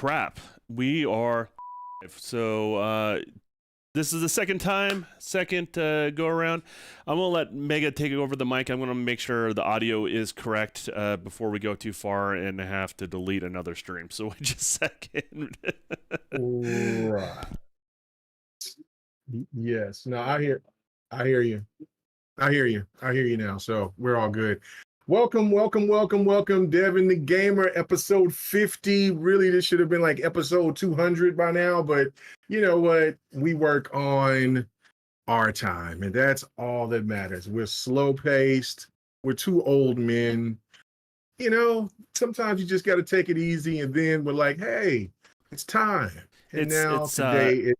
crap. We are this is the second go around. I'm gonna let Mega take over the mic. I'm gonna make sure the audio is correct before we go too far and have to delete another stream. So wait just a second. Right. Yes. No, I hear you. I hear you now. So we're all good. Welcome, Devin the Gamer, episode 50. Really, this should have been like episode 200 by now, but you know what? We work on our time, and that's all that matters. We're slow paced. We're two old men. You know, sometimes you just got to take it easy, and then we're like, hey, it's time. And today it's time.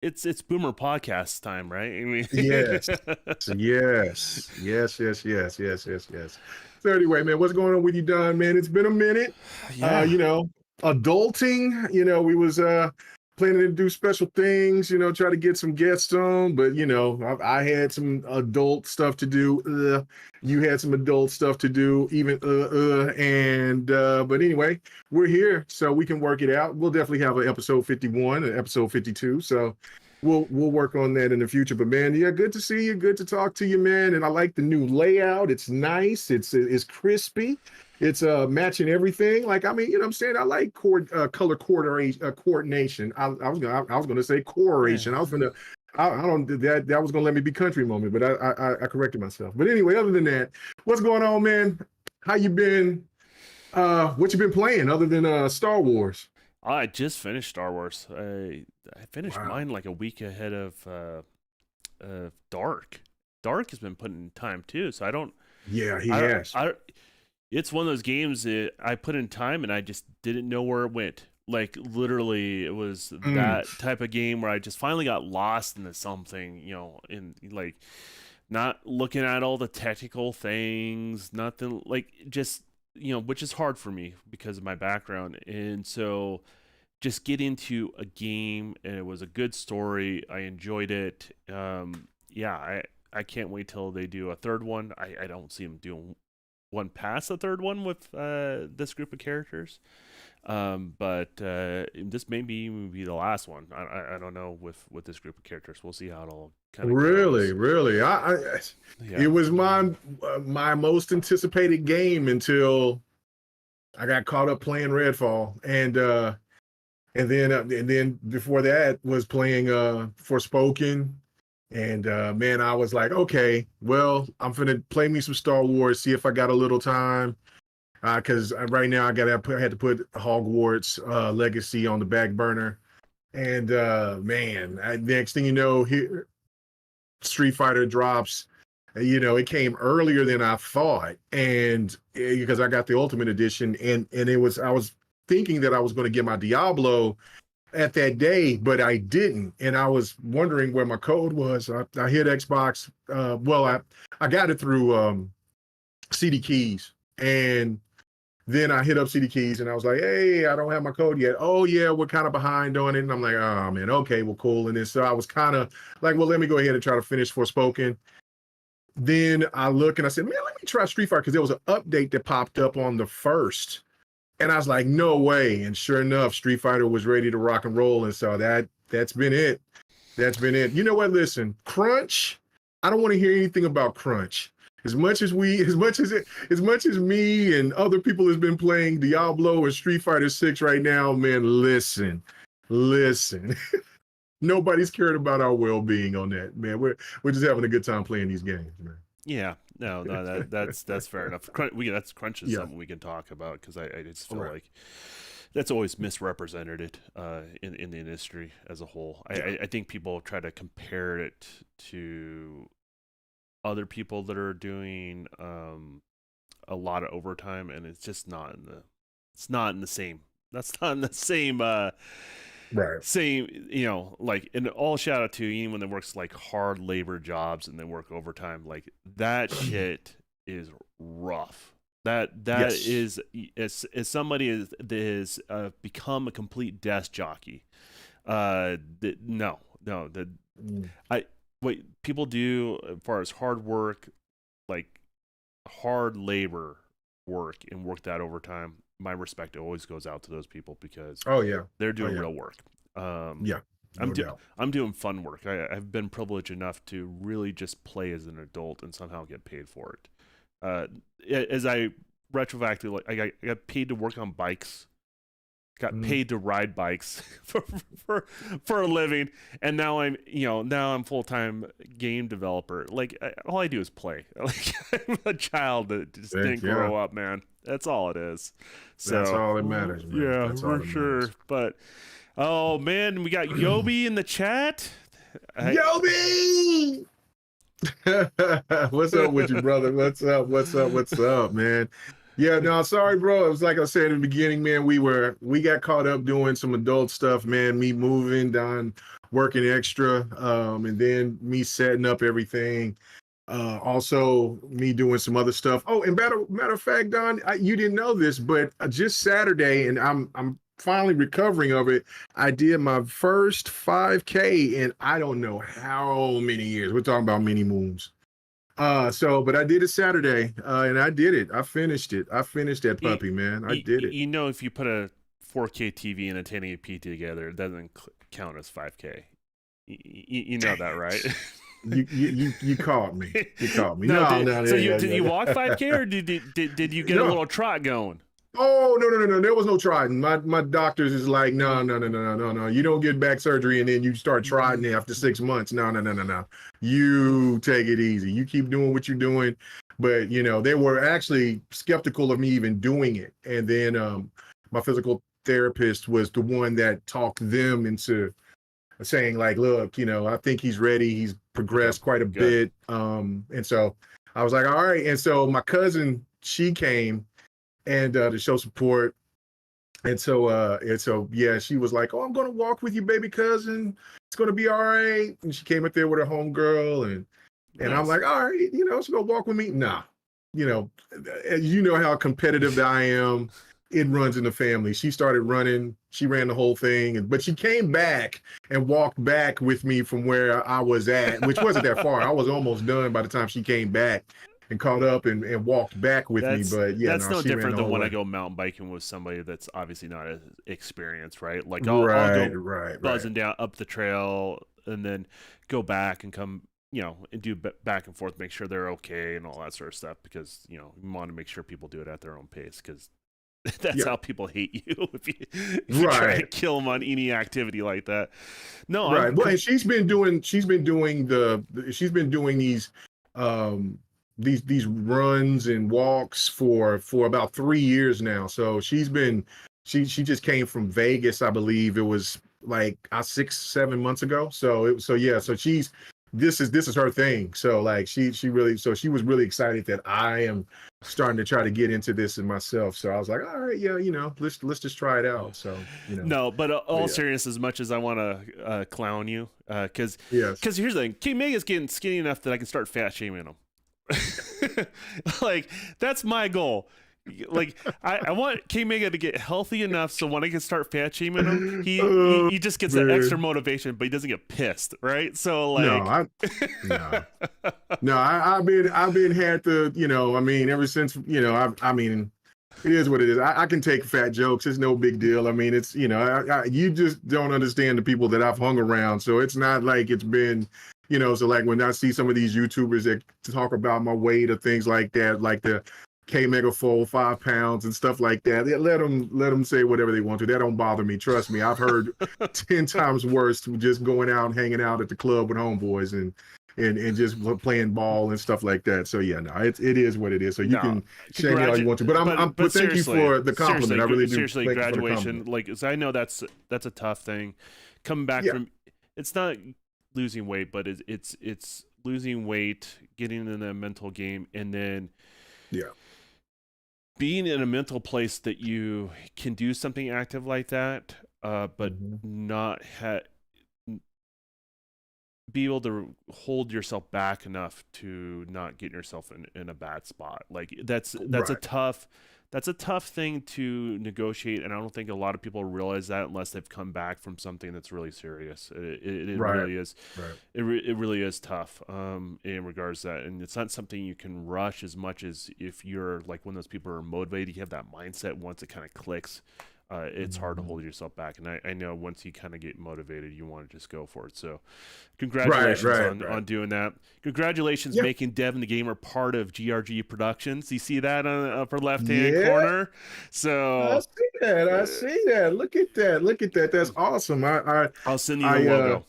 It's Boomer Podcast time, right? I mean, yes. So anyway, man, what's going on with you, Don, man? It's been a minute. Yeah. Adulting, we was planning to do special things, try to get some guests on, but I had some adult stuff to do. You had some adult stuff to do, but anyway, we're here so we can work it out. We'll definitely have an episode 51 and episode 52. So we'll work on that in the future. But man, yeah, good to see you. Good to talk to you, man. And I like the new layout. It's nice. It's crispy. It's matching everything. Like, I mean, you know what I'm saying? I like color coordination. I was gonna say correlation. Yeah. That was gonna let me be country moment, but I corrected myself. But anyway, other than that, what's going on, man? How you been? What you been playing other than Star Wars? I just finished Star Wars. I finished mine like a week ahead of Dark. Dark has been putting in time too, so I don't. Yeah, he has. It's one of those games that I put in time and I just didn't know where it went. Like literally, it was that type of game where I just finally got lost into something, in like not looking at all the technical things, nothing like just which is hard for me because of my background. And so just get into a game and it was a good story. I enjoyed it. I can't wait till they do a third one. I don't see them doing one past the third one with this group of characters. But this may be the last one. I don't know with this group of characters. We'll see how it all kind of really goes. It was my most anticipated game until I got caught up playing Redfall, and then before that was playing Forspoken. And man, I was like, okay, well, I'm gonna play me some Star Wars, see if I got a little time. Because right now I had to put Hogwarts Legacy on the back burner. And man, next thing you know, here Street Fighter drops. It came earlier than I thought, and because I got the Ultimate Edition, and I was thinking that I was going to get my Diablo at that day, but I didn't, and I was wondering where my code was. I hit Xbox. I got it through CD Keys, and then I hit up CD Keys, and I was like, "Hey, I don't have my code yet." "Oh yeah, we're kind of behind on it." And I'm like, "Oh man, okay, well, cool." And then so I was kind of like, "Well, let me go ahead and try to finish Forspoken." Then I look and I said, "Man, let me try Street Fighter," because there was an update that popped up on the first. And I was like, no way. And sure enough, Street Fighter was ready to rock and roll. And so that's been it. That's been it. You know what? Listen, Crunch, I don't want to hear anything about Crunch. As much as me and other people has been playing Diablo or Street Fighter 6 right now, man, listen. Nobody's cared about our well-being on that, man. We're just having a good time playing these games, man. Yeah, no, that's fair enough. Crunch is something we can talk about because I just feel like that's always misrepresented in the industry as a whole. I think people try to compare it to other people that are doing a lot of overtime, and it's just not in the same. That's not in the same. Right. Same, like, and all shout out to anyone that works like hard labor jobs and they work overtime. Like that shit is rough. That is as somebody that is become a complete desk jockey. What people do as far as hard work, like hard labor work and work that overtime. my respect always goes out to those people because Oh yeah. they're Oh doing yeah. real work. Yeah. I'm No doubt. I'm doing fun work. I've been privileged enough to really just play as an adult and somehow get paid for it. As I retroactively, like, I got paid to work on bikes, got Mhm. paid to ride bikes for a living, and now I'm full time game developer. Like all I do is play. Like I'm a child that just Heck didn't yeah. grow up, man. That's all it is. That's So all that matters, man. yeah, That's all for that matters. sure. But oh man, we got Yobi in the chat. I, Yobi! What's up with you, brother? What's up? What's up? What's up, man? Yeah, no, sorry, bro. It was like I said in the beginning, man. We got caught up doing some adult stuff, man. Me moving, Don working extra, and then me setting up everything. Also, me doing some other stuff. Oh, and matter of fact, Don, you didn't know this, but just Saturday, and I'm finally recovering of it. I did my first 5K in I don't know how many years. We're talking about many moons. But I did it Saturday, and I did it. I finished it. I finished that you, puppy, man. I did it. you know, if you put a 4K TV and a 1080p together, it doesn't count as 5K. You know that, right? You caught me. You caught me. No, No, no, so yeah, did yeah, you walk yeah. 5K or did you get a No. little trot going? Oh, no. There was no trident. My doctors is like, no. You don't get back surgery and then you start trident after 6 months. No. You take it easy. You keep doing what you're doing. But they were actually skeptical of me even doing it. And then my physical therapist was the one that talked them into saying, like, look, I think he's ready. He's Okay, progressed quite a good. bit. And so I was like, all right. And so my cousin, she came and to show support. And so yeah, she was like, "Oh, I'm gonna walk with you, baby cousin. It's gonna be all right." And she came up there with her homegirl, and I'm Nice. like, "All right, she's gonna walk with me." Nah, you know, you know how competitive that I am. It runs in the family. She started running. She ran the whole thing, but she came back and walked back with me from where I was at, which wasn't that far. I was almost done by the time she came back and caught up and walked back with me. But yeah, That's no, no she ran different the than whole when I way. go mountain biking with somebody that's obviously not as experienced, right? Like I'll Right, go right, right. buzzing down up the trail and then go back and come, and do back and forth, make sure they're okay and all that sort of stuff because you want to make sure people do it at their own pace because that's Yeah, how people hate you if you try to right, kill them on any activity like that. No, I'm right. Well, and she's been doing um these runs and walks for about 3 years now. So she just came from Vegas, I believe it was like 6-7 months ago. So yeah, so this is her thing. So like she was really excited that I am starting to try to get into this in myself. So I was like, all right, yeah, let's just try it out. So no, but but all yeah, serious, as much as I want to clown you, because yes. here's the thing: King Mega's getting skinny enough that I can start fat shaming him. Like that's my goal. Like I want King Mega to get healthy enough so when I can start fat shaming him, Oh he just gets that extra man. motivation, but he doesn't get pissed, right? So No, like, no. No, I've been had to, I mean, ever since, I mean, it is what it is. I can take fat jokes. It's no big deal. I mean, it's, you just don't understand the people that I've hung around. So it's not like it's been, so like when I see some of these YouTubers that talk about my weight or things like that, like the K Mega Fold 5 pounds and stuff like that, let them say whatever they want to. That don't bother me. Trust me. I've heard 10 times worse just going out and hanging out at the club with homeboys and just playing ball and stuff like that. So yeah, no, it is what it is. So you no, can shame me all you want to, but but but thank you seriously, for the compliment. I really do seriously, thank you for the graduation. compliment. Like, 'cause I know that's a tough thing. Coming back Yeah, from, it's not losing weight, but it's losing weight, getting in a mental game, and then yeah, being in a mental place that you can do something active like that, but hmm not be able to hold yourself back enough to not get yourself in a bad spot. Like that's Right. a tough thing to negotiate, and I don't think a lot of people realize that unless they've come back from something that's really serious. It Right. really is. Right. It really is tough in regards to that, and it's not something you can rush as much as if you're like one of those people who are motivated. You have that mindset once it kind of clicks. It's hard to hold yourself back, and I know once you kind of get motivated, you want to just go for it. So, Right. congratulations Right. on Right. doing that. Congratulations Yeah. making Devin the Gamer part of GRG Productions. You see that on the upper left hand Yeah. corner. I So see that. I uh, see that. Look at that. Look at that. That's awesome. I'll send you the I. logo.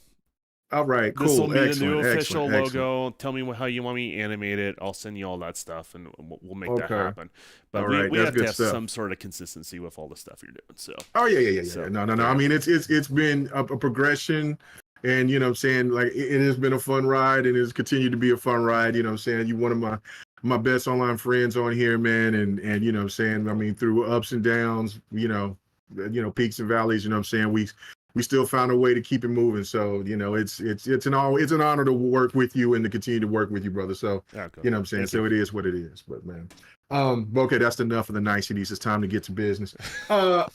All right. This will Cool. be the new Excellent. official Excellent. Excellent. logo. Tell me how you want me to animate it. I'll send you all that stuff, and we'll make that Okay. happen. All But right. we That's have to good have stuff. some sort of consistency with all the stuff you're doing. So Oh yeah, yeah, yeah, yeah. so No, no, no. there I you mean, it's been a progression, and you know, what I'm saying, like it has been a fun ride, and it's continued to be a fun ride. You know, what I'm saying, you one of my best online friends on here, man, and you know, what I'm saying, I mean, through ups and downs, peaks and valleys. You know, what I'm saying, we still found a way to keep it moving. So you know, it's an honor to work with you and to continue to work with you, brother. So go. Okay. you know, what I'm saying, Thank you. so it is what it is. But man, but okay, that's enough of the niceties. It's time to get to business. Uh,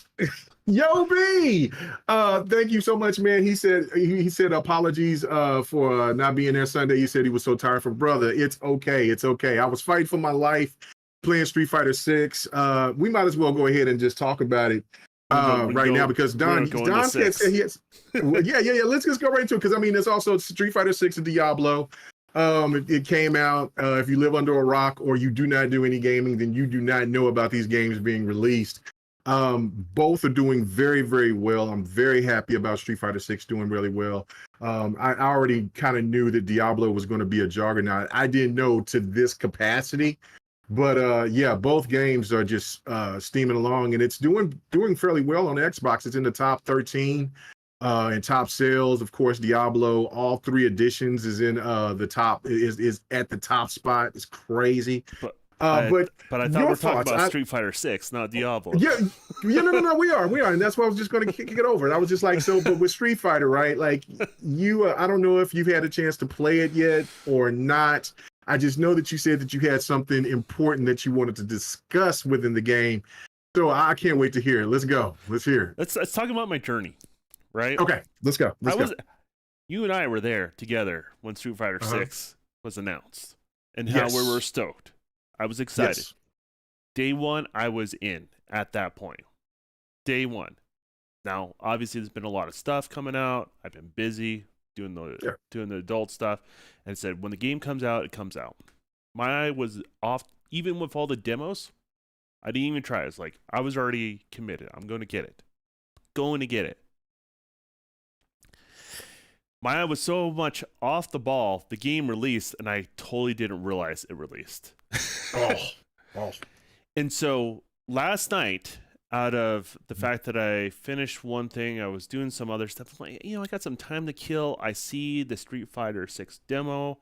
Yo B, thank you so much, man. He said apologies for not being there Sunday. He said he was so tired from brother. It's okay, it's okay. I was fighting for my life playing Street Fighter 6. We might as well go ahead and just talk about it right now because We're Don gonna go into said six. he has. Well, yeah. Let's just go right into it because I mean, there's also Street Fighter 6 and Diablo. It came out. If you live under a rock or you do not do any gaming, then you do not know about these games being released. Both are doing very, very well. I'm very happy about Street Fighter 6 doing really well. I already kind of knew that Diablo was going to be a juggernaut. I didn't know to this capacity, but yeah, both games are just steaming along, and it's doing fairly well on Xbox. It's in the top 13 in top sales. Of course, Diablo, all three editions is in the top is at the top spot. It's crazy. But But I thought your we're talking thoughts? about Street Fighter 6, not Diablo. Yeah, no, we are, and that's why I was just going to kick it over. And I was just like, so, but with Street Fighter, right? Like you, I don't know if you've had a chance to play it yet or not. I just know that you said that you had something important that you wanted to discuss within the game. So I can't wait to hear it. Let's go. Let's hear it. Let's talk about my journey, right? Okay, let's go. You and I were there together when Street Fighter 6 was announced, and how we were stoked. I was excited. Yes. Day one, I was in at that point. Day one. Now, obviously, there's been a lot of stuff coming out. I've been busy doing the adult stuff, and said when the game comes out, it comes out. My eye was off, even with all the demos. I didn't even try. It's like I was already committed. I'm going to get it. Going to get it. My eye was so much off the ball. The game released, and I totally didn't realize it released. Oh. And so last night, out of the fact that I finished one thing, I was doing some other stuff. I'm like, I got some time to kill. I see the Street Fighter 6 demo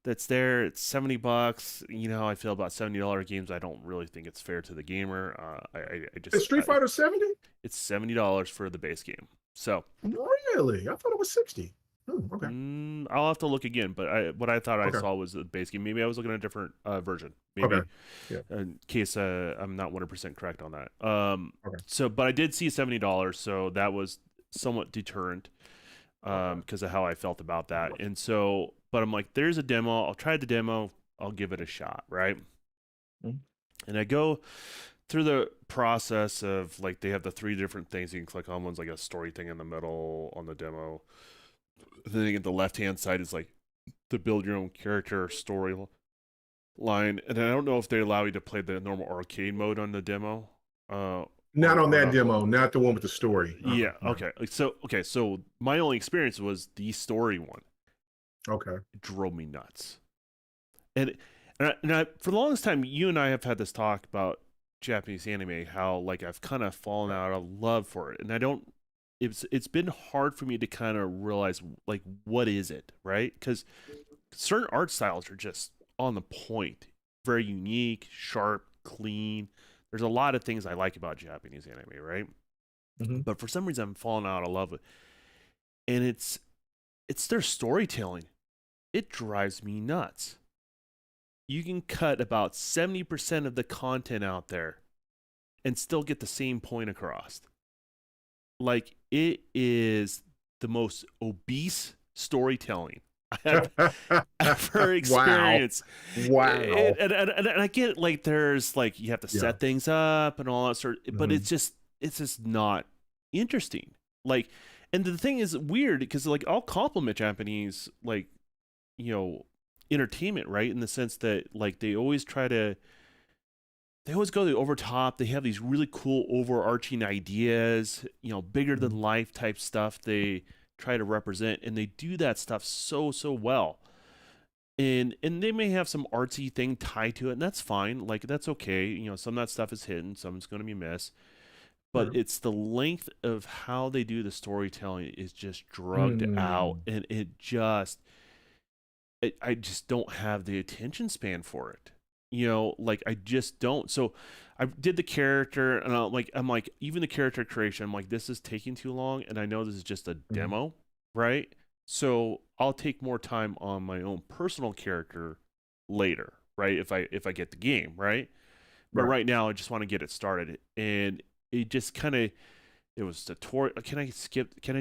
that's there. It's $70. You know how I feel about $70 games. I don't really think it's fair to the gamer. I just Is Street Fighter 70? It's $70 for the base game. So really, I thought it was 60. Okay. I'll have to look again, but what I thought I saw was the base game. Maybe I was looking at a different version. Maybe, in case I'm not 100% correct on that. So, but I did see $70, so that was somewhat deterrent because of how I felt about that. And so, but I'm like, there's a demo. I'll try the demo. I'll give it a shot, right? And I go through the process of like they have the 3 different things you can click on. One's like a story thing in the middle on the demo. Then at the left-hand side is like to build your own character story line, and I don't know if they allow you to play the normal arcade mode on the demo. Not on that demo, not the one with the story. Yeah. Okay. So my only experience was the story one. Okay. It drove me nuts, and I, for the longest time, you and I have had this talk about Japanese anime, how like I've kind of fallen out of love for it, and I don't. It's been hard for me to kind of realize like what is it, right? Because certain art styles are just on the point, very unique, sharp, clean. There's a lot of things I like about Japanese anime, right? But for some reason, I'm falling out of love with, and it's it's their storytelling. It drives me nuts. You can cut about 70% of the content out there and still get the same point across. Like, it is the most obese storytelling I have ever experienced. Wow. And I get, like, there's, like, you have to set things up and all that sort of, but it's just not interesting. Like, and the thing is weird because, like, I'll compliment Japanese, like, you know, entertainment, right? In the sense that, like, they always go the over top. They have these really cool overarching ideas, you know, bigger than life type stuff they try to represent, and they do that stuff so well. And they may have some artsy thing tied to it, and that's fine. Like, that's okay. You know, some of that stuff is hidden, some is going to be missed. But it's the length of how they do the storytelling is just drugged out, and I just don't have the attention span for it. You know, like, I just don't. So I did the character, and I'm like, even the character creation, I'm like, this is taking too long, and I know this is just a demo, right? So I'll take more time on my own personal character later, right? If I get the game, right? But right now, I just want to get it started, and it just kind of, it was tutorial. Can I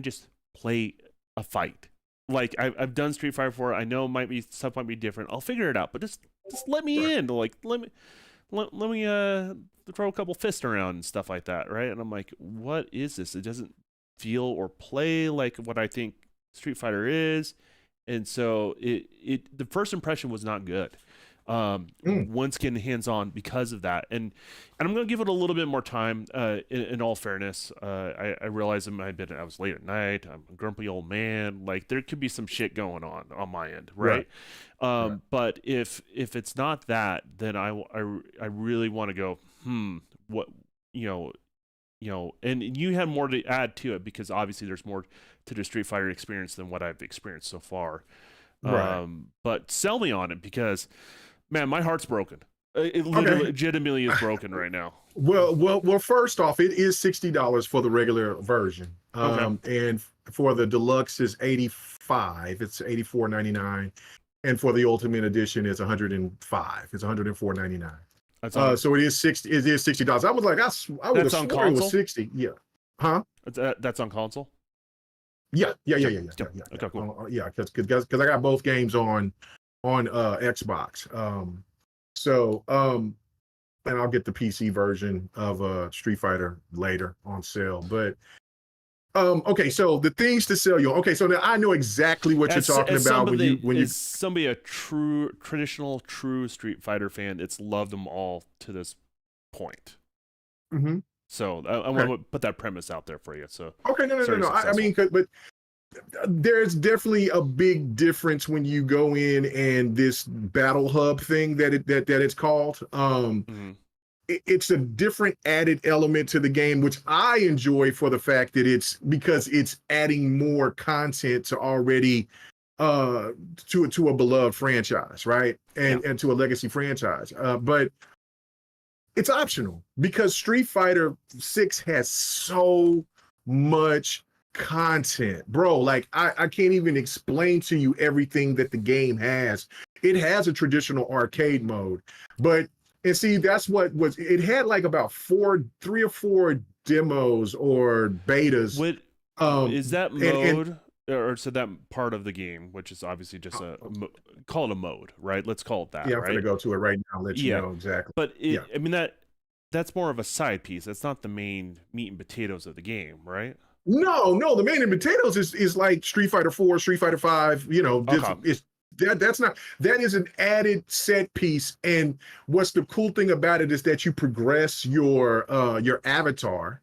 just play a fight? Like, I've done Street Fighter 4. I know stuff might be different. I'll figure it out, but just let me in. Like, let me throw a couple fists around and stuff like that, right? And I'm like, what is this? It doesn't feel or play like what I think Street Fighter is, and so the first impression was not good. Once getting hands on because of that, and I'm gonna give it a little bit more time. In all fairness, I realize I was late at night. I'm a grumpy old man. Like, there could be some shit going on my end, right? But if it's not that, then I really want to go. What, you know, and you had more to add to it because obviously there's more to the Street Fighter experience than what I've experienced so far. But sell me on it because, man, my heart's broken. It legitimately is broken right now. Well. First off, it is $60 for the regular version, and for the deluxe is $85. It's $84.99, and for the ultimate edition, it's $105. It's $104.99. So it is $60. It is $60. I was like, I would have sworn it was $60. Yeah, huh? That's on console. Yeah. Okay, cool. Because I got both games on Xbox. And I'll get the PC version of Street Fighter later on sale. But okay, so the things to sell you. Okay, so now I know exactly what you're talking about somebody a traditional Street Fighter fan. It's loved them all to this point. So I want to put that premise out there for you. So okay, no. I mean, but there's definitely a big difference when you go in and this battle hub thing that it's called. It's a different added element to the game, which I enjoy for the fact that it's adding more content to already to a beloved franchise, right? And to a legacy franchise. But it's optional because Street Fighter 6 has so much content, bro. Like, I can't even explain to you everything that the game has. It has a traditional arcade mode, and see, that's what it had, like about 3 or 4 demos or betas. What is that mode? Or so that part of the game, which is obviously just call it a mode, right? Let's call it that. Yeah, I'm right? gonna go to it right now. Let you know exactly. But I mean, that's more of a side piece. That's not the main meat and potatoes of the game, right? No. The main and potatoes is like Street Fighter 4, Street Fighter 5. You know, that is an added set piece. And what's the cool thing about it is that you progress your avatar,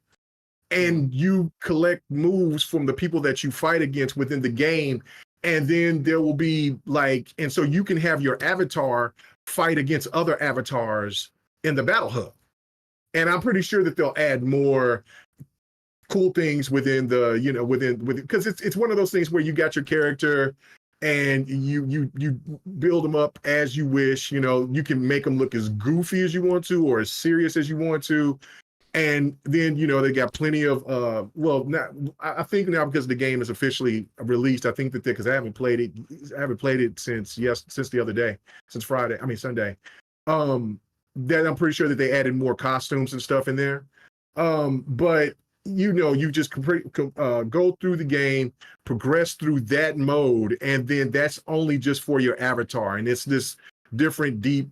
and you collect moves from the people that you fight against within the game. And then there will be and so you can have your avatar fight against other avatars in the battle hub. And I'm pretty sure that they'll add more cool things within because it's one of those things where you got your character and you build them up as you wish. You know, you can make them look as goofy as you want to or as serious as you want to. And then, they got plenty of well, not I think now because the game is officially released, I think that because I haven't played it since the other day, since Sunday. That I'm pretty sure that they added more costumes and stuff in there. But you just go through the game, progress through that mode, and then that's only just for your avatar, and it's this different deep,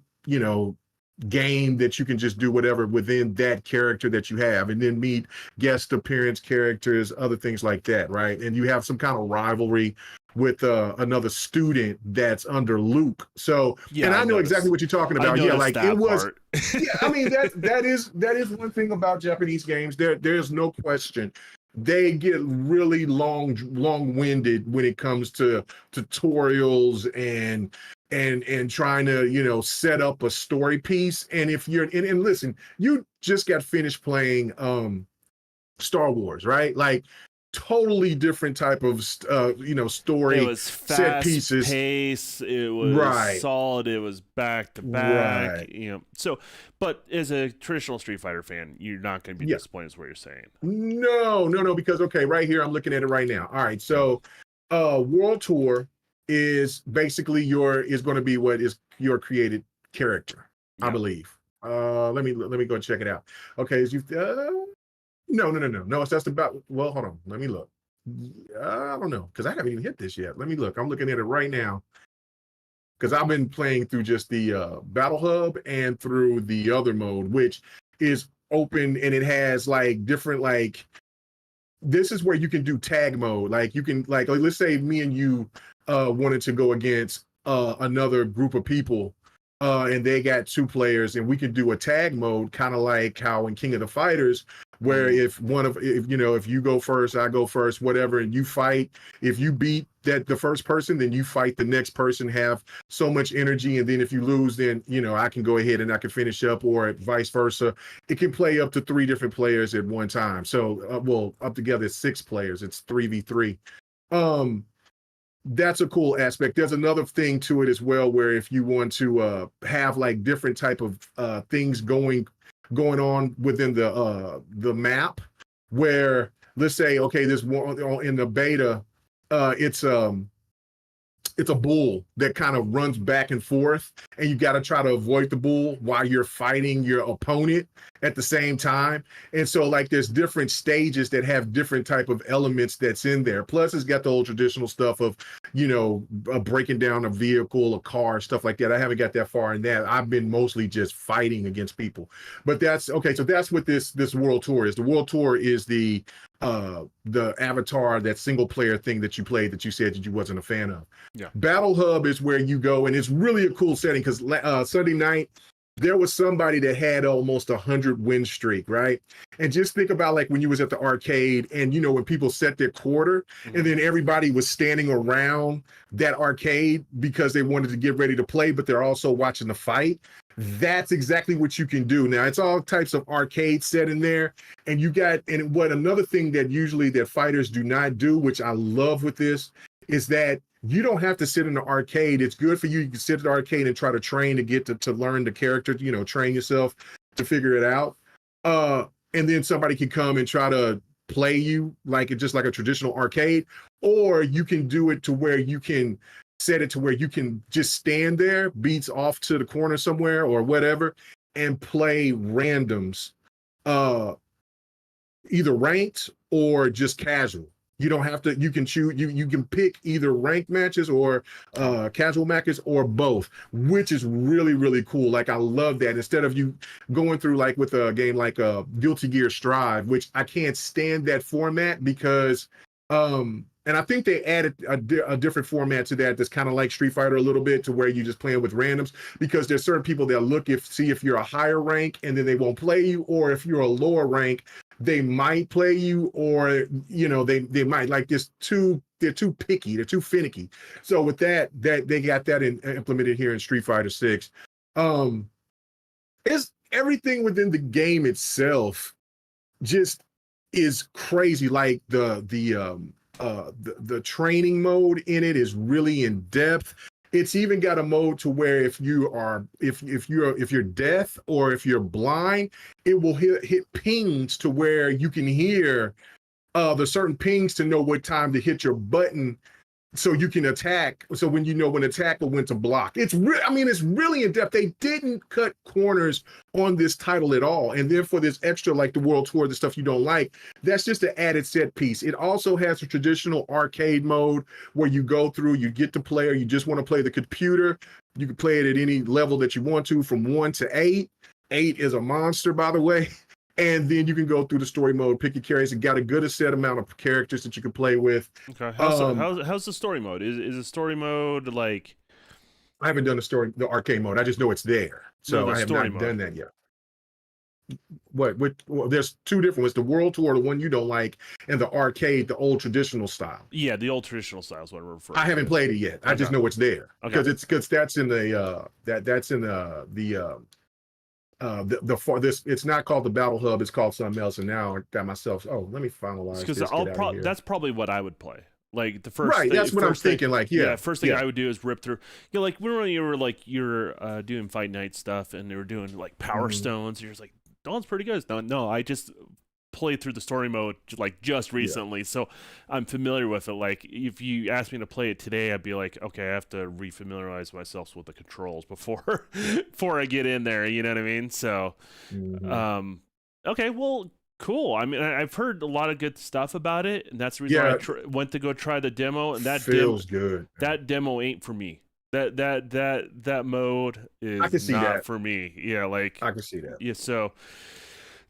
game that you can just do whatever within that character that you have, and then meet guest appearance characters, other things like that, right? And you have some kind of rivalry with another student that's under Luke. So, Yeah, and I know noticed. exactly what you're talking about. Yeah, like it was. Part. Yeah, I mean that is one thing about Japanese games. There's no question. They get really long-winded when it comes to tutorials and trying to set up a story piece. And if you're and listen, you just got finished playing Star Wars, right? Like totally different type of story. It was fast set pieces. pace. It was solid. It was back to back. Right. So, but as a traditional Street Fighter fan, you're not going to be disappointed. Is what you're saying? No, because right here I'm looking at it right now. All right, so World Tour is basically is going to be what is your created character, I believe. Let me go check it out. Okay, as you no, that's about, well, hold on, let me look. I don't know, because I haven't even hit this yet. Let me look. I'm looking at it right now because I've been playing through just the Battle Hub and through the other mode, which is open, and it has like different, like, this is where you can do tag mode. Like you can, like, let's say me and you wanted to go against another group of people, and they got 2 players, and we can do a tag mode, kind of like how in King of the Fighters, where if you go first, I go first, whatever, and you fight. If you beat the first person, then you fight the next person, have so much energy, and then if you lose, then I can go ahead and I can finish up, or vice versa. It can play up to 3 different players at one time. So up together it's 6 players. It's 3v3. That's a cool aspect. There's another thing to it as well, where if you want to have like different type of things going on within the map, where let's say, okay, this one in the beta, it's a bull that kind of runs back and forth, and you got to try to avoid the bull while you're fighting your opponent at the same time. And so like there's different stages that have different type of elements that's in there. Plus it's got the old traditional stuff of, breaking down a vehicle, a car, stuff like that. I haven't got that far in that. I've been mostly just fighting against people. But that's okay. So that's what this World Tour is. The World Tour is the avatar, that single player thing that you played that you said that you wasn't a fan of. Yeah. Battle Hub is where you go, and it's really a cool setting because Sunday night there was somebody that had almost 100 win streak, right? And just think about like when you was at the arcade, and when people set their quarter, and then everybody was standing around that arcade because they wanted to get ready to play, but they're also watching the fight. That's exactly what you can do. Now it's all types of arcade set in there, and what another thing that usually that fighters do not do, which I love with this, is that you don't have to sit in the arcade. It's good for you. You can sit at the arcade and try to train to get to learn the character, train yourself to figure it out. And then somebody can come and try to play you just like a traditional arcade, or you can do it to where you can set it to where you can just stand there, beats off to the corner somewhere or whatever, and play randoms, either ranked or just casual. You don't have to, you can choose, you can pick either ranked matches or casual matches or both, which is really, really cool. Like, I love that. Instead of you going through like with a game like Guilty Gear Strive, which I can't stand that format because, and I think they added a different format to that that's kind of like Street Fighter a little bit, to where you just playing with randoms, because there's certain people that see if you're a higher rank and then they won't play you, or if you're a lower rank, they might play you, or they might like they're too picky, they're too finicky. So with that they got that implemented here in Street Fighter 6. It's everything within the game itself just is crazy. Like the training mode in it is really in depth. It's even got a mode to where if you're deaf or if you're blind, it will hit pings to where you can hear the certain pings to know what time to hit your button so you can attack. So when you know when to attack or when to block, I mean, it's really in depth. They didn't cut corners on this title at all, and therefore this extra like the world tour, the stuff you don't like, that's just an added set piece. It also has a traditional arcade mode where you go through, you get to play, or you just want to play the computer. You can play it at any level that you want to, from 1 to 8. 8 is a monster, by the way. And then you can go through the story mode, pick your characters, and got a good set amount of characters that you can play with. Okay. How's the story mode? Is the story mode like? I haven't done the arcade mode. I just know it's there, so I have not done that yet. Well, there's two different ones: the world tour, the one you don't like, and the arcade, the old traditional style. Yeah, the old traditional style is what we're referring. I haven't played it yet. I just know it's there because that's in the it's not called the Battle Hub, it's called something else, and now I got myself, let me finalize this. That's probably what I would play. Like the first that's what I'm thinking. First thing I would do is rip through. Like when you were like you're doing Fight Night stuff and they were doing like Power Stones, you're just like, Dawn's pretty good. No, I just played through the story mode like just recently, so I'm familiar with it. Like if you asked me to play it today, I'd be like, okay, I have to refamiliarize myself with the controls before I get in there. You know what I mean? So, okay, well, cool. I mean, I've heard a lot of good stuff about it, and that's the reason I went to go try the demo. And that feels good. That demo ain't for me. That mode is not for me. Yeah, like I can see that. Yeah, so.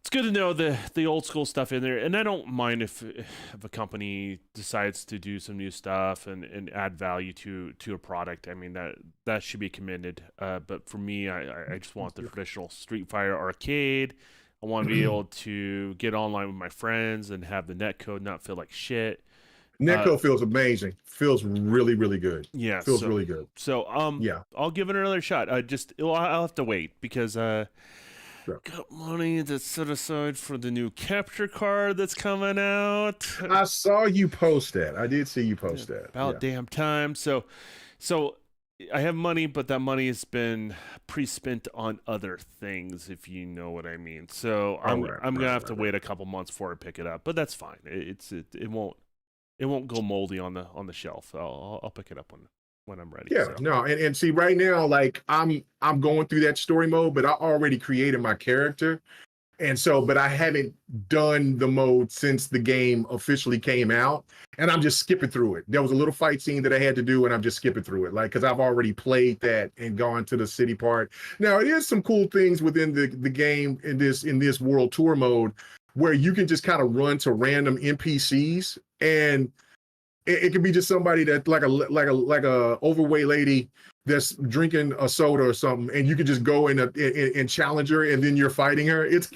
It's good to know the old school stuff in there, and I don't mind if a company decides to do some new stuff and add value to a product. I mean that should be commended. But for me, I just want the traditional Street Fighter arcade. I want to be able to get online with my friends and have the netcode not feel like shit. Netcode feels amazing. Feels really, really good. Yeah, feels really good. So I'll give it another shot. I'll have to wait because got money that's set aside for the new capture card that's coming out. I saw you post that. I did see you post that. About damn time. So I have money, but that money has been pre-spent on other things, if you know what I mean. So I'm gonna have to wait a couple months before I pick it up, but that's fine. It won't go moldy on the shelf. I'll pick it up when I'm ready. Yeah, so. No, and see right now, like I'm going through that story mode, but I already created my character. And so, but I haven't done the mode since the game officially came out, and I'm just skipping through it. There was a little fight scene that I had to do, and I'm just skipping through it, like, because I've already played that and gone to the city part. Now, it is some cool things within the game in this world tour mode where you can just kind of run to random NPCs, and it can be just somebody that like a overweight lady that's drinking a soda or something, and you can just go in and challenge her, and then you're fighting her. It's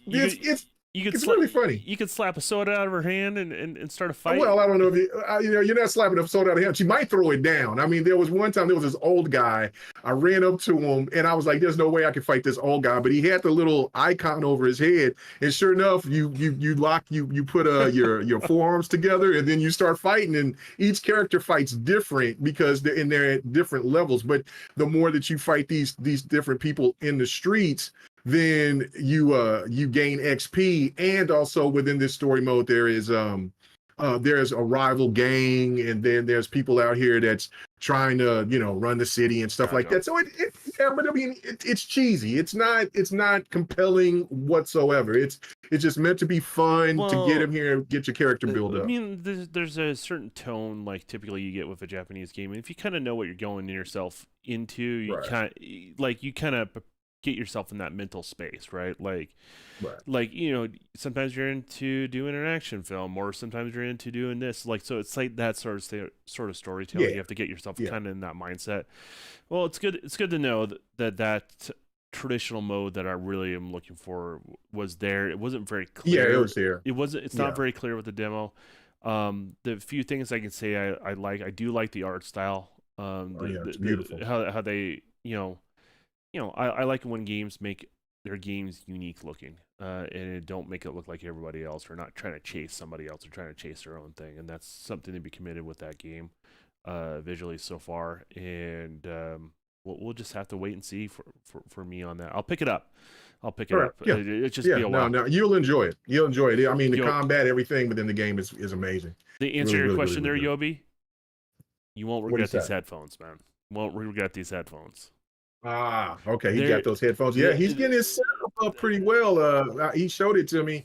really funny. You could slap a soda out of her hand and start a fight. Well, I don't know if you're not slapping a soda out of her hand. She might throw it down. I mean, there was one time there was this old guy. I ran up to him and I was like, "There's no way I can fight this old guy." But he had the little icon over his head, and sure enough, you put your forearms together, and then you start fighting. And each character fights different because they're at different levels. But the more that you fight these different people in the streets, then you gain XP. And also within this story mode there's a rival gang, and then there's people out here that's trying to run the city and stuff like that. So but I mean it's cheesy. It's not compelling whatsoever. It's just meant to be fun, to get him here, get your character build up. I mean, there's a certain tone like typically you get with a Japanese game, and if you kind of know what you're going yourself into, you kind of get yourself in that mental space, right? Like sometimes you're into doing an action film, or sometimes you're into doing this. Like, so it's like that sort of storytelling. Yeah. You have to get yourself kind of in that mindset. Well, it's good to know that traditional mode that I really am looking for was there. It wasn't very clear. Yeah, it was there. It's not very clear with the demo. The few things I can say I do like the art style. It's beautiful. How they I like it when games make their games unique looking, and it don't make it look like everybody else, or not trying to chase somebody else, or trying to chase their own thing. And that's something to be committed with that game. visually so far, and we'll just have to wait and see for me on that. I'll pick it up. I'll pick All it right. up. Yeah. It just Yeah. be a No, while. no, you'll enjoy it. You'll enjoy it. I mean, the Yo, combat, everything within the game is amazing. to answer Really, your really, really, question really there, good. Yobi, you won't What do you regret these say? headphones, man. You won't regret these headphones. Ah, okay. He They're got those headphones. Yeah, he's the, getting his setup up pretty well. He showed it to me,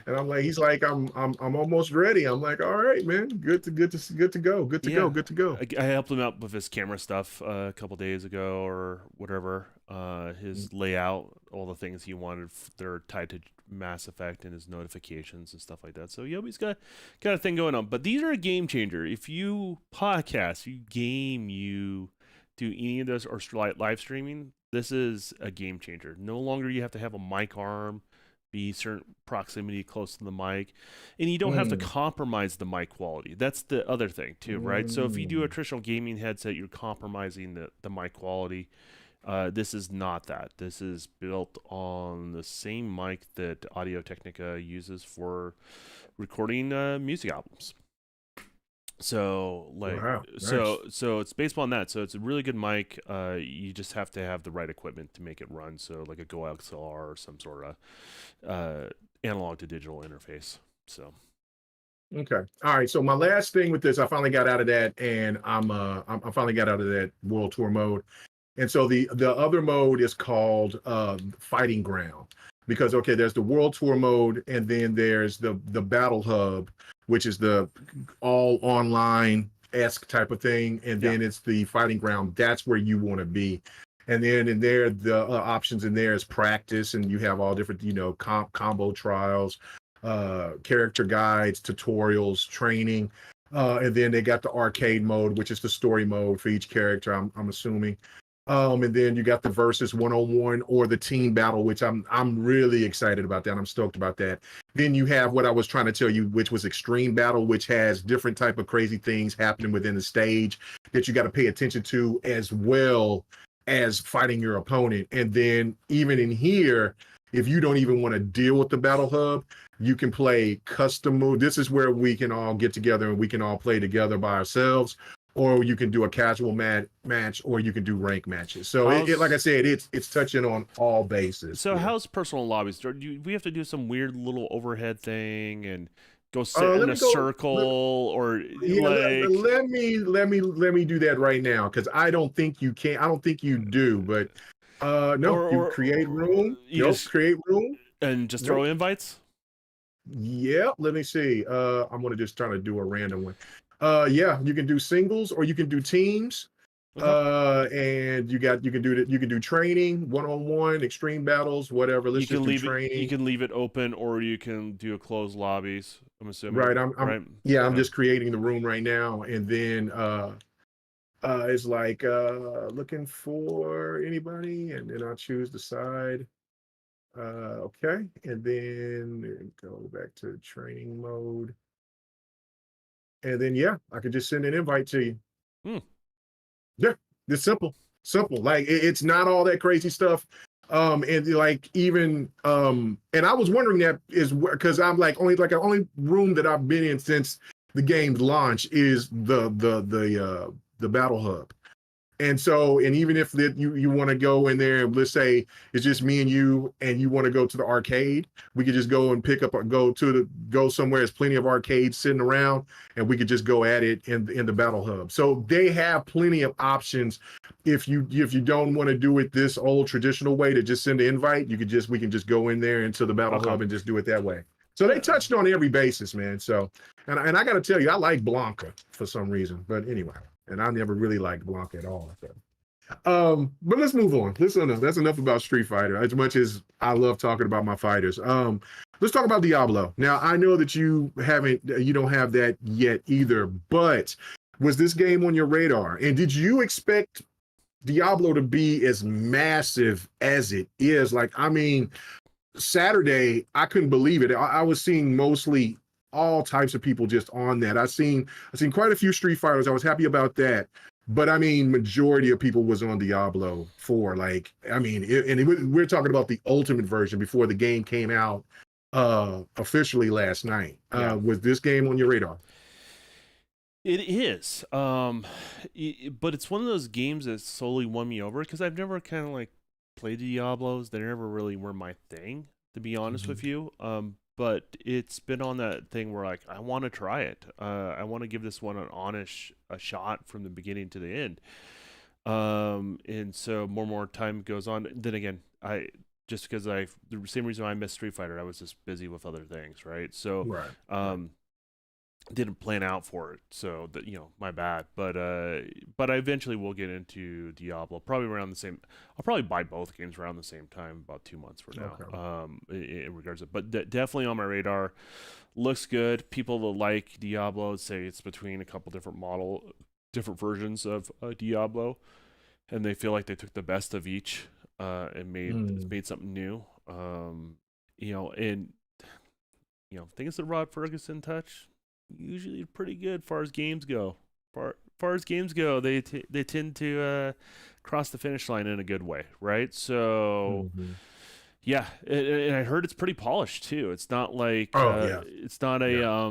and he's like, I'm almost ready. I'm like, all right, man. Good to go. Good to go. yeah. Good to go. I helped him out with his camera stuff a couple days ago or whatever. Mm. His layout, all the things he wanted, they're tied to Mass Effect and his notifications and stuff like that. So Yobi's got a thing going on. But these are a game changer. If you podcast, you game, you do any of this or live streaming, this is a game changer. No longer you have to have a mic arm, be certain proximity close to the mic, and you don't have to Mm. compromise the mic quality. That's the other thing too, right? So if you do a Mm. traditional gaming headset, you're compromising the mic quality. This is not that. This is built on the same mic that Audio Technica uses for recording music albums. So Wow. Nice. so it's based on that. So it's a really good mic. You just have to have the right equipment to make it run. So like a Go XLR or some sort of analog to digital interface. So Okay. All right. So my last thing with this, I finally got out of that, and I finally got out of that world tour mode. And so the other mode is called Fighting Ground, because okay, there's the World Tour mode, and then there's the Battle Hub, which is the all online esque type of thing, and yeah, then it's the Fighting Ground. That's where you want to be. And then in there, the options in there is practice, and you have all different, combo trials, character guides, tutorials, training. And then they got the arcade mode, which is the story mode for each character, I'm assuming. And then you got the versus one-on-one or the team battle, which I'm really excited about that. I'm stoked about that. Then you have what I was trying to tell you, which was extreme battle, which has different type of crazy things happening within the stage that you got to pay attention to, as well as fighting your opponent. And then even in here, if you don't even want to deal with the battle hub, you can play custom mode. This is where we can all get together and we can all play together by ourselves, or you can do a casual match, or you can do rank matches. So like I how's said, it's touching on all bases. so Yeah. how's personal lobbies? Do we have to do some weird little overhead thing and go sit in Let a me go. circle or Yeah, like let me do that right now, because I don't think you can. I don't think you do, but no, you create or room. you Nope, just create room. and just throw Nope. invites? Yeah, let me see. I'm gonna just try to do a random one. Yeah, you can do singles or you can do teams. Okay. And you can do training, one-on-one, extreme battles, whatever. Let's just do You training. can leave it open or you can do a closed lobbies, I'm Right. assuming, I'm right? yeah, I'm Okay. just creating the room right now. And then it's like looking for anybody, and then I'll choose the side. Okay. And then go back to training mode. And then yeah, I could just send an invite to you. Hmm. Yeah, it's simple, simple. Like it's not all that crazy stuff. And like even and I was wondering that is because I'm like only room that I've been in since the game's launch is the battle hub. And so, and even if you want to go in there, let's say it's just me and you want to go to the arcade, we could just go and pick up or go somewhere. There's plenty of arcades sitting around, and we could just go at it in the battle hub. So they have plenty of options. If you don't want to do it this old traditional way to just send an invite, we can just go in there into the battle Okay. hub and just do it that way. So they Uh, touched on every basis, man. So, and I got to tell you, I like Blanca for some reason, but anyway. And I never really liked Blanca at all. So. But let's move on. That's enough about Street Fighter. As much as I love talking about my fighters. Let's talk about Diablo. Now I know that you don't have that yet either, but was this game on your radar? And did you expect Diablo to be as massive as it is? Like, I mean, Saturday, I couldn't believe it. I was seeing mostly all types of people just on that. I seen quite a few Street Fighters. I was happy about that. But I mean, majority of people was on Diablo 4. Like, I mean, we're talking about the ultimate version before the game came out officially last night. yeah. Was this game on your radar? It is, but it's one of those games that slowly won me over because I've never kind of like played Diablos. They never really were my thing, to be honest Mhm. with you. But it's been on that thing where like I want to try it. I want to give this one an honest a shot from the beginning to the end. And so more time goes on. Then again, I just because I the same reason why I missed Street Fighter, I was just busy with other things, right? So, Right. Right. um, didn't plan out for it, so that my bad. But I eventually will get into Diablo, probably around the same. I'll probably buy both games around the same time, about 2 months from now. Okay. In regards to, but definitely on my radar. Looks good. People that like Diablo say it's between a couple different versions of Diablo, and they feel like they took the best of each and Mm. made something new. And things that Rod Ferguson touch usually pretty good far as games go. Far as games go, they tend to cross the finish line in a good way, right? So Mhm. yeah, and I heard it's pretty polished too. It's not like Oh yeah. it's not a Yeah.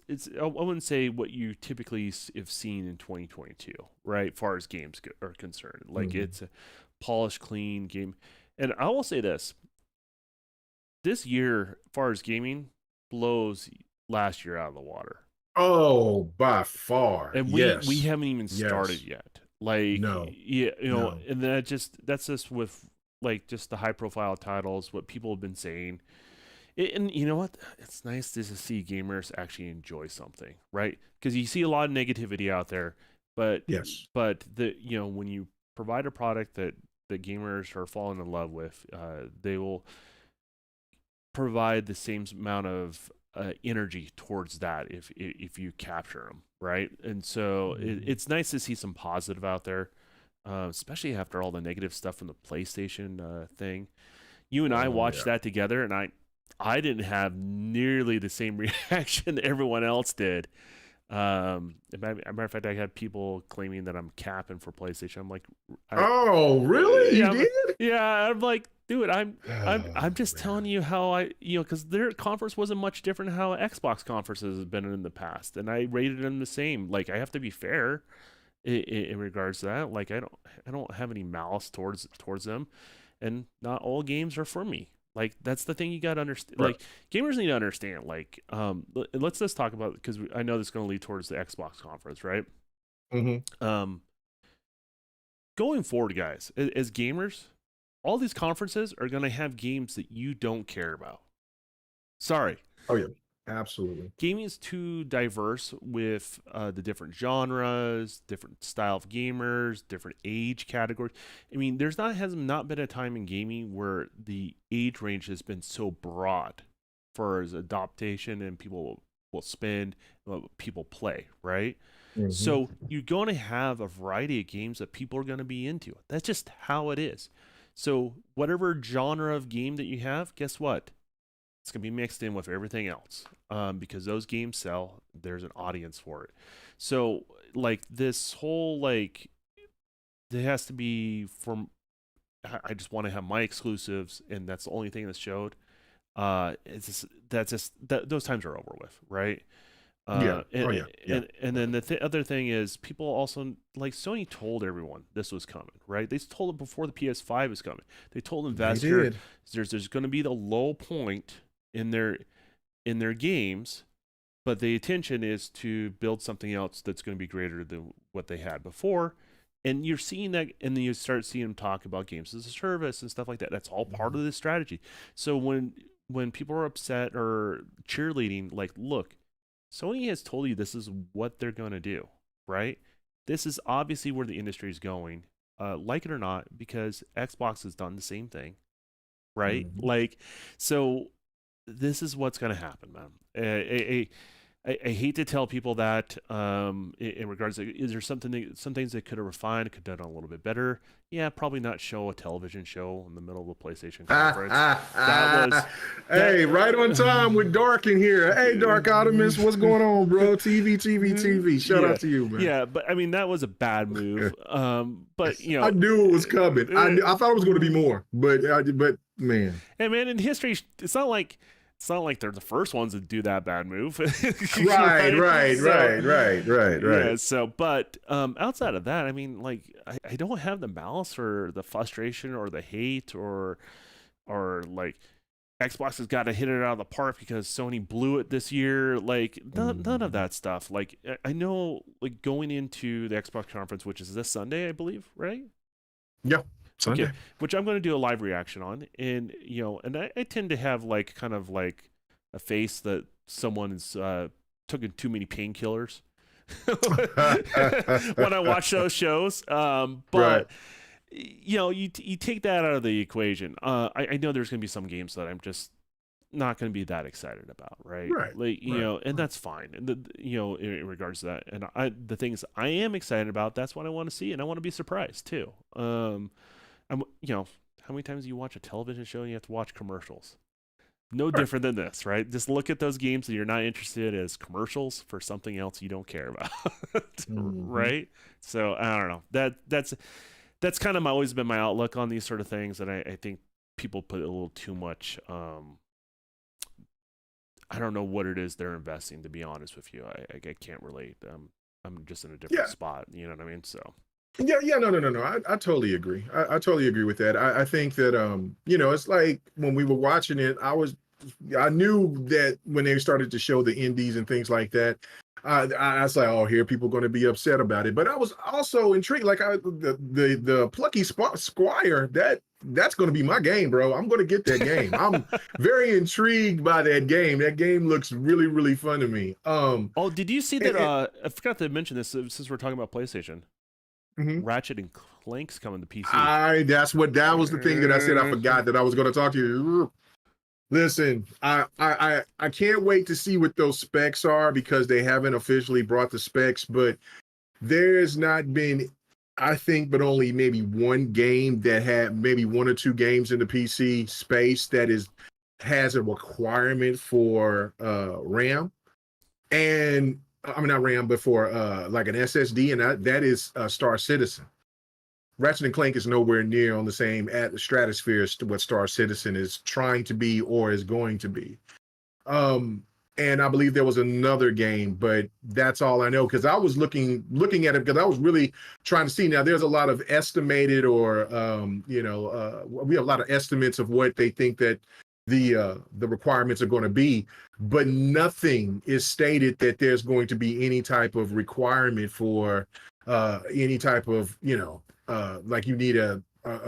it's I wouldn't say what you typically have seen in 2022, right? Far as games are concerned, like Mhm. it's a polished, clean game. And I will say this year, far as gaming, blows last year out of the water. Oh, by far. And we Yes. haven't even started Yes. yet. Like, No. yeah, No. and that's just with like just the high profile titles, what people have been saying. And you know what? It's nice to see gamers actually enjoy something, right? Because you see a lot of negativity out there, but Yes. when you provide a product that gamers are falling in love with, they will provide the same amount of energy towards that if you capture them, right? And so Mhm. it's nice to see some positive out there, especially after all the negative stuff from the PlayStation thing. You and I Oh watched yeah. that together, and I didn't have nearly the same reaction that everyone else did. As a matter of fact, I had people claiming that I'm capping for PlayStation. I'm like, I Oh, really? You yeah, did? I'm like, dude, I'm Oh just telling man. you how because their conference wasn't much different than how Xbox conferences have been in the past, and I rated them the same. Like, I have to be fair in regards to that. Like, I don't have any malice towards them, and not all games are for me. Like, that's the thing you got to understand. Right. Like, gamers need to understand. Like, let's just talk about, because I know this is going to lead towards the Xbox conference, right? Mm-hmm. Um, Going forward, guys, as gamers, all these conferences are going to have games that you don't care about. Sorry. Oh yeah. Absolutely. Gaming is too diverse with the different genres, different style of gamers, different age categories. I mean, has not been a time in gaming where the age range has been so broad for as adaptation and people will spend, people play, right? Mm-hmm. So you're going to have a variety of games that people are going to be into. That's just how it is. So whatever genre of game that you have, guess what? It's going to be mixed in with everything else because those games sell. There's an audience for it. So like this whole like there has to be from. I just want to have my exclusives, and that's the only thing that's showed. Those times are over with, right? Yeah. Uh, Oh and yeah. Yeah. then the other thing is people also like Sony told everyone this was coming, right? They told it before the PS5 was coming. They told They investors did. there's going to be the low point in their games, but the intention is to build something else that's going to be greater than what they had before. And you're seeing that, and then you start seeing them talk about games as a service and stuff like that. That's all part of Mhm. the strategy. So when people are upset or cheerleading, like, look, Sony has told you this is what they're going to do, right? This is obviously where the industry is going, like it or not, because Xbox has done the same thing, right? Mhm. Like, so this is what's going to happen, man. I hate to tell people that in regards to is there some things they could have refined, could have done a little bit better. Yeah, probably not show a television show in the middle of a PlayStation conference. That was that. Hey, right on time with Dark in here. Hey, Dark Optimus, what's going on, bro? TV, TV, TV. Shout Yeah, out to you, man. yeah, but I mean that was a bad move. But I knew it was coming. uh, I thought it was going to be more, but man, and man, in history, it's not like it's not like they're the first ones to do that bad move. Right, Right? right, So right, right, right, yeah, right. so but outside of that, I mean, like I don't have the malice or the frustration or the hate or like Xbox has got to hit it out of the park because Sony blew it this year. Like none of Mhm. that stuff. Like I know, like going into the Xbox conference, which is this Sunday, I believe, right? Yeah, Okay, Sunday. which I'm going to do a live reaction on, and and I tend to have like kind of like a face that someone's taken too many painkillers when I watch those shows. Right, But you take that out of the equation. I know there's going to be some games that I'm just not going to be that excited about, right? right, Like right, and right. that's fine. And in regards to that, and the things I am excited about, that's what I want to see, and I want to be surprised too. I'm how many times do you watch a television show and you have to watch commercials? No Right. different than this, right? Just look at those games that you're not interested in as commercials for something else you don't care about, Mhm. right? So I don't know. That's kind of always been my outlook on these sort of things, and I think people put a little too much. I don't know what it is they're investing. To be honest with you, I can't relate. I'm just in a different Yeah, spot. You know what I mean? So yeah, yeah. No, no, no, no. I totally agree. I totally agree with that. I think that it's like when we were watching it, I knew that when they started to show the indies and things like that, I was like, oh, here people going to be upset about it. But I was also intrigued. Like the plucky squire that's going to be my game, bro. I'm going to get that game. I'm very intrigued by that game. That game looks really really fun to me. oh, did you see that? And, I forgot to mention this since we're talking about PlayStation. mhm. Ratchet and Clank's coming to PC. I that was the thing that I said I forgot that I was going to talk to you. Listen, I can't wait to see what those specs are because they haven't officially brought the specs, but there's not been, I think, but only maybe one game that had maybe one or two games in the PC space that has a requirement for RAM and I mean not RAM, but for like an SSD, and that is Star Citizen. Ratchet and Clank is nowhere near on the same stratosphere as to what Star Citizen is trying to be or is going to be. Um, and I believe there was another game, but that's all I know because I was looking at it because I was really trying to see. Now there's a lot of estimated or we have a lot of estimates of what they think that the requirements are going to be, but nothing is stated that there's going to be any type of requirement for any type of like you need a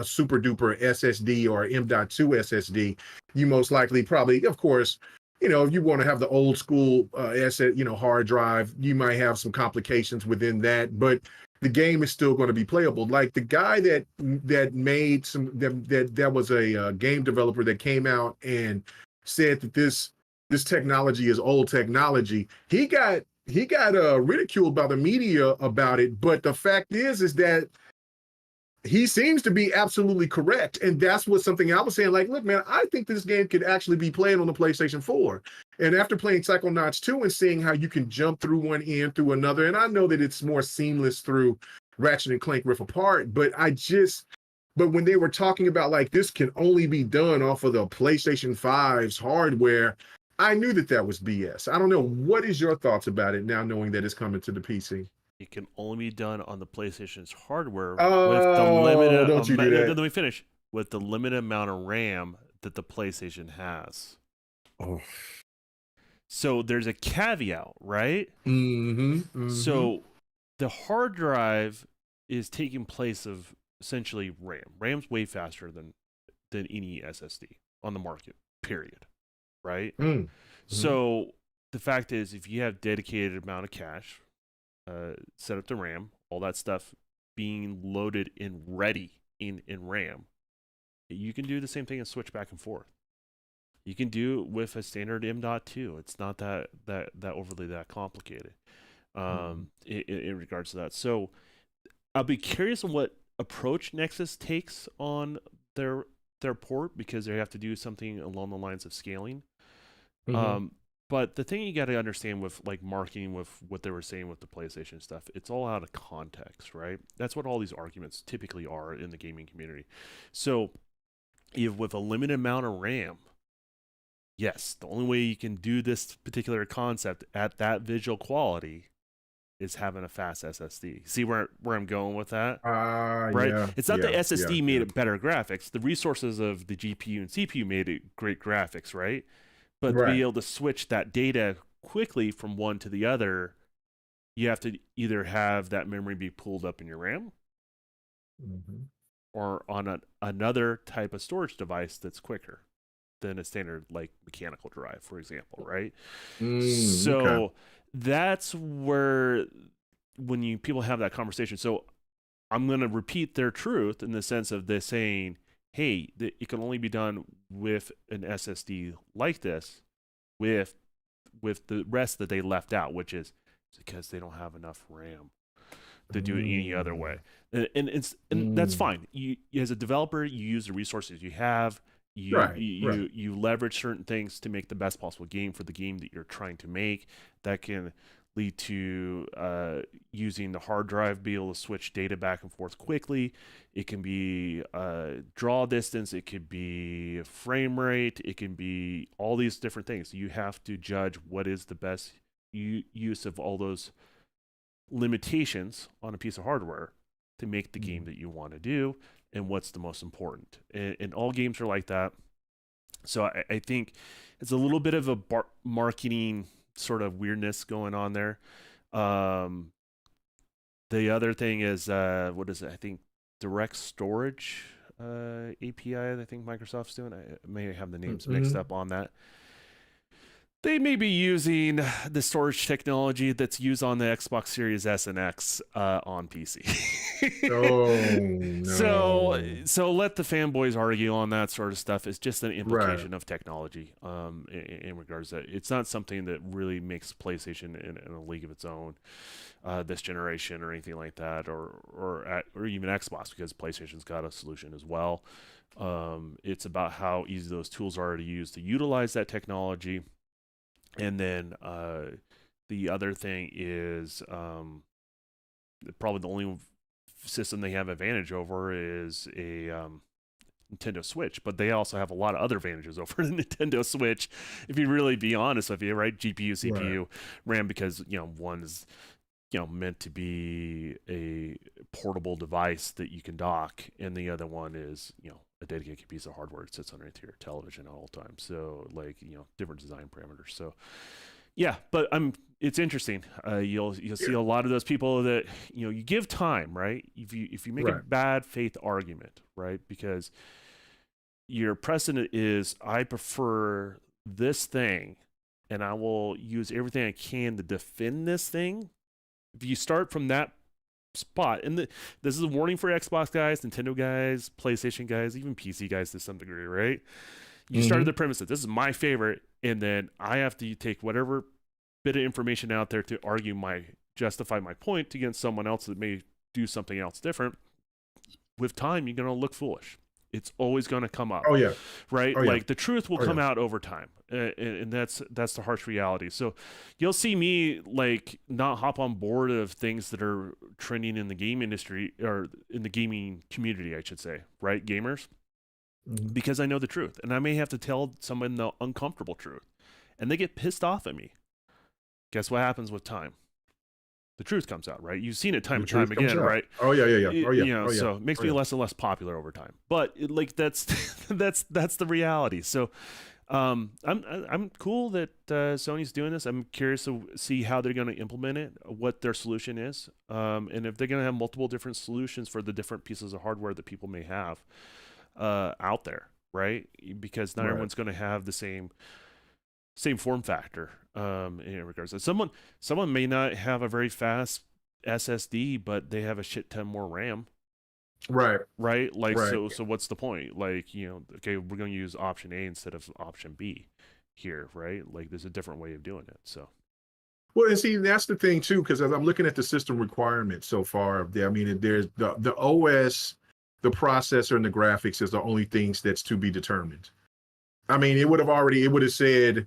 super duper SSD or M.2 SSD. You most likely probably, of course, if you want to have the old school hard drive, you might have some complications within that, but the game is still going to be playable. Like the guy that made that was a game developer that came out and said that this technology is old technology. He got ridiculed by the media about it, but the fact is that he seems to be absolutely correct. And that's what something I was saying. Like, look, man, I think this game could actually be played on the PlayStation 4. And after playing Psychonauts 2 and seeing how you can jump through one end through another, and I know that it's more seamless through Ratchet and Clank Rift Apart, but when they were talking about like this can only be done off of the PlayStation 5's hardware, I knew that was BS. I don't know. What is your thoughts about it now, knowing that it's coming to the PC? It can only be done on the PlayStation's hardware with the Oh, limited don't you do amount. that. Let me finish. With the limited amount of RAM that the PlayStation has. Oh. So there's a caveat, right? Mm-hmm. Mm-hmm. So the hard drive is taking place of essentially RAM. RAM's way faster than any SSD on the market. Period. Right. Mm-hmm. So the fact is, if you have dedicated amount of cache, set up the RAM, all that stuff being loaded and ready in RAM, you can do the same thing and switch back and forth. You can do it with a standard M.2. It's not that overly that complicated in regards to that. So I'll be curious on what approach Nexus takes on their their port because they have to do something along the lines of scaling. Mm-hmm. Um, but the thing you got to understand with like marketing, with what they were saying with the PlayStation stuff, it's all out of context, right? That's what all these arguments typically are in the gaming community. So, if with a limited amount of RAM, yes, the only way you can do this particular concept at that visual quality is having a fast SSD. See where I'm going with that? Right? Yeah, It's not the yeah, yeah, SSD made yeah. it better graphics. The resources of the GPU and CPU made it great graphics, right? But to be Right. able to switch that data quickly from one to the other, you have to either have that memory be pulled up in your RAM Hmm. or on another type of storage device that's quicker than a standard like mechanical drive, for example, right? Okay. So that's where when you people have that conversation. So I'm going to repeat their truth in the sense of this saying, hey, it can only be done with an SSD like this, with the rest that they left out, which is because they don't have enough RAM to do it any other way. Mm, And that's mm. fine. You as a developer, you use the resources you have. Right, right. You leverage certain things to make the best possible game for the game that you're trying to make. That can lead to using the hard drive, be able to switch data back and forth quickly. It can be draw distance. It could be frame rate. It can be all these different things. You have to judge what is the best use of all those limitations on a piece of hardware to make the game Mm. that you want to do and what's the most important. And all games are like that. So I think it's a little bit of a marketing sort of weirdness going on there. Um, the other thing is, what is it? I think direct storage API, I think Microsoft's doing. I may have the names mixed Mm-hmm. up on that. They may be using the storage technology that's used on the Xbox Series S and X on PC. Oh so no. so let the fanboys argue on that sort of stuff. It's just an Right. implication of technology in regards to that. It's not something that really makes PlayStation in a league of its own this generation or anything like that, or even Xbox, because PlayStation's got a solution as well. It's about how easy those tools are to use to utilize that technology. And then the other thing is probably the only system they have advantage over is a Nintendo Switch, but they also have a lot of other advantages over the Nintendo Switch. If you really be honest with you, right? GPU, Right. CPU, RAM, because one is meant to be a portable device that you can dock, and the other one is a dedicated piece of hardware that sits underneath your television at all times. So like different design parameters. So yeah, but it's interesting. You'll see Yeah. a lot of those people that you give time, right? If you make a Right. bad faith argument, right, because your precedent is I prefer this thing, and I will use everything I can to defend this thing. If you start from that spot, and this is a warning for Xbox guys, Nintendo guys, PlayStation guys, even PC guys to some degree, right? You started Mm-hmm. the premise that this is my favorite, and then I have to take whatever bit of information out there to justify my point against someone else that may do something else different. With time, you're going to look foolish. It's always going to come up, Oh yeah. right? Oh yeah. Like the truth will Oh come yeah. out over time, and that's the harsh reality. So you'll see me like not hop on board of things that are trending in the game industry or in the gaming community, I should say, right? Gamers, Mm-hmm. because I know the truth, and I may have to tell someone the uncomfortable truth, and they get pissed off at me. Guess what happens with time? The truth comes out, right? You've seen it time The and time truth comes again, out. right? Oh yeah, yeah, yeah. Oh yeah. Oh yeah. So it makes Oh me yeah. less and less popular over time. But like that's that's the reality. So I'm cool that Sony's doing this. I'm curious to see how they're going to implement it, what their solution is, and if they're going to have multiple different solutions for the different pieces of hardware that people may have out there, right? Because not Right. everyone's going to have the same form factor in regards to someone may not have a very fast SSD, but they have a shit ton more RAM, Right. right? Like Right. so what's the point? Like, okay, we're going to use option A instead of option B here, right? Like there's a different way of doing it. So Well, and see, that's the thing too, because as I'm looking at the system requirements so far, I mean, there's the OS, the processor, and the graphics is the only things that's to be determined. I mean, it would have said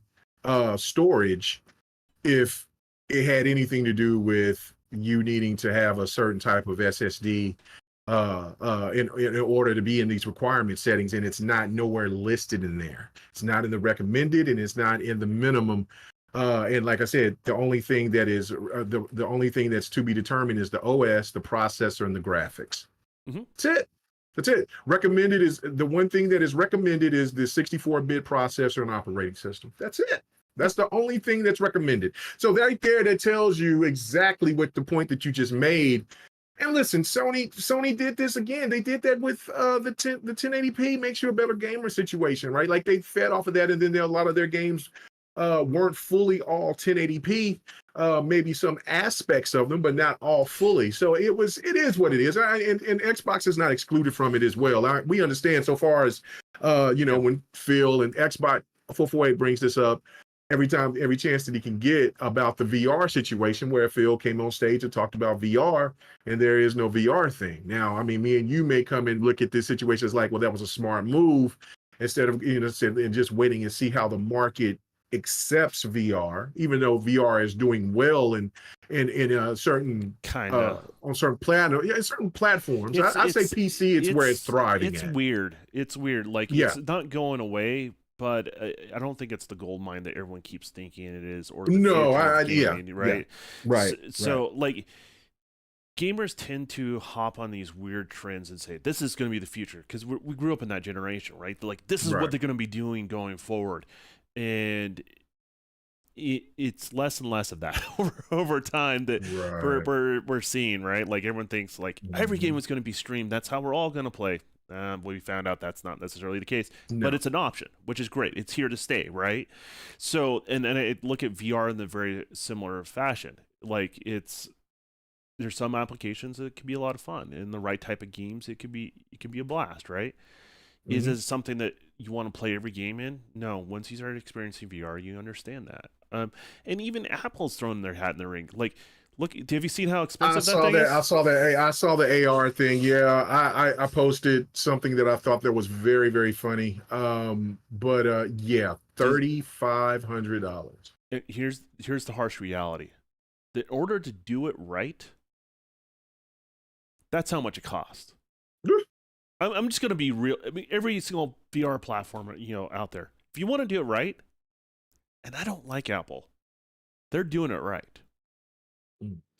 storage if it had anything to do with you needing to have a certain type of SSD. in order to be in these requirement settings, and it's not nowhere listed in there. It's not in the recommended, and it's not in the minimum. And like I said, the only thing that is the only thing that's to be determined is the OS, the processor, and the graphics. Mm-hmm. That's it. That's it. Recommended is the one thing that is recommended is the 64-bit processor and operating system. That's it. That's the only thing that's recommended. So right there, that tells you exactly what the point that you just made. And listen, Sony did this again. They did that with the 1080p makes you a better gamer situation, right? Like they fed off of that, and then a lot of their games weren't fully all 1080p. Maybe some aspects of them, but not all fully. So it is what it is. And Xbox is not excluded from it as well. We understand so far as when Phil and Xbox 448 brings this up every chance that he can get about the VR situation, where Phil came on stage and talked about VR, and there is no VR thing. Now, I mean, me and you may come and look at this situation as like, well, that was a smart move, instead of and just waiting and see how the market accepts VR, even though VR is doing well in certain on certain certain platforms. I say PC, it's where it's thriving. It's weird. It's weird. Like it's not going away. But I don't think it's the gold mine that everyone keeps thinking it is, or the gaming, right? Yeah. Right. So like, gamers tend to hop on these weird trends and say this is going to be the future because we grew up in that generation, right? Like this is what they're going to be doing going forward, and it's less and less of that over time that we're seeing, right? Like everyone thinks like every game is going to be streamed. That's how we're all going to play. We found out that's not necessarily the case, but it's an option, which is great. It's here to stay, right? So, and I look at VR in the very similar fashion. Like there's some applications that can be a lot of fun. In the right type of games, it can be a blast, right? Mm-hmm. Is it something that you want to play every game in? No. Once you start experiencing VR, you understand that. And even Apple's thrown their hat in the ring. Like, look, have you seen how expensive that thing is? I saw the AR thing. Yeah, I posted something that I thought that was very, very funny. But yeah, $3,500. Here's the harsh reality. In order to do it right, that's how much it costs. I'm just gonna be real. I mean, every single VR platform out there, if you want to do it right, and I don't like Apple, they're doing it right.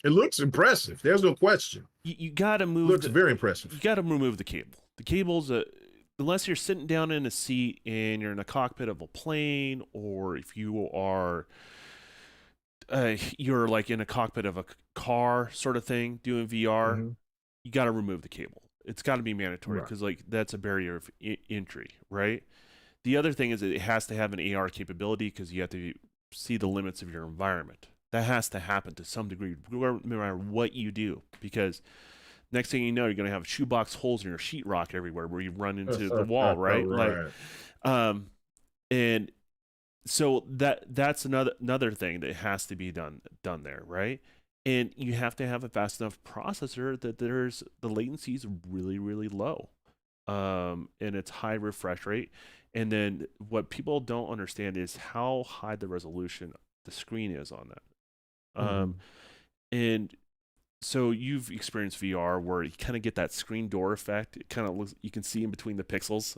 It looks impressive. There's no question. You got to move. Looks very impressive. You got to remove the cable. The cable's unless you're sitting down in a seat and you're in a cockpit of a plane, or if you are, you're like in a cockpit of a car sort of thing doing VR. Mm-hmm. You got to remove the cable. It's got to be mandatory because like that's a barrier of entry, right? The other thing is that it has to have an AR capability because you have to see the limits of your environment. That has to happen to some degree, no matter what you do, because next thing you know, you're going to have shoebox holes in your sheetrock everywhere where you run into the wall, right? Like, and so that's another thing that has to be done there, right? And you have to have a fast enough processor that the latency is really, really low, and it's high refresh rate. And then what people don't understand is how high the resolution the screen is on that. And so you've experienced VR where you kind of get that screen door effect. It kind of looks, you can see in between the pixels,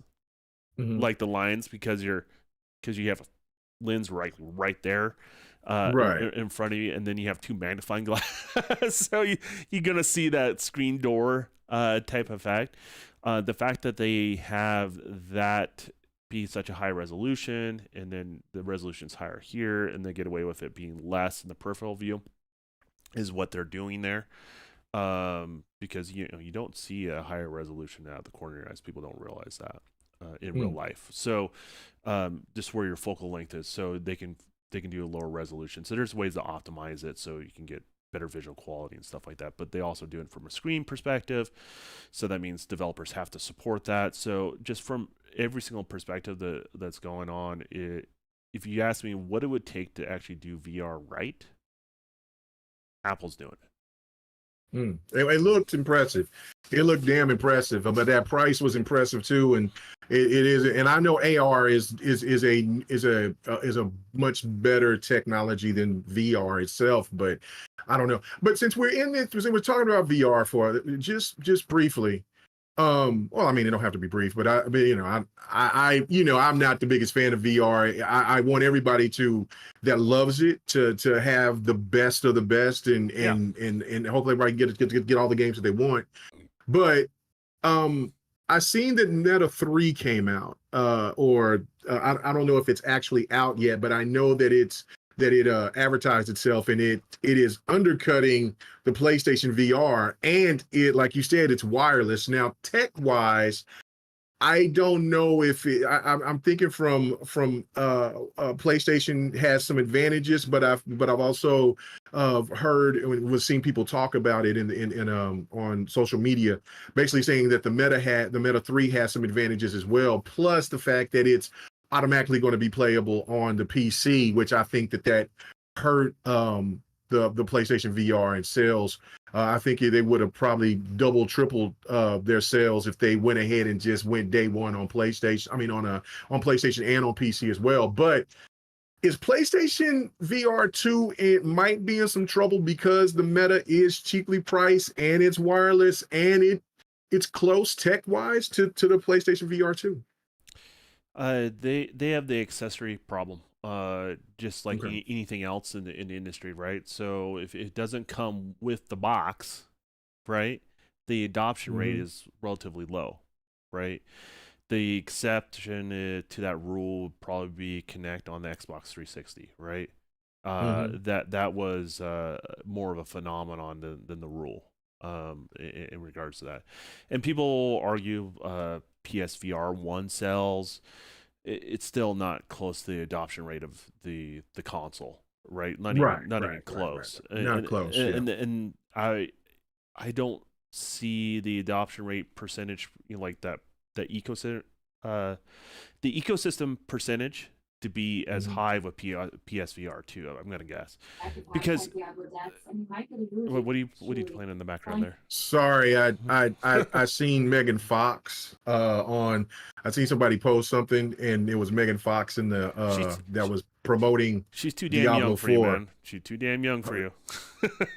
like the lines, because you have a lens right there, in front of you, and then you have two magnifying glasses. So you're gonna see that screen door type effect. The fact that they have that be such a high resolution, and then the resolution's higher here, and they get away with it being less in the peripheral view, is what they're doing there. Because you don't see a higher resolution out of the corner of your eyes. People don't realize that in real life. So just where your focal length is, so they can do a lower resolution. So there's ways to optimize it so you can get better visual quality and stuff like that, but they also do it from a screen perspective, so that means developers have to support that. So just from every single perspective that's going on, if you ask me what it would take to actually do VR right, Apple's doing it. It looked impressive. It looked damn impressive, but that price was impressive too. And it is, and I know AR is a much better technology than VR itself. But I don't know. But since we're in this, since we're talking about VR for just briefly, well, I mean, it don't have to be brief, but I'm not the biggest fan of VR. I want everybody that loves it to have the best of the best, and Yeah. and hopefully everybody get all the games that they want. But I seen that Meta 3 came out, or I don't know if it's actually out yet, but I know that it advertised itself, and it is undercutting the PlayStation VR, and it, like you said, it's wireless. Now, tech wise, I don't know if I'm thinking from PlayStation has some advantages, but I've also heard and was seeing people talk about it in on social media, basically saying that the Meta 3 has some advantages as well, plus the fact that it's automatically going to be playable on the PC, which I think that hurt the PlayStation VR and sales. I think they would have probably double, tripled their sales if they went ahead and just went day one on PlayStation. I mean, on PlayStation and on PC as well. But is PlayStation VR 2, it might be in some trouble because the Meta is cheaply priced and it's wireless and it's close tech wise to the PlayStation VR 2. They have the accessory problem, just like Okay. anything else in the industry, right? So if it doesn't come with the box, right, the adoption rate Mm-hmm. is relatively low, right? The exception to that rule would probably be Connect on the Xbox 360, right? Mm-hmm. That was more of a phenomenon than the rule, in regards to that. And people argue PSVR 1 sells. It's still not close to the adoption rate of the console, right? Not even Right. close. Not close. Yeah. And I don't see the adoption rate percentage, like that ecosystem, uh the ecosystem percentage to be as Mhm. high with PSVR 2. I'm gonna guess, because what are you playing in the background there? Sorry, I seen Megan Fox on. I seen somebody post something, and it was Megan Fox in the She's that was promoting she's too damn Diablo young for you, 4. man. She's too damn young for Her- you.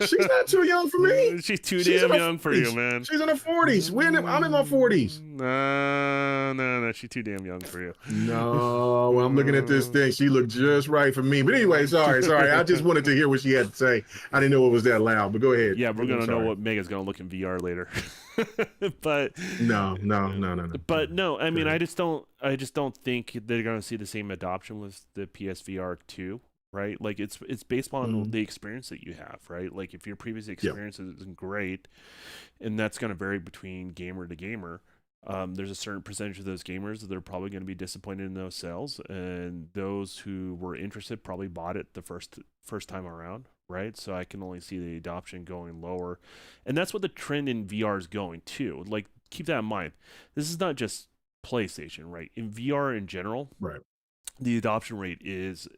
She's not too young for me. She's too She's in damn her young for you, 40s. man. She's in her 40s. I'm in my 40s. No, she's too damn young for you. No, I'm looking at this thing. She looked just right for me. But anyway, sorry. I just wanted to hear what she had to say. I didn't know it was that loud. But go ahead. Yeah, we're I'm gonna know sorry. what Mega's gonna look in VR later. but No. but no, I Go mean, ahead. I just don't think they're gonna see the same adoption with the PSVR 2, right? Like it's based on Mhm. the experience that you have, right? Like if your previous Yeah. experience isn't great, and that's gonna vary between gamer to gamer. There's a certain percentage of those gamers that are probably going to be disappointed in those sales, and those who were interested probably bought it the first time around, right? So I can only see the adoption going lower, and that's what the trend in VR is going to. Like, keep that in mind. This is not just PlayStation, right? In VR in general, Right. the adoption rate is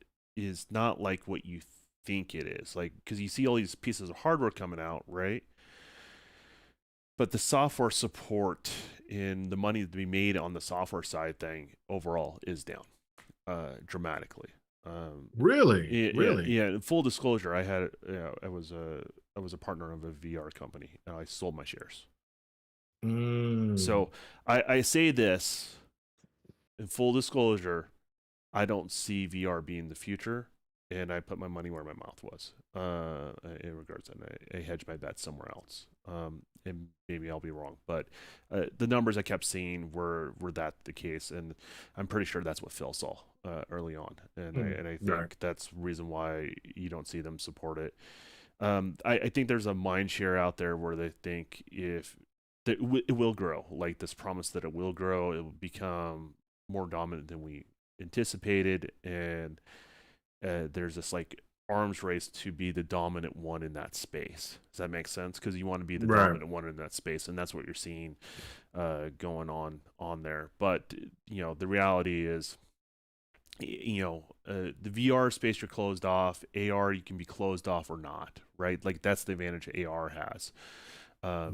not like what you think it is. Like, because you see all these pieces of hardware coming out, right? But the software support in the money to be made on the software side thing overall is down dramatically. Really? Really? Yeah. In full disclosure, I was a partner of a VR company, and I sold my shares. Mm. So I say this in full disclosure. I don't see VR being the future, and I put my money where my mouth was in regards, and I hedge my bets somewhere else. And maybe I'll be wrong, but the numbers I kept seeing were that the case, and I'm pretty sure that's what Phil saw early on, and I Right. think that's the reason why you don't see them support it. I think there's a mind share out there where they think if that it will grow, like this promise that it will grow, it will become more dominant than we anticipated, and there's this like arms race to be the dominant one in that space. Does that make sense? Because you want to be the Right. dominant one in that space, and that's what you're seeing going on there. But the reality is, the VR space you're closed off. AR, you can be closed off or not, right? Like that's the advantage AR has.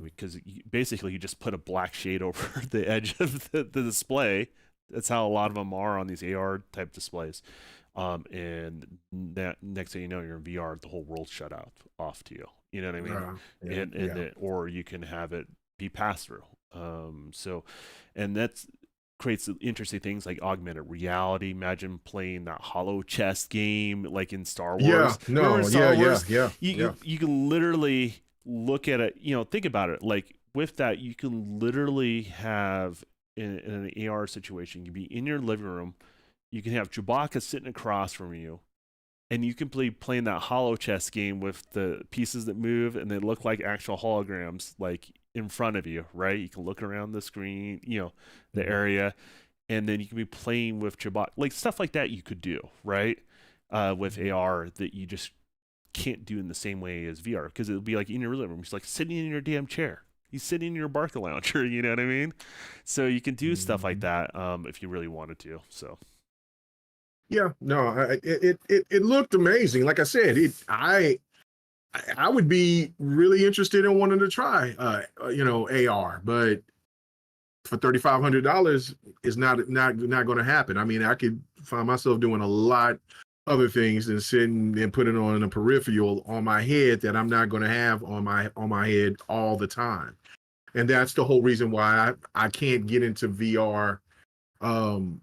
Because basically you just put a black shade over the edge of the display. That's how a lot of them are on these AR type displays. And that next thing you know, you're in VR, the whole world shut out off to you. You know what I mean? Yeah, Or you can have it be pass through. So, and that's creates interesting things like augmented reality. Imagine playing that Hollow Chess game like in Star yeah, Wars. Remember no, in Star Wars? yeah, You can literally look at it. You know, think about it. Like with that, you can literally have in an AR situation, you can be in your living room. You can have Chewbacca sitting across from you, and you can play playing that Hollow Chess game with the pieces that move and they look like actual holograms, like in front of you, right? You can look around the screen, you know, the area, and then you can be playing with Chewbacca, like stuff like that. You could do right with AR that you just can't do in the same way as VR because it'll be like in your living room, it's like sitting in your damn chair. He's sitting in your Barca launcher, you know what I mean? So you can do stuff like that if you really wanted to. So. Yeah, no, it looked amazing. Like I said, I would be really interested in wanting to try, AR, but for $3,500 is not going to happen. I mean, I could find myself doing a lot other things than sitting and putting on a peripheral on my head that I'm not going to have on my head all the time. And that's the whole reason why I can't get into VR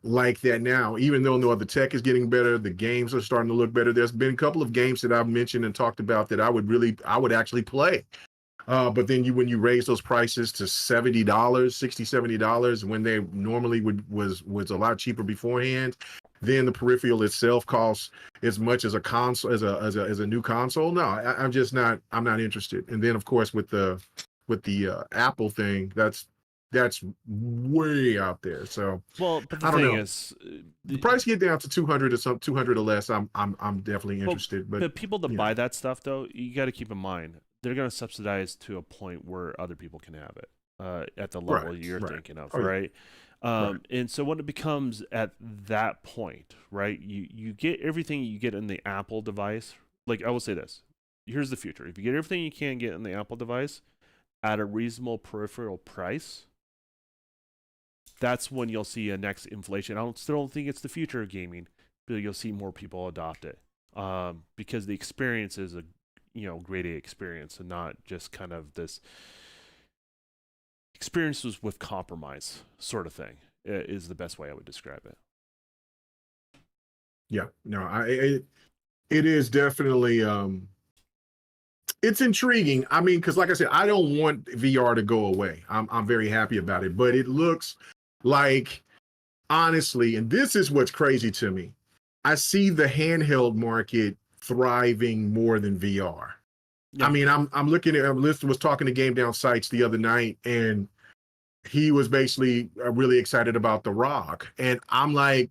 like that now, even though the tech is getting better, the games are starting to look better. There's been a couple of games that I've mentioned and talked about that I would actually play. But then when you raise those prices to $70, $60, $70, when they normally was a lot cheaper beforehand, then the peripheral itself costs as much as a console as a new console. No, I'm not interested. And then of course with the Apple thing, that's way out there. So Well, but the I don't thing know. is, The price get down to 200 or something, 200 or less. I'm definitely well, interested. But the people that buy that stuff, though, you got to keep in mind they're going to subsidize to a point where other people can have it at the level you're thinking of, right? And so when it becomes at that point, right, you get everything you get in the Apple device. Like I will say this: here's the future. If you get everything you can get in the Apple device at a reasonable peripheral price, that's when you'll see a next inflation. Still don't think it's the future of gaming, but you'll see more people adopt it because the experience is a grade A experience and not just kind of this experiences with compromise sort of thing is the best way I would describe it. Yeah, no, it is definitely it's intriguing. I mean, because like I said, I don't want VR to go away. I'm very happy about it, but it looks like, honestly, and this is what's crazy to me, I see the handheld market thriving more than VR. Yeah. I mean, I'm looking at, Lister was talking to Game Down Sites the other night, and he was basically really excited about The Rock. And I'm like,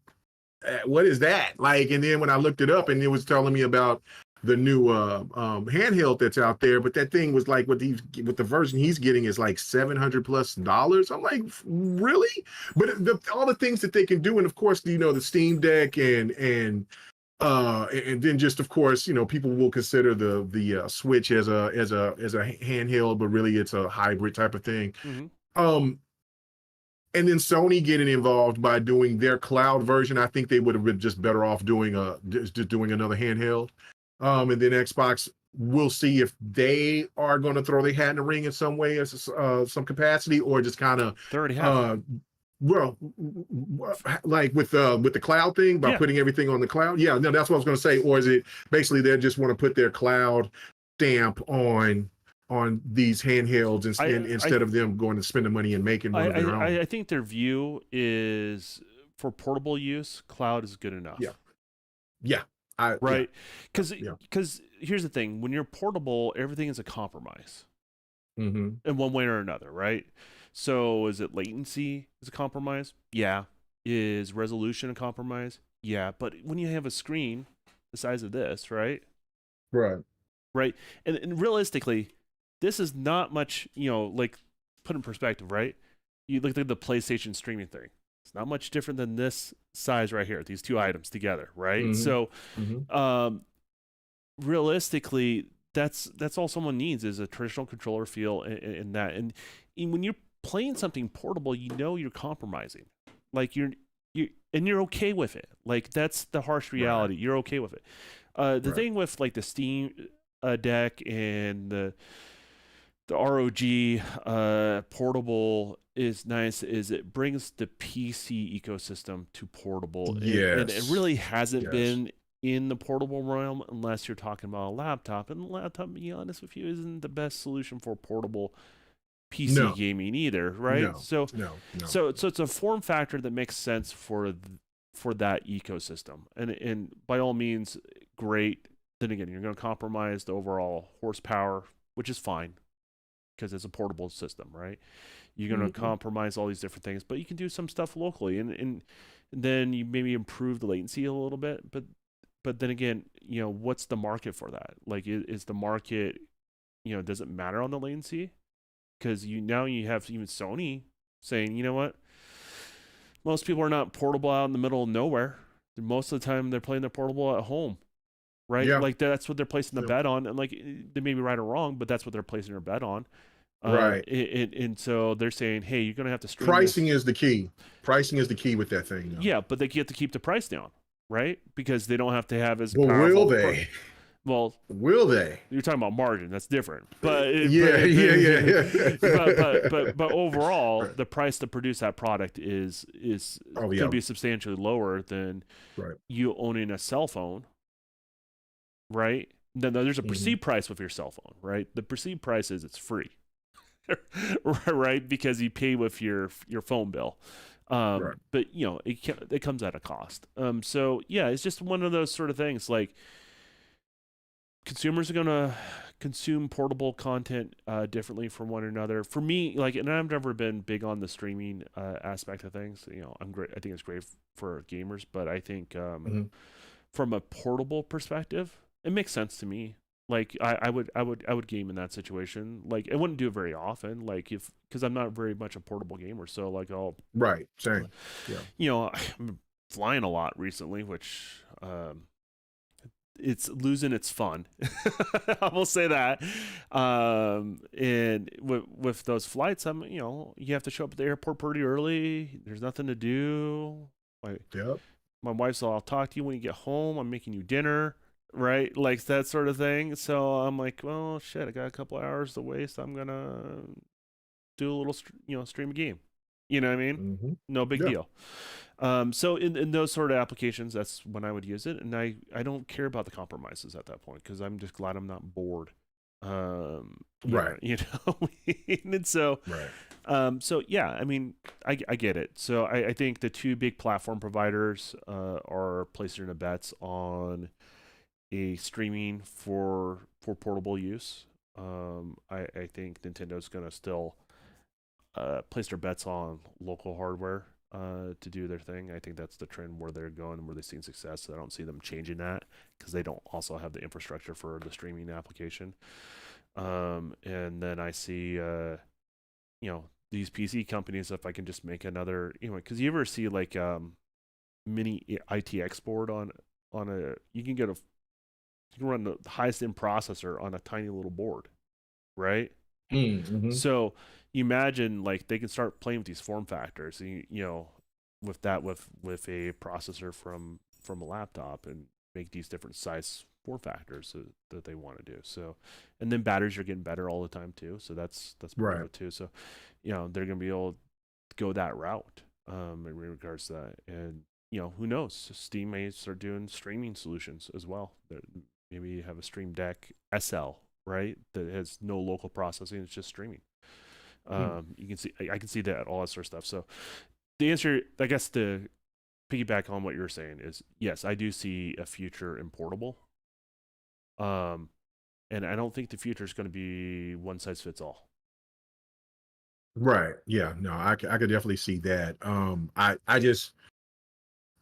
what is that? Like, and then when I looked it up, and it was telling me about the new handheld that's out there, but that thing was like with the version he's getting is like $700+. I'm like, really? But all the things that they can do, and of course, the Steam Deck and then just of course, people will consider the Switch as a handheld, but really it's a hybrid type of thing. Mm-hmm. And then Sony getting involved by doing their cloud version. I think they would have been just better off doing another handheld. And then Xbox, we'll see if they are going to throw their hat in the ring in some way, as some capacity, or just kind of. They already have. Well, like with the cloud thing, by putting everything on the cloud. Yeah, no, that's what I was going to say. Or is it basically they just want to put their cloud stamp on these handhelds instead of them going to spend the money and making one of their own? I think their view is for portable use, cloud is good enough. Yeah. Right. Because here's the thing: when you're portable, everything is a compromise in one way or another, right? So is it latency is a compromise? Yeah. Is resolution a compromise? Yeah. But when you have a screen the size of this, right? Right. And realistically, this is not much, like put in perspective, right? You look at the PlayStation streaming thing. It's not much different than this size right here, these two items together, right? So realistically, that's all someone needs is a traditional controller feel in that. And when you're playing something portable, you're compromising. Like you're okay with it. Like that's the harsh reality. You're okay with it. The thing with like the Steam Deck and the ROG portable is nice is it brings the PC ecosystem to portable. Yes. And it really hasn't been in the portable realm unless you're talking about a laptop. And the laptop, to be honest with you, isn't the best solution for portable PC gaming either, right? So it's a form factor that makes sense for that ecosystem. And by all means, great. Then again, you're going to compromise the overall horsepower, which is fine because it's a portable system, right? You're going to compromise all these different things, but you can do some stuff locally, and then you maybe improve the latency a little bit. But then again, what's the market for that? Like, is the market, does it matter on the latency? Because now you have even Sony saying, you know what? Most people are not portable out in the middle of nowhere. Most of the time, they're playing their portable at home, right? Yeah. Like that's what they're placing the bet on, and like they may be right or wrong, but that's what they're placing their bet on. Right. And so they're saying, hey, you're going to have to stream. Pricing is the key. Pricing is the key with that thing. Yeah, but they have to keep the price down, right? Because they don't have to have as powerful. Will they? Well, will they? You're talking about margin. That's different. But but overall, the price to produce that product is going to be substantially lower than you owning a cell phone, right? Then there's a perceived price with your cell phone, right? The perceived price is it's free, right? Because you pay with your phone bill. But it comes at a cost. So yeah, it's just one of those sort of things. Like consumers are gonna consume portable content differently from one another. For me, like, and I've never been big on the streaming aspect of things. I'm great. I think it's great for gamers, but I think from a portable perspective, it makes sense to me. Like I would game in that situation. Like I wouldn't do it very often. Like because I'm not very much a portable gamer. So like I'll same. Yeah. I'm flying a lot recently, which it's losing its fun. I will say that. And with those flights, you have to show up at the airport pretty early. There's nothing to do. Like my wife's all, I'll talk to you when you get home. I'm making you dinner. Right, like that sort of thing. So I'm like, well, shit, I got a couple hours to waste. I'm gonna do a little, stream a game. You know what I mean? No big deal. So in those sort of applications, that's when I would use it, and I don't care about the compromises at that point because I'm just glad I'm not bored. Right. And so, so yeah, I mean, I get it. So I think the two big platform providers are placing their bets on a streaming for portable use. I think Nintendo's going to still place their bets on local hardware to do their thing. I think that's the trend where they're going and where they've seen success. So I don't see them changing that because they don't also have the infrastructure for the streaming application. And then I see, these PC companies, if I can just make another, because you ever see like mini ITX board on you can run the highest end processor on a tiny little board, right? So you imagine like they can start playing with these form factors, with a processor from a laptop and make these different size form factors that they want to do. So, and then batteries are getting better all the time too. So that's part of it too. So, they're going to be able to go that route in regards to that. And who knows? Steam may start doing streaming solutions as well. Maybe you have a Stream Deck SL, right? That has no local processing; it's just streaming. You can see, I can see that, all that sort of stuff. So, the answer, I guess, to piggyback on what you're saying is yes, I do see a future in portable. And I don't think the future is going to be one size fits all. Right. Yeah. No, I could definitely see that.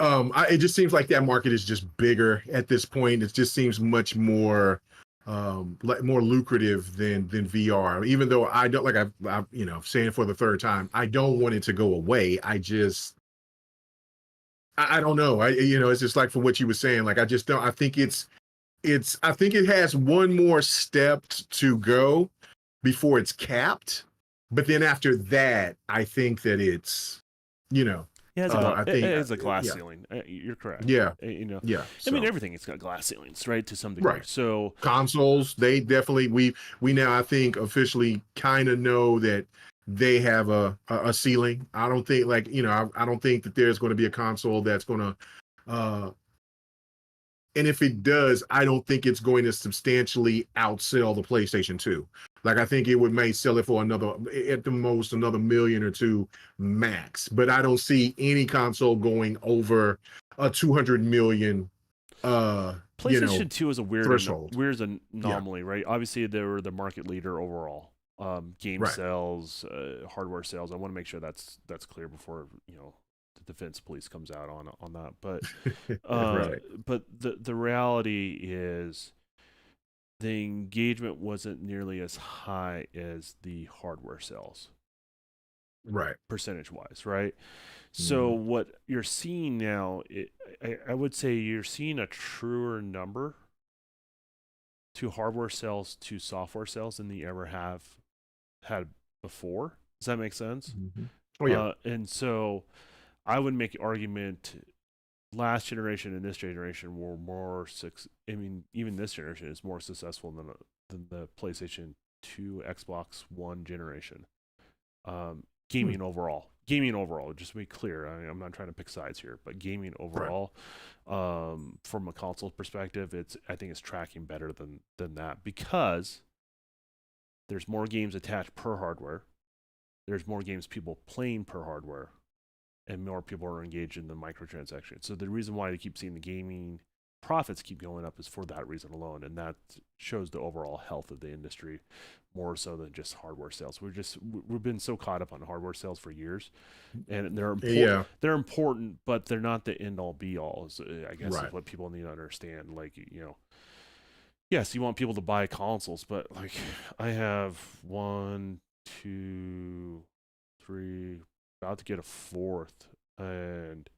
It just seems like that market is just bigger at this point. It just seems much more more lucrative than VR. Even though I don't, like I'm saying it for the third time, I don't want it to go away. I don't know. It's just like for what you were saying. Like I just don't. I think it's I think it has one more step to go before it's capped. But then after that, I think that it's, you know, I it think, has a glass yeah, ceiling. You're correct. yeah, You know, yeah. I mean, So, everything has got glass ceilings, right, to some degree. right. So Consoles, they definitely, we now, I think, officially kind of know that they have a ceiling. I don't think, like, I don't think that there's going to be a console that's going to, uh, and if it does, I don't think it's going to substantially outsell the PlayStation 2. Like, I think it may sell it for another, at the most, another million or two max. But I don't see any console going over a 200 million, PlayStation 2 is a threshold. weird Yeah, anomaly, right? Obviously, they were the market leader overall. Game right. sales, hardware sales. I want to make sure that's clear before the defense police comes out on that. But uh, Right, but the reality is the engagement wasn't nearly as high as the hardware sales right. percentage wise, right? So Mhm. what you're seeing now, I would say you're seeing a truer number to hardware sales to software sales than you ever have had before. Does that make sense? Mhm. Oh, yeah. And so I would make the argument last generation and this generation were more. I mean, even this generation is more successful than the PlayStation 2, Xbox One generation. Hmm. Gaming overall, just to be clear, I'm not trying to pick sides here, but gaming Right, overall, from a console perspective, I think it's tracking better than that because there's more games attached per hardware, there's more games people playing per hardware, and more people are engaged in the microtransactions. So the reason why you keep seeing the gaming profits keep going up is for that reason alone, and that shows the overall health of the industry more so than just hardware sales. We've been so caught up on hardware sales for years, and they're important. yeah. They're important, but they're not the end all be all. I guess is Right. what people need to understand. Like yes, you want people to buy consoles, but like I have one, two, three, about to get a fourth, and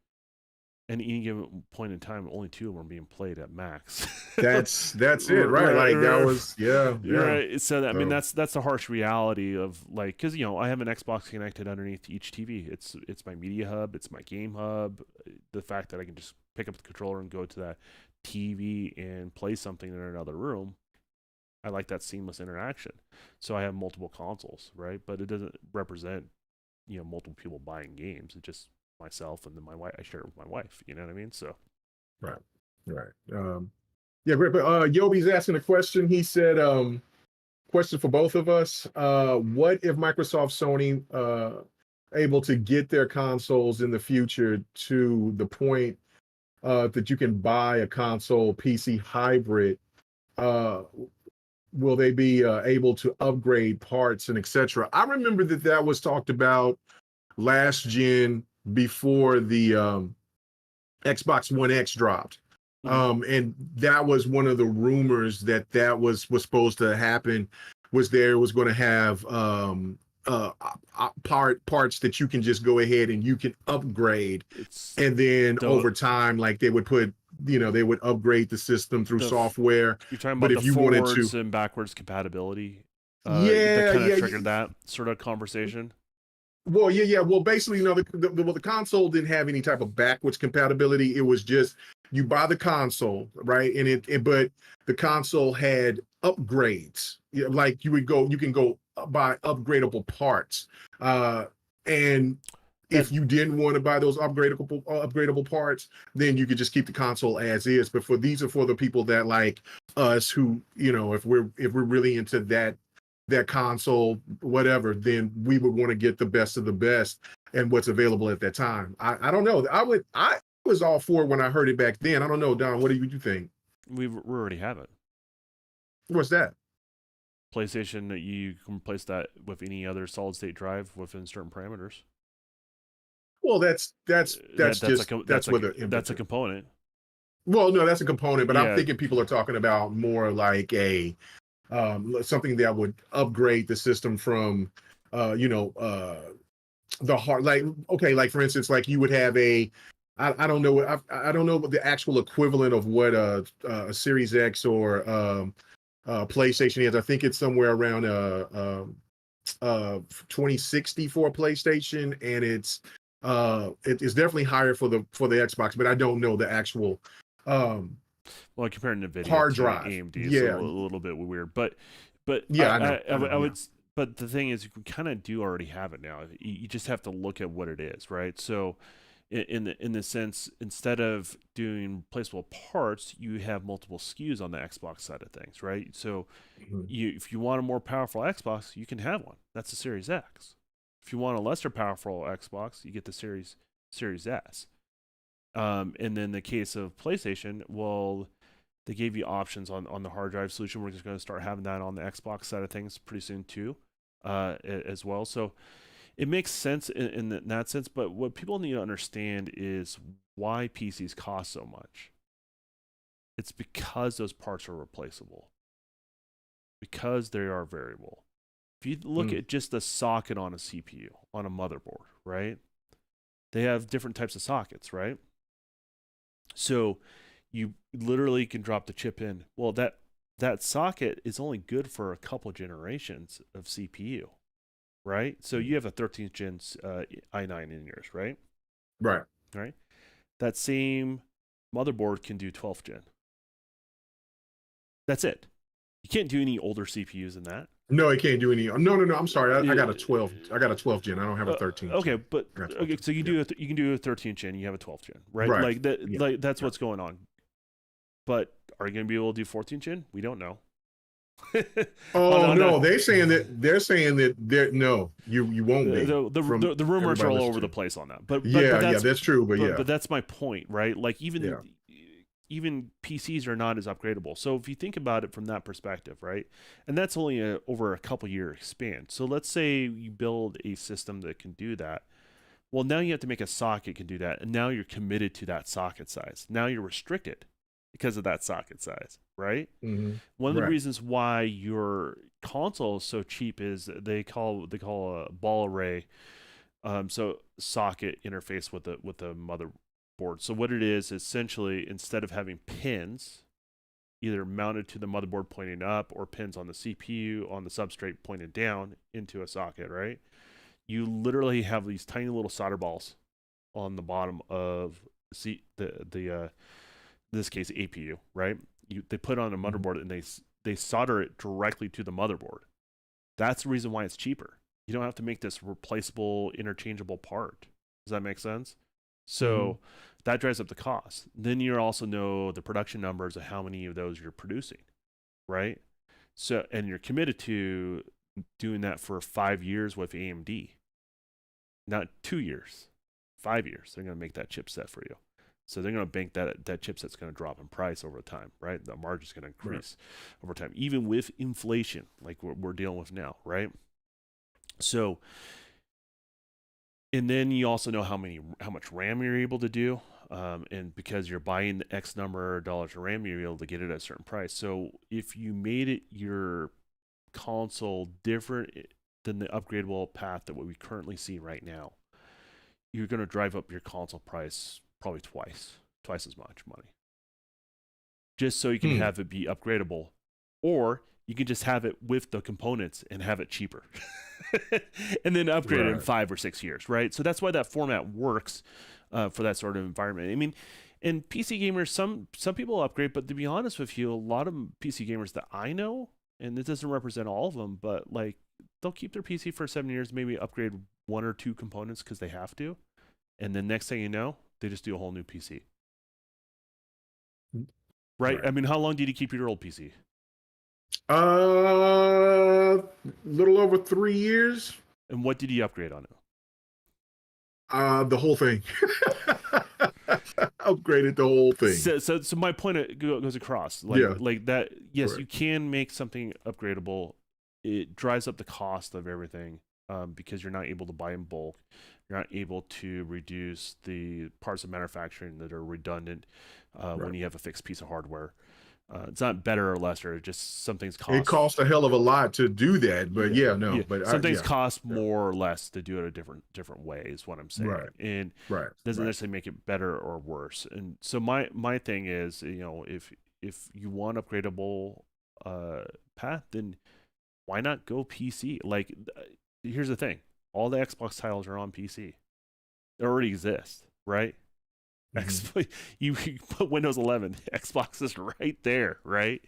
at any given point in time, only two of them are being played at max. That's it, right? Like, that was, yeah, yeah. Right. So I mean, So, that's the harsh reality of like, because I have an Xbox connected underneath each TV. It's my media hub. It's my game hub. The fact that I can just pick up the controller and go to that TV and play something in another room. I like that seamless interaction. So I have multiple consoles, right? But it doesn't represent multiple people buying games. It's just myself and then my wife. I share it with my wife. You know what I mean? So right, right. Yeah, great. But Yobi's asking a question. He said, question for both of us. What if Microsoft, Sony, able to get their consoles in the future to the point that you can buy a console PC hybrid? Uh, will they be able to upgrade parts and etc.? I remember that was talked about last gen before the Xbox One X dropped. mm-hmm. And that was one of the rumors that was supposed to happen, was there was going to have parts that you can just go ahead and you can upgrade, It's and then the over time, like, they would put, they would upgrade the system through the software. you're talking But about the if you wanted to, forwards and backwards compatibility. That yeah, kind of yeah, triggered that sort of conversation. well, yeah, yeah. Well, basically, the console didn't have any type of backwards compatibility. It was just, you buy the console, right? And but the console had upgrades. Like, you can go buy upgradable parts. And That if you didn't want to buy those upgradable parts, then you could just keep the console as is. But these are for the people that, like us, who, if we're really into that console, whatever, then we would want to get the best of the best and what's available at that time. I don't know. I was all for it when I heard it back then. I don't know, Don. What do you think? we already have it. What's that? PlayStation, you can replace that with any other solid state drive within certain parameters. Well, that's just, that's where the that's a inventor. component. Well, no, that's a component, but I'm Yeah, thinking people are talking about more like a something that would upgrade the system from uh, you know, uh the hard, like, okay, like, for instance, like, you would have I don't know what I don't know what the actual equivalent of what a Series X or PlayStation is. I think it's somewhere around 2060 for a PlayStation, and it's definitely higher for the Xbox, but I don't know the actual um Well, comparing NVIDIA hard to drive. AMD is Yeah, a little bit weird, but yeah, I know, I yeah. would. But the thing is, you kind of do already have it now. You just have to look at what it is, right? So, in the sense, instead of doing replaceable parts, you have multiple SKUs on the Xbox side of things, right? So, Mhm. if you want a more powerful Xbox, you can have one. That's the Series X. If you want a lesser powerful Xbox, you get the Series S. And then the case of PlayStation, well, they gave you options on the hard drive solution. We're just going to start having that on the Xbox side of things pretty soon too, as well. So it makes sense in that sense. But what people need to understand is why PCs cost so much. It's because those parts are replaceable, because they are variable. If you look Mm. at just the socket on a CPU, on a motherboard, right? They have different types of sockets, right? So you literally can drop the chip in. Well, that socket is only good for a couple generations of CPU, right? So Mm. you have a 13th gen i9 in yours, right? Right. Right. That same motherboard can do 12th gen. That's it. You can't do any older CPUs than that. No, it can't do any. No, no, no. I'm sorry. I got a Uh, 12. I got a 12 gen. I don't have a 13 okay, gen. but I got 12 okay, gen. so Yeah. you can do a 13th gen, you have a 12th gen, right? Right. Yeah. Like that's Yeah. what's going on. But are you going to be able to do 14th gen? We don't know. Oh on no, they're no, you won't be from the rumors are everybody all listen over the to. place on that. Yeah, yeah, that's true. But yeah, But that's my point, right? Like yeah. even PCs are not as upgradable. So if you think about it from that perspective, right? And that's only over a couple year span. So let's say you build a system that can do that. Well, now you have to make a socket can do that, and now you're committed to that socket size. Now you're restricted because of that socket size, right? Hmm. One of the Right. reasons why your console is so cheap is they call a ball array, so socket interface with the motherboard. So what it is essentially, instead of having pins either mounted to the motherboard pointing up or pins on the CPU on the substrate pointed down into a socket, right? You literally have these tiny little solder balls on the bottom of the in this case APU, right? They put on a Mhm. motherboard and they solder it directly to the motherboard. That's the reason why it's cheaper. You don't have to make this replaceable, interchangeable part. Does that make sense? Mhm. So that drives up the cost. Then you also know the production numbers of how many of those you're producing, right? So and you're committed to doing that for 5 years with AMD, not 2 years, 5 years. They're going to make that chipset for you. So they're going to bank that chipset's going to drop in price over time, right? The margin's going to Right. increase over time, even with inflation like we're dealing with now, right? So, and then you also know how much RAM you're able to do, and because you're buying the X number of dollars of RAM, you're able to get it at a certain price. So if you made it your console different than the upgradable path that we currently see right now, you're going to drive up your console price probably twice as much money, just so you can Hmm. have it be upgradable, or you can just have it with the components and have it cheaper, and then upgrade it in Right. 5 or 6 years, right? So that's why that format works for that sort of environment. I mean, and PC gamers, some people upgrade, but to be honest with you, a lot of PC gamers that I know, and this doesn't represent all of them, but like they'll keep their PC for 7 years, maybe upgrade one or two components because they have to, and then next thing you know, they just do a whole new PC. Right? Right. I mean, how long did you keep your old PC? Little over 3 years. And what did you upgrade on it? The whole thing. Upgraded the whole thing. So my point goes across Yeah. like that. Yes, Right. you can make something upgradable. It drives up the cost of everything because you're not able to buy in bulk. You're not able to reduce the parts of manufacturing that are redundant when Right. you have a fixed piece of hardware. It's not better or lesser. Just some things It cost. costs a hell of a lot to do that, but Yeah, yeah, no, yeah. but Some things yeah, cost yeah, more or less to do it a different way. Is what I'm right, saying, and right, doesn't right. necessarily make it better or worse. And so my thing is, if you want upgradable path, then why not go PC? Like, here's the thing: all the Xbox titles are on PC. They already exist, right? Hmm. You put Windows 11, Xbox is right there, right?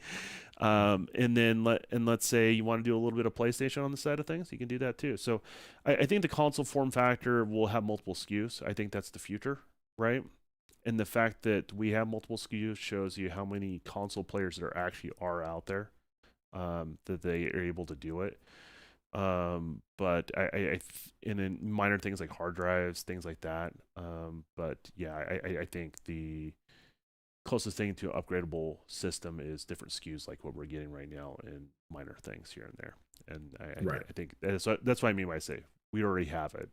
And then let's say you want to do a little bit of PlayStation on the side of things, you can do that too. So I think the console form factor will have multiple SKUs. I think that's the future, right? And the fact that we have multiple SKUs shows you how many console players there actually are out there, that they are able to do it. But and then minor things like hard drives, things like that. But yeah, I think the closest thing to an upgradable system is different SKUs like what we're getting right now, and minor things here and there. And Right. I think that's what I mean when I say we already have it.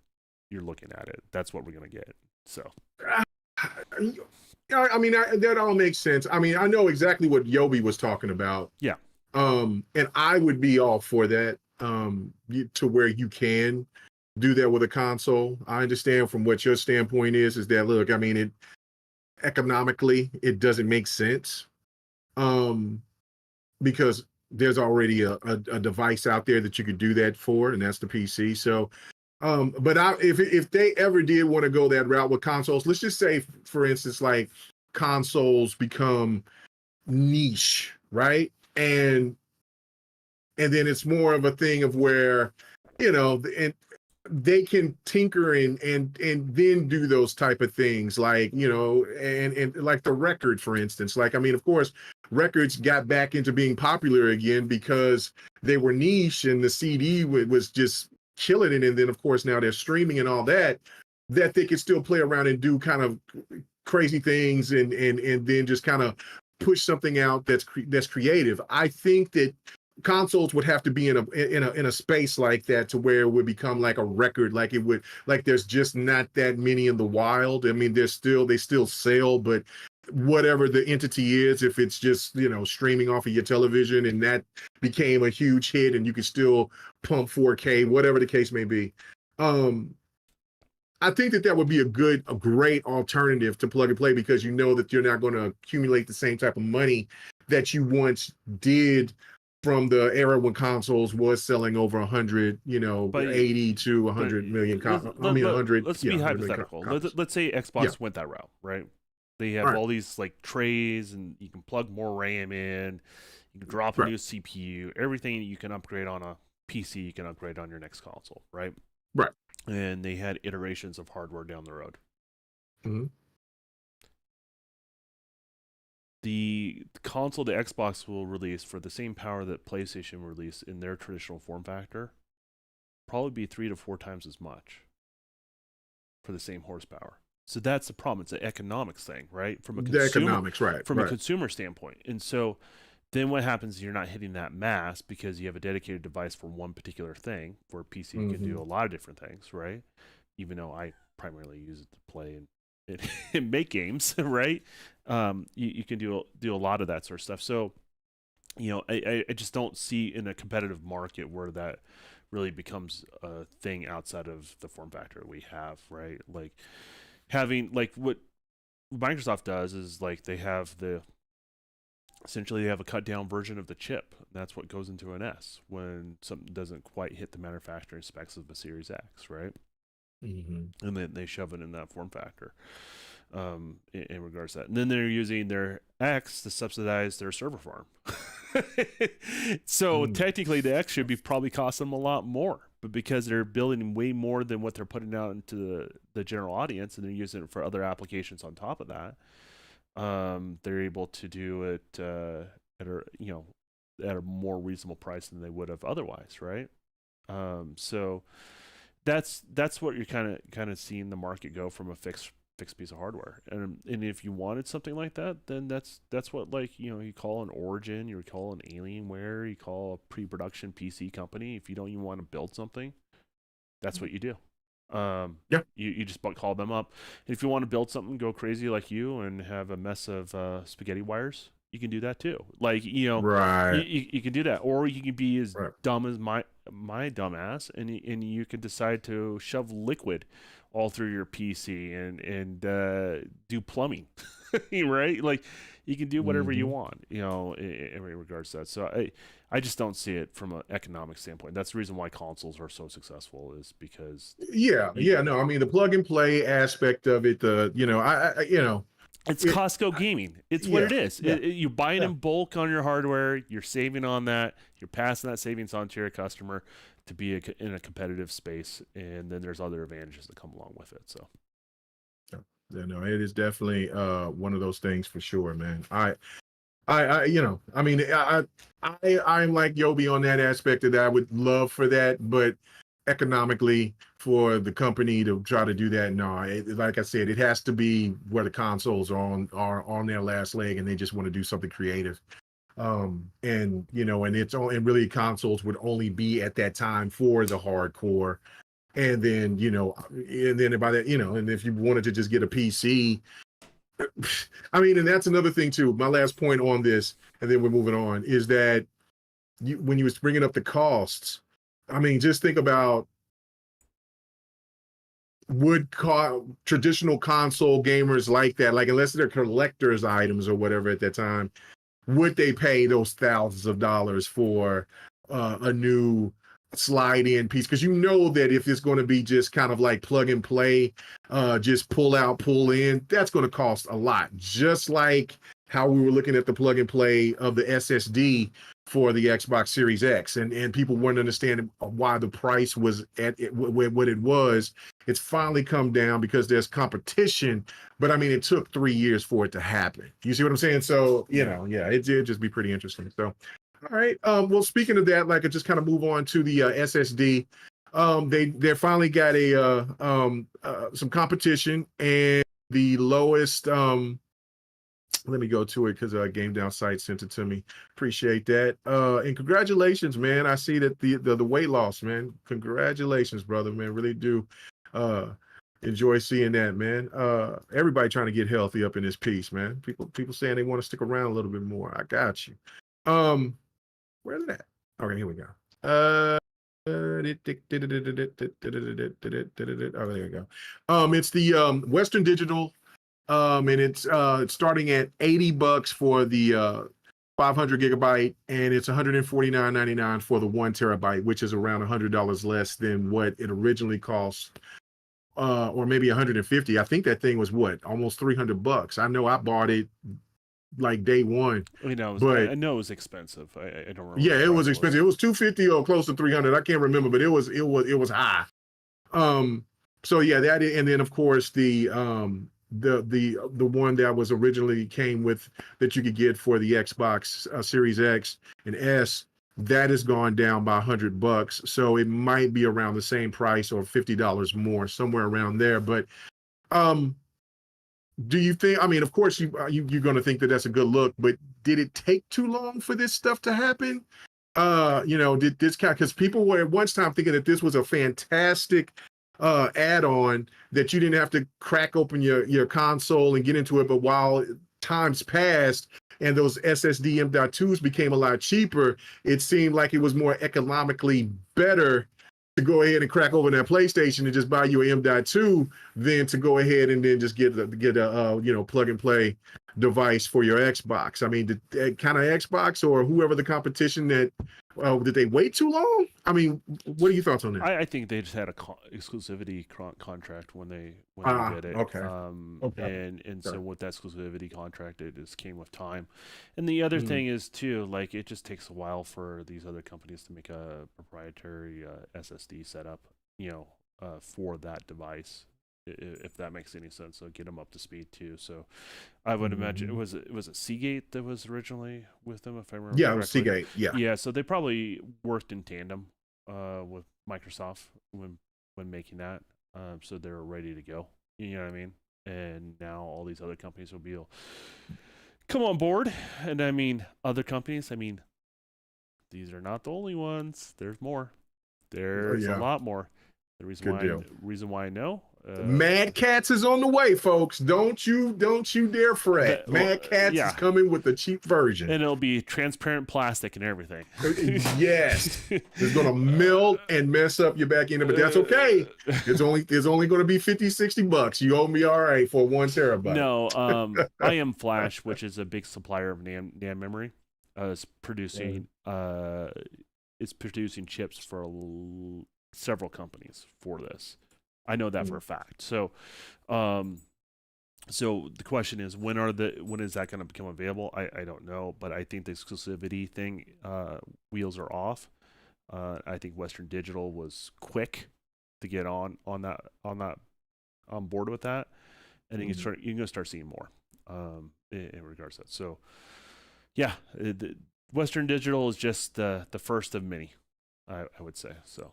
You're looking at it. That's what we're gonna get. So I mean, that all makes sense. I mean, I know exactly what Yobi was talking about. yeah, And I would be all for that. To where you can do that with a console. I understand from what your standpoint is that look, I mean, it economically it doesn't make sense. Um, because there's already a device out there that you could do that for, and that's the PC. So but if they ever did want to go that route with consoles, let's just say, for instance, like consoles become niche, right? And then it's more of a thing of where, and they can tinker and then do those type of things, like, and like the record, for instance. Like, I mean, of course, records got back into being popular again because they were niche and the CD was just killing it. And then of course now they're streaming and all that, that they could still play around and do kind of crazy things and then just kind of push something out that's creative. I think that consoles would have to be in a space like that to where it would become like a record, like it would, like there's just not that many in the wild. I mean, they still sell, but whatever the entity is, if it's just streaming off of your television and that became a huge hit and you could still pump 4K, whatever the case may be. um I think that would be a great alternative to plug and play, because you know that you're not going to accumulate the same type of money that you once did from the era when consoles was selling over 100, but 80 to but 100 million. I mean, let, 100, let's yeah, be 100 million hypothetical. copies. Let's say Yeah. Xbox went that route, right? They All have right. all these like trays, and you can plug more RAM in. You can drop a Right. new CPU. Everything you can upgrade on a PC, you can upgrade on your next console, right? Right. And they had iterations of hardware down the road. Mm-hmm. The console, the Xbox will release for the same power that PlayStation released in their traditional form factor, probably be 3 to 4 times as much for the same horsepower. So that's the problem. It's an economics thing, right? The economics, right, From a right. consumer standpoint. And so then what happens is you're not hitting that mass because you have a dedicated device for one particular thing, where PC can Mm-hmm. do a lot of different things, right? Even though I primarily use it to play and make games, right? You can do a lot of that sort of stuff. So, I just don't see in a competitive market where that really becomes a thing outside of the form factor we have, right? Like having like what Microsoft does is like they have essentially they have a cut down version of the chip. That's what goes into an S when something doesn't quite hit the manufacturing specs of the Series X, right? Mm-hmm. And then they shove it in that form factor, in regards to that. And then they're using their X to subsidize their server farm. So Mm-hmm. technically, the X should be probably cost them a lot more, but because they're building way more than what they're putting out into the general audience, and they're using it for other applications on top of that, they're able to do it at a more reasonable price than they would have otherwise, right? So that's what you're kind of seeing the market go from a fixed piece of hardware. And if you wanted something like that, then that's what, like, you call an Origin, you call an Alienware, you call a pre-production PC company. If you don't even want to build something, that's what you do. Yeah. You just call them up. And if you want to build something, go crazy like you and have a mess of spaghetti wires, you can do that too. Like, you know, Right. you can do that, or you can be as Right. dumb as my dumbass, and you can decide to shove liquid all through your PC and do plumbing, right? Like, you can do whatever you Hmm. want, you know, in regards to that. So I just don't see it from an economic standpoint. That's the reason why consoles are so successful, is because Yeah. Yeah. you, No, I mean the plug and play aspect of it. You know, it's it. Costco gaming. It's what Yeah. it is. Yeah. You buy it Yeah. in bulk on your hardware. You're saving on that. You're passing that savings on to your customer to be in a competitive space, and then there's other advantages that come along with it. So Yeah. Yeah, no, it is definitely one of those things for sure, man. You know, I mean, I'm like Yobi on that aspect of that. I would love for that, but economically, for the company to try to do that, no, like I said, it has to be where the consoles are on their last leg, and they just want to do something creative. And you know, and really consoles would only be at that time for the hardcore. And then, you know, and then by that, you know, and if you wanted to just get a PC, I mean, and that's another thing too. My last point on this, and then we're moving on, is that when you was bringing up the costs, I mean, just think about traditional console gamers like that, like unless they're collector's items or whatever at that time, would they pay those thousands of dollars for a new slide in piece? Because you know that if it's going to be just kind of like plug and play, just pull out, pull in, that's going to cost a lot. Just like how we were looking at the plug and play of the SSD for the Xbox Series X, and people weren't understanding why the price was at what it was. It's finally come down because there's competition, but I mean, it took 3 years for it to happen. You see what I'm saying? So, you yeah, know, yeah, it'd just be pretty interesting. So, all right. Well, speaking of that, like I just kind of move on to the SSD. They finally got some competition, and the lowest let me go to it because Game Down site sent it to me. Appreciate that. And congratulations, man. I see that the weight loss, man. Congratulations, brother, man. Really do uh enjoy seeing that, man. Everybody trying to get healthy up in this piece, man. People saying they want to stick around a little bit more. I got you. Um, where's it at? Okay, here we go. Oh, there we go. It's the Western Digital, and it's starting at $80 for the 500 gigabyte, and it's $149.99 for the 1 terabyte, which is around $100 less than what it originally cost, or maybe 150. I think that thing was what, almost $300. I know I bought it like day one, I know but I know it was expensive. I don't remember what yeah, the it was price was. expensive. It was 250 or close to 300. I can't remember, but it was high. Um, so yeah, and then of course the one that was originally came with that you could get for the Xbox Series X and S, that has gone down by $100. So it might be around the same price or $50 more, somewhere around there. But um, do you think? I mean, of course you're going to think that that's a good look, but did it take too long for this stuff to happen? You know, did this kind, because people were at one time thinking that this was a fantastic add-on, that you didn't have to crack open your console and get into it. But while times passed and those SSD M.2s became a lot cheaper, it seemed like it was more economically better to go ahead and crack open that PlayStation and just buy you an M.2 than to go ahead and then just get a you know, plug and play device for your Xbox. I mean, did kind of Xbox or whoever the competition that did they wait too long? I mean, what are your thoughts on that? I think they just had a exclusivity contract when they Ah, did it, okay, okay, and so okay. with that exclusivity contract, it just came with time. And the other Mm, thing is too, like, it just takes a while for these other companies to make a proprietary SSD setup, you know, for that device, if that makes any sense. So get them up to speed too. So I would imagine mhm. it was Seagate that was originally with them, if I remember Yeah, it was correctly. Seagate. Yeah. Yeah, so they probably worked in tandem with Microsoft when making that, so they're ready to go. You know what I mean? And now all these other companies will be able come on board. And I mean, other companies. I mean, these are not the only ones. There's more. There's a Yeah. lot more. Good deal. Reason why I know Mad Cats is on the way, folks. Don't you dare fret. Mad Cats is coming with the cheap version, and it'll be transparent plastic and everything. Yes, it's gonna melt and mess up your back end, but that's okay. It's only going to be $50-$60. You owe me all right for 1 terabyte. No, I Am Flash, which is a big supplier of NAND memory, is producing chips for several companies for this. I know that for a fact. So, so the question is, when is that going to become available? I don't know, but I think the exclusivity thing, wheels are off. I think Western Digital was quick to get on board with that, and you're going to start seeing more in regards to that. So, yeah, Western Digital is just the first of many, I would say. So.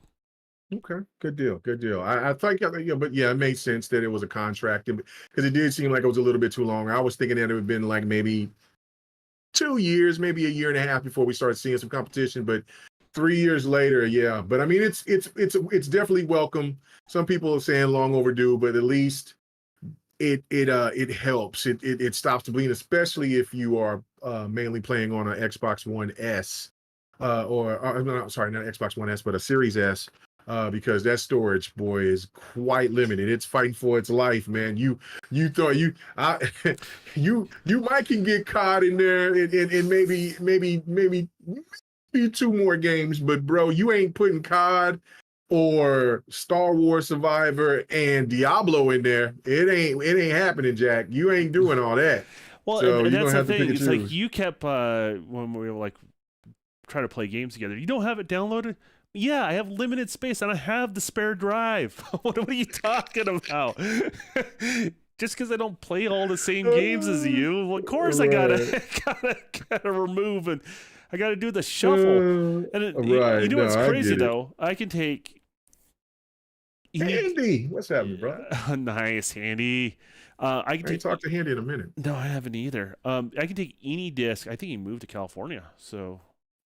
Okay, good deal. I think, but yeah, it made sense that it was a contract because it did seem like it was a little bit too long. I was thinking that it would have been like maybe 2 years, maybe a year and a half before we started seeing some competition. But 3 years later, yeah. But I mean, it's definitely welcome. Some people are saying long overdue, but at least it helps. It stops the bleeding, especially if you are mainly playing on an Xbox One S, no, sorry, not Xbox One S, but a Series S. Because that storage, boy, is quite limited. It's fighting for its life, man. You thought you might can get caught in there and maybe 2 more games, but bro, you ain't putting COD or Star Wars Survivor and Diablo in there. It ain't happening, Jack. You ain't doing all that. Well, so and that's the thing. It's like you kept when we were like trying to play games together. You don't have it downloaded. Yeah, I have limited space and I have the spare drive. What are you talking about? Just because I don't play all the same games as you, well, of course right. I gotta remove, and I gotta do the shuffle. And you know what's crazy though? I can take Handy. What's happening, bro? Nice, Handy. I can talk to Handy in a minute. No, I haven't either. I can take any disc. I think he moved to California, so.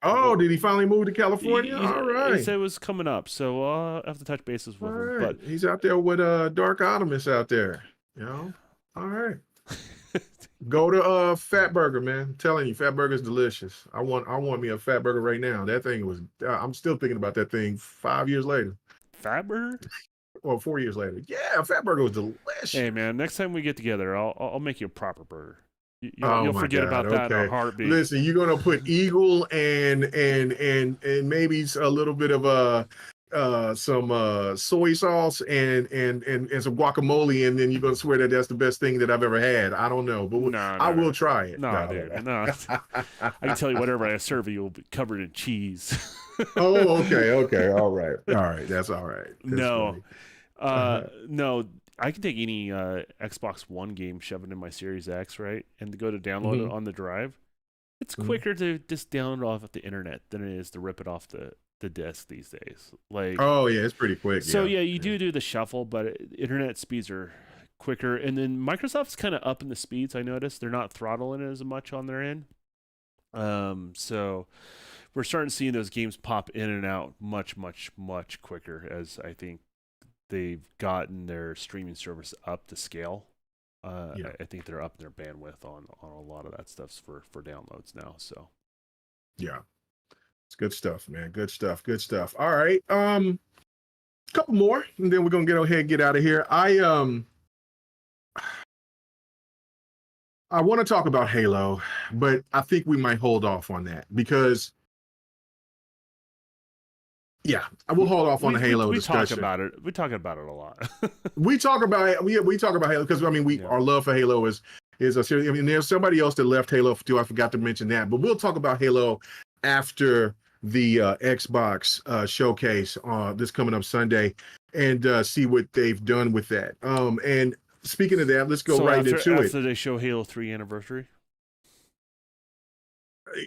Oh, did he finally move to California? All right. He said it was coming up, so I'll have to touch bases with him. But he's out there with Dark Optimus out there. You know? All right. Go to Fat Burger, man. I'm telling you, Fat Burger's delicious. I want me a Fat Burger right now. That thing was I'm still thinking about that thing 5 years later. Fat Burger? Or 4 years later. Yeah, Fat Burger was delicious. Hey man, next time we get together, I'll make you a proper burger. You'll forget about that in a heartbeat. Listen, you're gonna put Eagle and maybe a little bit of some soy sauce and some guacamole, and then you're gonna swear that that's the best thing that I've ever had. I don't know, but I will try it. No, dude, no. I can tell you whatever I serve you will be covered in cheese. Oh, okay, all right, that's all right. That's no. I can take any Xbox One game, shove it in my Series X, right, and to go to download it on the drive. It's quicker to just download it off the internet than it is to rip it off the disc these days. Like, oh yeah, it's pretty quick. So yeah, you do the shuffle, but internet speeds are quicker, and then Microsoft's kind of up in the speeds. I noticed they're not throttling it as much on their end. So we're starting to see those games pop in and out much quicker, as I think they've gotten their streaming service up to scale. I think they're up their bandwidth on a lot of that stuff for downloads now. So yeah, it's good stuff, man. Good stuff. All right, couple more, and then we're gonna get ahead and get out of here. I want to talk about Halo, but I think we might hold off on that because. Yeah, I will hold off on the Halo discussion. We talk about it a lot. we talk about Halo because I mean our love for Halo is a serious. I mean, there's somebody else that left Halo too. I forgot to mention that, but we'll talk about Halo after the Xbox showcase this coming up Sunday and see what they've done with that. And speaking of that, let's go into it. After they show Halo 3 anniversary.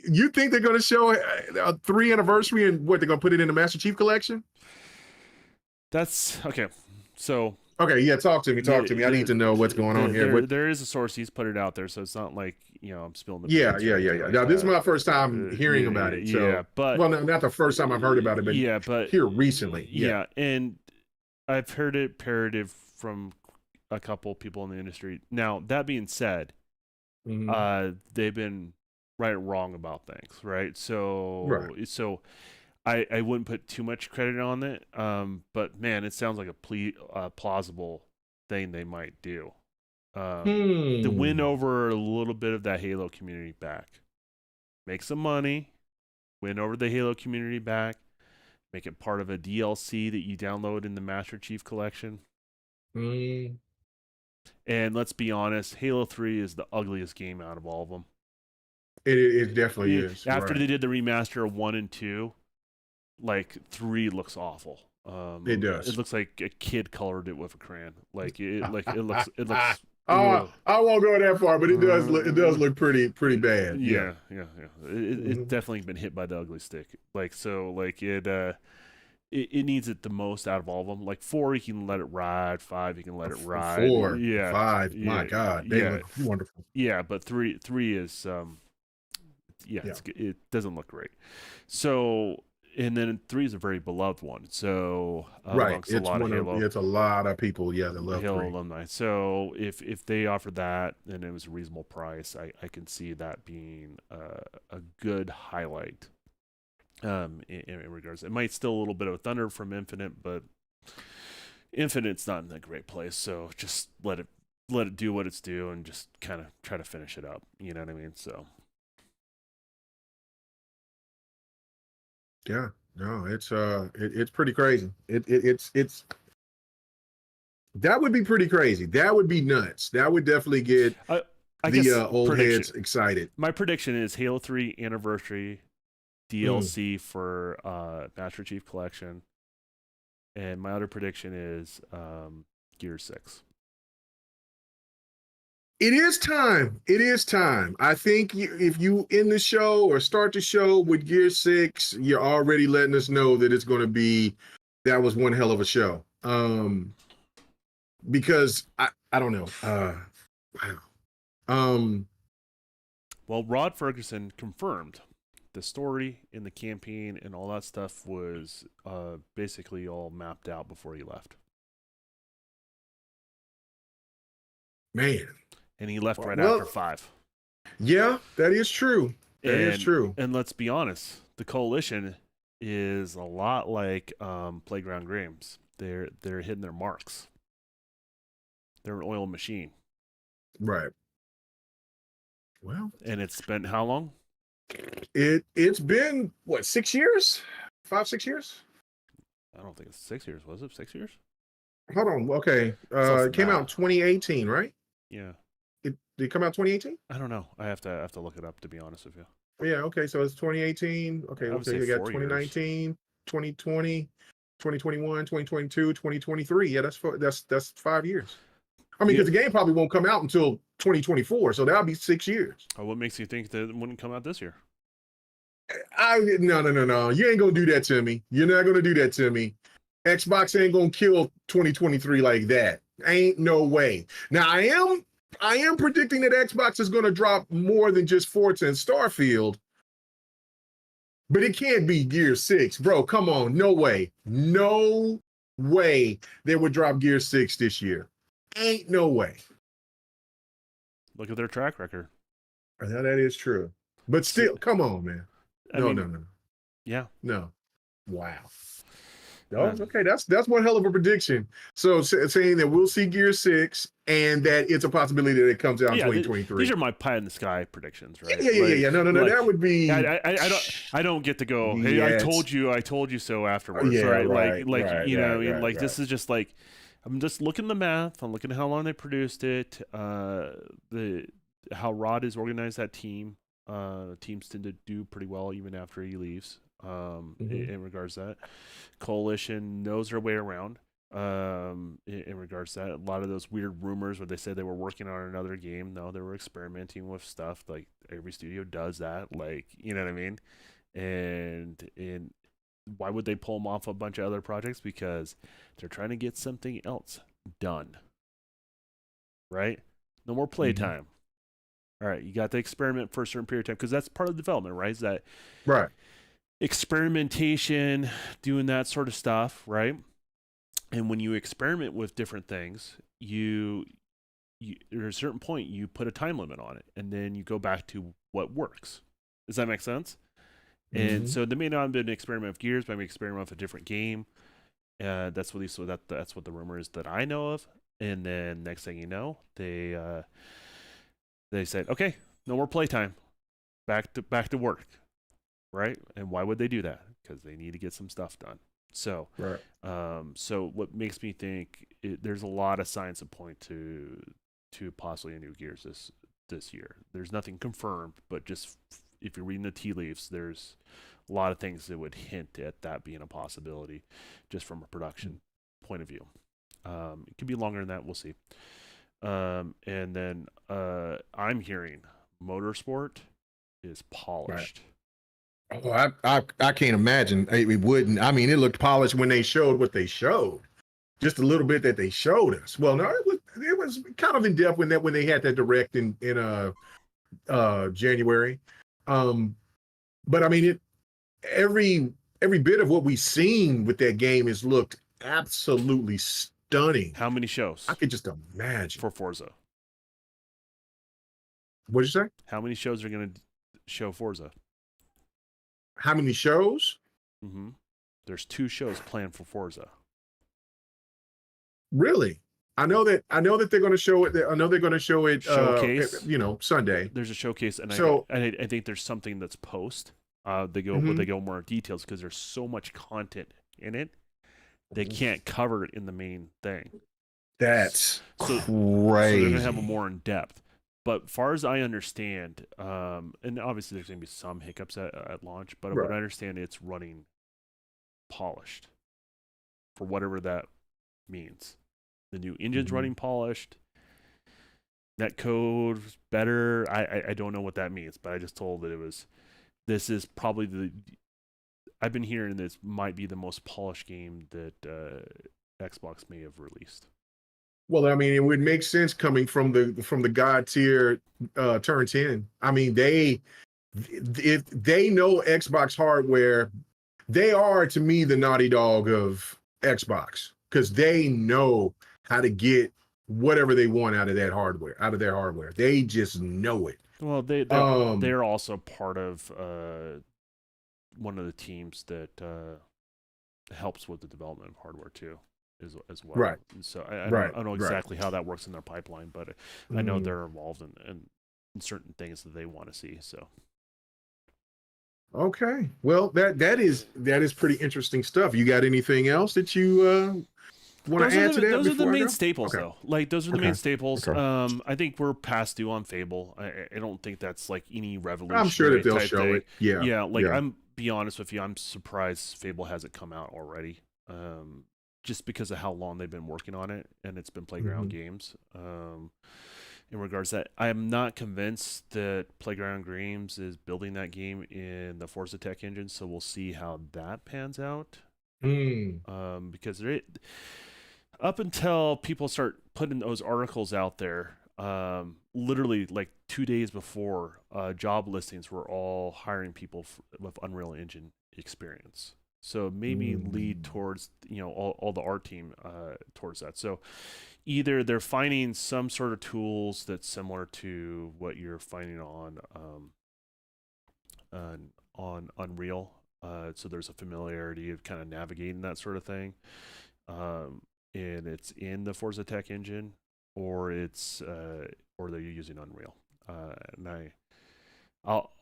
You think they're going to show a 3 anniversary and what they're going to put it in the Master Chief Collection? That's okay. So okay, yeah, talk to me. I need to know what's going on here. There is a source he's put it out there, so it's not like I'm spilling the beans. Yeah. Now this is my first time hearing about it. So, but well, not the first time I've heard about it, but here recently. Yeah, and I've heard it parroted from a couple people in the industry. Now, that being said, Hmm. they've been right or wrong about things, right? Right. So I wouldn't put too much credit on it. But man, it sounds like a plausible thing they might do. To win Hmm. over a little bit of that Halo community back, make some money, win over the Halo community back, make it part of a DLC that you download in the Master Chief Collection. Hmm. And let's be honest, Halo 3 is the ugliest game out of all of them. It definitely is. After Right. they did the remaster of 1 and 2, like 3 looks awful. It It does. looks like a kid colored it with a crayon. It looks Oh, ugh. I won't go that far, but it does Uh, look pretty bad. Yeah. yeah. It's Hmm. definitely been hit by the ugly stick. It needs it the most out of all of them. Like 4, you can let it ride. 5, you can let it ride. Four, Yeah, five, my yeah, God, they yeah, look wonderful. yeah. But three is yeah, Yeah. it doesn't look great. So and then 3 is a very beloved one. So Right. amongst a lot of It's a lot of people, yeah, that love Halo three. alumni. So if they offer that and it was a reasonable price, I can see that being a good highlight. In regards, it might still a little bit of thunder from Infinite, but Infinite's not in a great place. So just let it do what it's due and just kind of try to finish it up. You know what I mean? So Yeah. No, it's pretty crazy. It's that would be pretty crazy. That would be nuts. That would definitely get I I the guess old prediction. heads excited. My prediction is Halo 3 Anniversary Mm. DLC for Master Chief Collection, and my other prediction is Gear 6. It is time. It is time. I think if you end the show or start the show with Gear 6, you're already letting us know that it's going to be that was one hell of a show. Because I don't know. Wow. Um, Well, Rod Ferguson confirmed the story and the campaign and all that stuff was basically all mapped out before he left. man. And he left right after Well, 5. yeah, that is true. That is And true. and let's be honest, the coalition is a lot like Playground Games. They're hitting their marks. They're an oil machine. Right. Well, And it's been how long? it's been what, 6 years? 5, 6 years? I don't think it's 6 years. Was it 6 years? Hold on. Okay. Self It came out in math. 2018, right? Yeah. It did it come out 2018? I don't know. I have to look it up to be honest with you. Yeah, okay. So it's 2018. Okay, I would okay. say You got 4 years. 2019, 2020, 2021, 2022, 2023. Yeah, that's 5 years. I mean, Yeah. because the game probably won't come out until 2024, so that'll be 6 years. What makes you think that it wouldn't come out this year? No. You ain't gonna do that to me. You're not gonna do that to me. Xbox ain't gonna kill 2023 like that. Ain't no way. Now I am predicting that Xbox is gonna drop more than just Forza and Starfield, but it can't be Gear 6, bro. Come on, no way. No way they would drop Gear 6 this year. Ain't no way. Look at their track record. Now that is true. But So, still, come on, man. I No, mean, no, no, yeah. no. Wow. Oh, Um, okay. That's one hell of a prediction. So saying that we'll see Gear 6 and that it's a possibility that it comes out in yeah, these 2023. are my pie in the sky predictions, Yeah, right? yeah, yeah, yeah, yeah. No. That would be I don't get to go. Hey, yes. I told you so afterwards, Yeah, right? right. This is just like I'm just looking at the math. I'm looking at how long they produced it. The how Rod has organized that team. Teams tend to do pretty well even after he leaves. Mm-hmm. In regards to that, Coalition knows their way around. In regards to that, a lot of those weird rumors where they said they were working on another game. No, they were experimenting with stuff. Like every studio does that. Like you know what I mean. And why would they pull them off a bunch of other projects? Because they're trying to get something else done. Right? No more Mm-hmm. playtime. All right, you got to experiment for a certain period of time because that's part of the development, right? Is that Right. experimentation, doing that sort of stuff, right? And when you experiment with different things, at a certain point you put a time limit on it, and then you go back to what works. Does that make sense? And Mm-hmm. so there may not have been an experiment with gears, maybe experiment with a different game. That's what that's what the rumor is that I know of. And then next thing you know, they said, okay, no more playtime, back to work, right? And why would they do that? Because they need to get some stuff done. So, Right. so what makes me think there's a lot of signs that point to possibly a new Gears this year. There's nothing confirmed, but just if you're reading the tea leaves, there's a lot of things that would hint at that being a possibility, just from a production point of view. It could be longer than that. We'll see. And then I'm hearing Motorsport is Right. polished. Oh, I can't imagine it wouldn't. I mean, it looked polished when they showed what they showed. Just a little bit that they showed us. Well, no, it was kind of in depth when they had that direct in January. Um, but I mean, every bit of what we've seen with that game has looked absolutely stunning. How many I shows could just imagine. for Forza? What did you say? How many shows are going to show Forza? How many shows? Mm-hmm. There's 2 shows planned for Forza. Really? I know that they're going to show it. I know they're going to show it. Showcase. Sunday. There's a showcase, and So I think there's something that's post. They mhm. go more details because there's so much content in it. They can't cover it in the main thing. That's So they're gonna have a crazy. more in depth. But far as I understand, and obviously there's gonna be some hiccups at launch, but what Right. I understand, it's running polished for whatever that means. The new engine's Mhm. running polished. Net code better. I don't know what that means, but I just told that it was. This is probably the. I've been hearing this might be the most polished game that Xbox may have released. Well, I mean, it would make sense coming from the God tier turn 10. I mean, if they know Xbox hardware, they are to me the Naughty Dog of Xbox because they know how to get whatever they want out of that hardware, out of their hardware. They just know it. Well, Um, they're also part of one of the teams that helps with the development of hardware too, as well. right, And so right, I don't know right. exactly how that works in their pipeline, but I know Mm, they're involved in certain things that they want to see. So okay. Well, that is pretty interesting stuff. You got anything else that you want to add to that those are the before I main go? staples Okay. though. Like those are the main Okay. staples. Okay. I think we're past due on Fable. I don't think that's like any I'm sure that revolutionary they'll type show thing. it. Yeah. Yeah, like Yeah. I'm be honest with you, I'm surprised Fable hasn't come out already. Just because of how long they've been working on it, and it's been Playground Hmm. Games. In regards to that, I am not convinced that Playground Games is building that game in the Forza Tech engine. So we'll see how that pans out. Mm. Because up until people start putting those articles out there, literally like 2 days before, job listings were all hiring people with Unreal Engine experience. So maybe lead Mm. towards all the art team towards that. So either they're finding some sort of tools that's similar to what you're finding on Unreal. So there's a familiarity of kind of navigating that sort of thing. And it's in the Forza Tech engine, or or they're using Unreal. And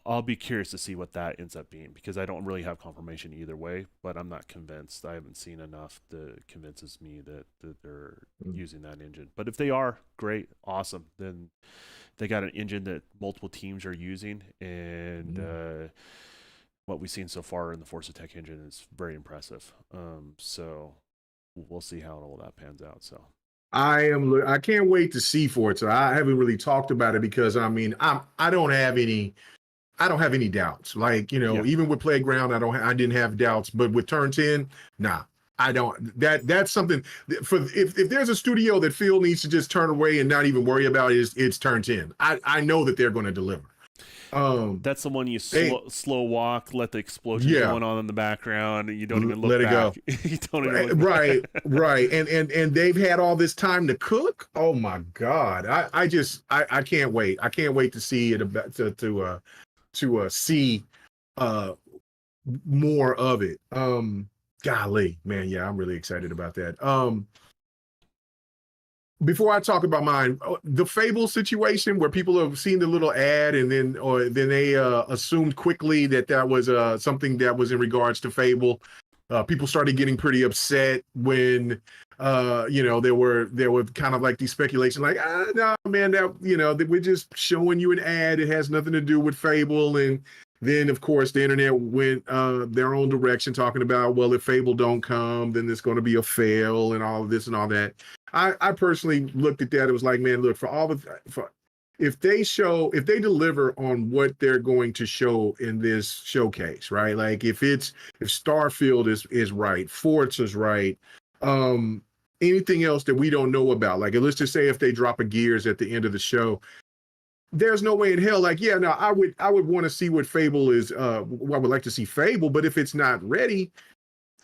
I'll be curious to see what that ends up being because I don't really have confirmation either way, but I'm not convinced. I haven't seen enough that convinces me that they're Mm. using that engine. But if they are, great, awesome. Then they got an engine that multiple teams are using, and Mm. what we've seen so far in the Forza Tech engine is very impressive. So we'll see how all that pans out. So I can't wait to see for it. So I haven't really talked about it because I mean I don't have any doubts. Like, yeah, even with Playground, I didn't have doubts, but with Turn 10, nah. I don't. That's something for if there's a studio that Phil needs to just turn away and not even worry about it's Turn 10. I know that they're going to deliver. Um, That's the one you they slow walk, let the explosions yeah, going on in the background, and you don't even look let it back. go. You don't even look Right, back. right, and they've had all this time to cook. Oh my God, I can't wait. I can't wait to see it to see uh more of it. Golly, man, yeah, I'm really excited about that. Before I talk about mine, the Fable situation where people have seen the little ad and then they assumed quickly that that was something that was in regards to Fable. People started getting pretty upset when there were kind of like these speculations like no man, that we're just showing you an ad. It has nothing to do with Fable. And then of course the internet went their own direction, talking about, well, if Fable don't come, then it's going to be a fail and all of this and all that. I personally looked at that. It was like, man, look, if they deliver on what they're going to show in this showcase, right? Like if Starfield is right, Forza's right, anything else that we don't know about, like let's just say if they drop a Gears at the end of the show, there's no way in hell, like, yeah, no, I would want to see what Fable is. I would like to see Fable, but if it's not ready,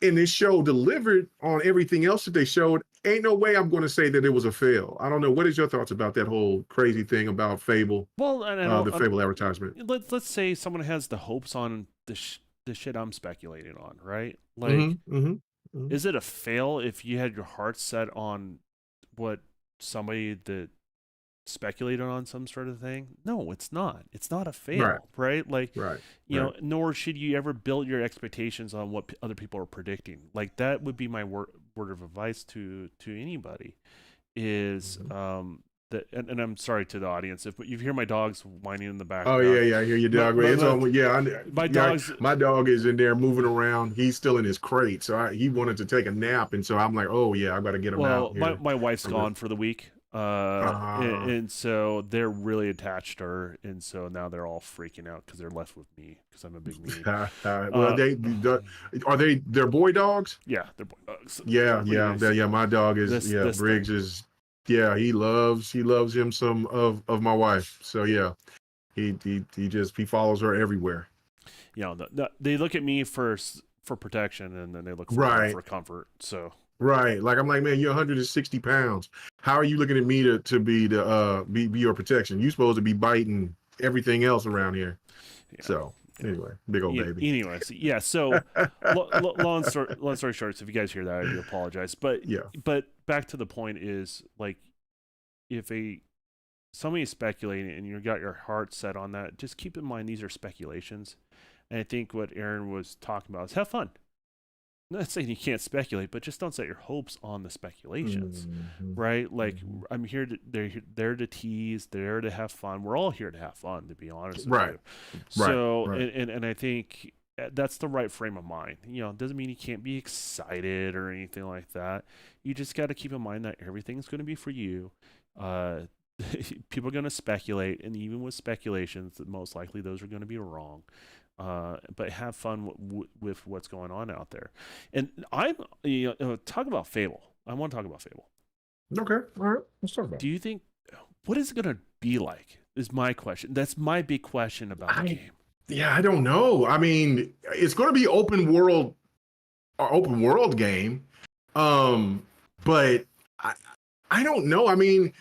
and this show delivered on everything else that they showed, ain't no way I'm going to say that it was a fail. I don't know. What is your thoughts about that whole crazy thing about Fable, Well, and I don't, the Fable advertisement? let's say someone has the hopes on the shit I'm speculating on, right? Like, Mm-hmm, mm-hmm, mm-hmm. is it a fail if you had your heart set on what somebody that speculated on some sort of thing? No, it's not. It's not a Right, fail, right? Like, right, you right. know, nor should you ever build your expectations on what other people are predicting. Like, that would be my word of advice to anybody is Mm-hmm. that, and I'm sorry to the audience if you hear my dogs whining in the Oh background. yeah, yeah. I hear your My dog. my, It's my, on. Yeah, my yeah. dogs. My dog is in there moving around. He's still in his crate, so he wanted to take a nap, and so I'm like, oh yeah, I got to get him out Well, my here. my wife's From the, gone for the week. uh, And so they're really attached to her, and so now they're all freaking out because they're left with me because I'm a big meanie. well, Uh, are they're boy dogs? yeah, they're boy dogs. Yeah, What do you yeah, guys see? yeah. My dog is, yeah. This Briggs thing. is, yeah. He loves him some of my wife. So yeah, he follows her everywhere. You know, they look at me for protection, and then they look for her Right, for comfort. So right. Like I'm like, man, you're 160 pounds. How are you looking at me to be your protection? You supposed to be biting everything else around here. yeah, So anyway, big old baby. anyways, yeah. So long story short. So if you guys hear that, I do apologize. Yeah. But back to the point is like if somebody is speculating and you got your heart set on that, just keep in mind these are speculations. And I think what Aaron was talking about is have fun. I'm not saying you can't speculate, but just don't set your hopes on the speculations, Mm-hmm. right? Like Mm-hmm. I'm here to they're there to tease, they're to have fun. We're all here to have fun, to be honest with Right, you. right, So right. and I think that's the right frame of mind. You know, it doesn't mean you can't be excited or anything like that. You just got to keep in mind that everything's going to be for you. Uh, people are going to speculate, and even with speculations, that most likely those are going to be wrong. But have fun with what's going on out there. And talk about Fable. I want to talk about Fable. Okay, all right. Let's talk about Do it. you think what is it going to be like? Is my question. That's my big question about the I game. Yeah, I don't know. I mean, it's going to be open world game. Um, but I I don't know. I mean,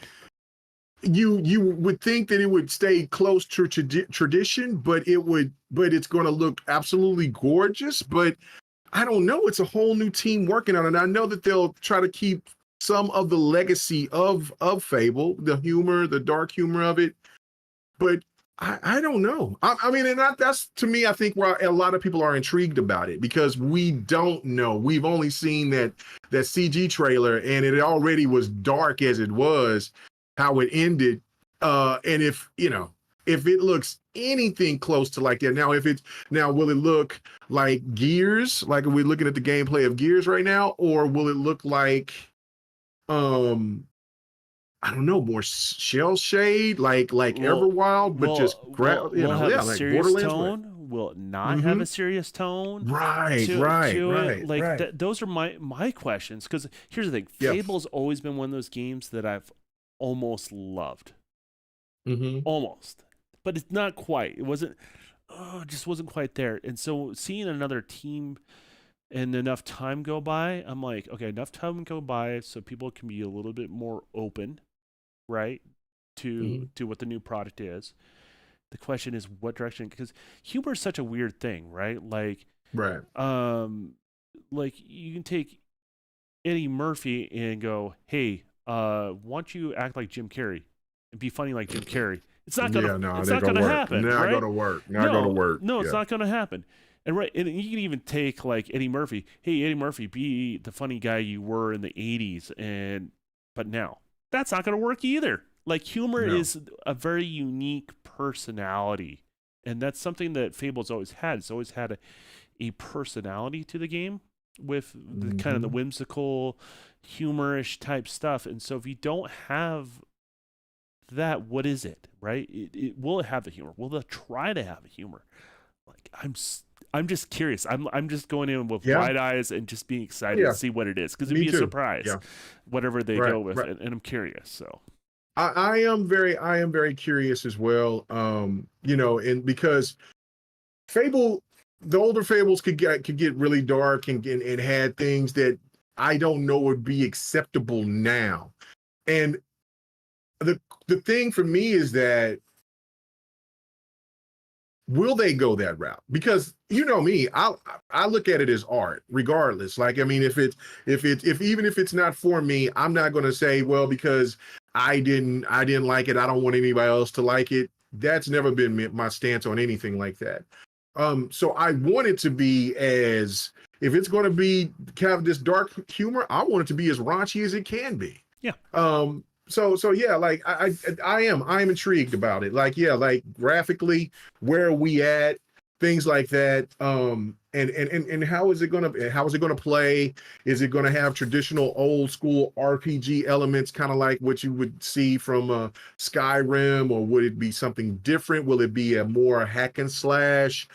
you would think that it would stay close to tradition, but it's going to look absolutely gorgeous. But I don't know. It's a whole new team working on it. I know that they'll try to keep some of the legacy of Fable, the humor, the dark humor of it, but I don't know. I mean, and that's to me, I think where a lot of people are intrigued about it because we don't know. We've only seen that CG trailer, and it already was dark as it was, how it ended. And if it looks anything close to like that, now, will it look like Gears? Like, are we looking at the gameplay of Gears right now, or will it look like um I don't know, more shell shade, like Will Everwild, but just will have a like serious Borderlands. What? tone? Will it not have Mm-hmm. a serious tone Right, right, to it? right, Like right. those are my questions. Because here's the thing: Yeah. Fable's always been one of those games that I've almost loved. Mm-hmm. Almost. but it's not quite. It wasn't. Oh, it just wasn't quite there. And so seeing another team and enough time go by, I'm like, okay, enough time go by so people can be a little bit more open, right, to what the new product is. The question is what direction, because humor is such a weird thing, right? Like, Right. like you can take Eddie Murphy and go, hey, why don't you act like Jim Carrey and be funny like Jim Carrey? It's not gonna. Yeah, no, It's they not gonna gonna work. happen, Not right? gonna work. Not No, gonna work. no, it's Yeah. not gonna happen. And right, and you can even take like Eddie Murphy. Hey, Eddie Murphy, be the funny guy you were in the '80s, but now that's not gonna work either. Like humor No. is a very unique personality, and that's something that Fable's always had. It's always had a personality to the game with the kind of the whimsical, humorish type stuff. And so if you don't have that, what is it, right? Will it have the humor? Will it try to have a humor? Like I'm just curious. I'm just going in with wide eyes and just being excited to see what it is, because it'd Me be too. a surprise, Yeah. whatever they Right, go with, right. and I'm curious. So I am very curious as well. You know, and because Fable, the older Fables could get really dark and had things that I don't know would be acceptable now. And the thing for me is that, will they go that route? Because you know me, I look at it as art, regardless. Like, I mean, if even if it's not for me, I'm not going to say, well, because I didn't like it, I don't want anybody else to like it. That's never been my stance on anything like that. So I want it to be as, if it's going to be kind of this dark humor, I want it to be as raunchy as it can be. yeah. So yeah, like I am intrigued about it. Like, yeah, like graphically, where are we at? Things like that. And how is it gonna play? Is it gonna have traditional old school RPG elements, kind of like what you would see from Skyrim, or would it be something different? Will it be a more hack and slash?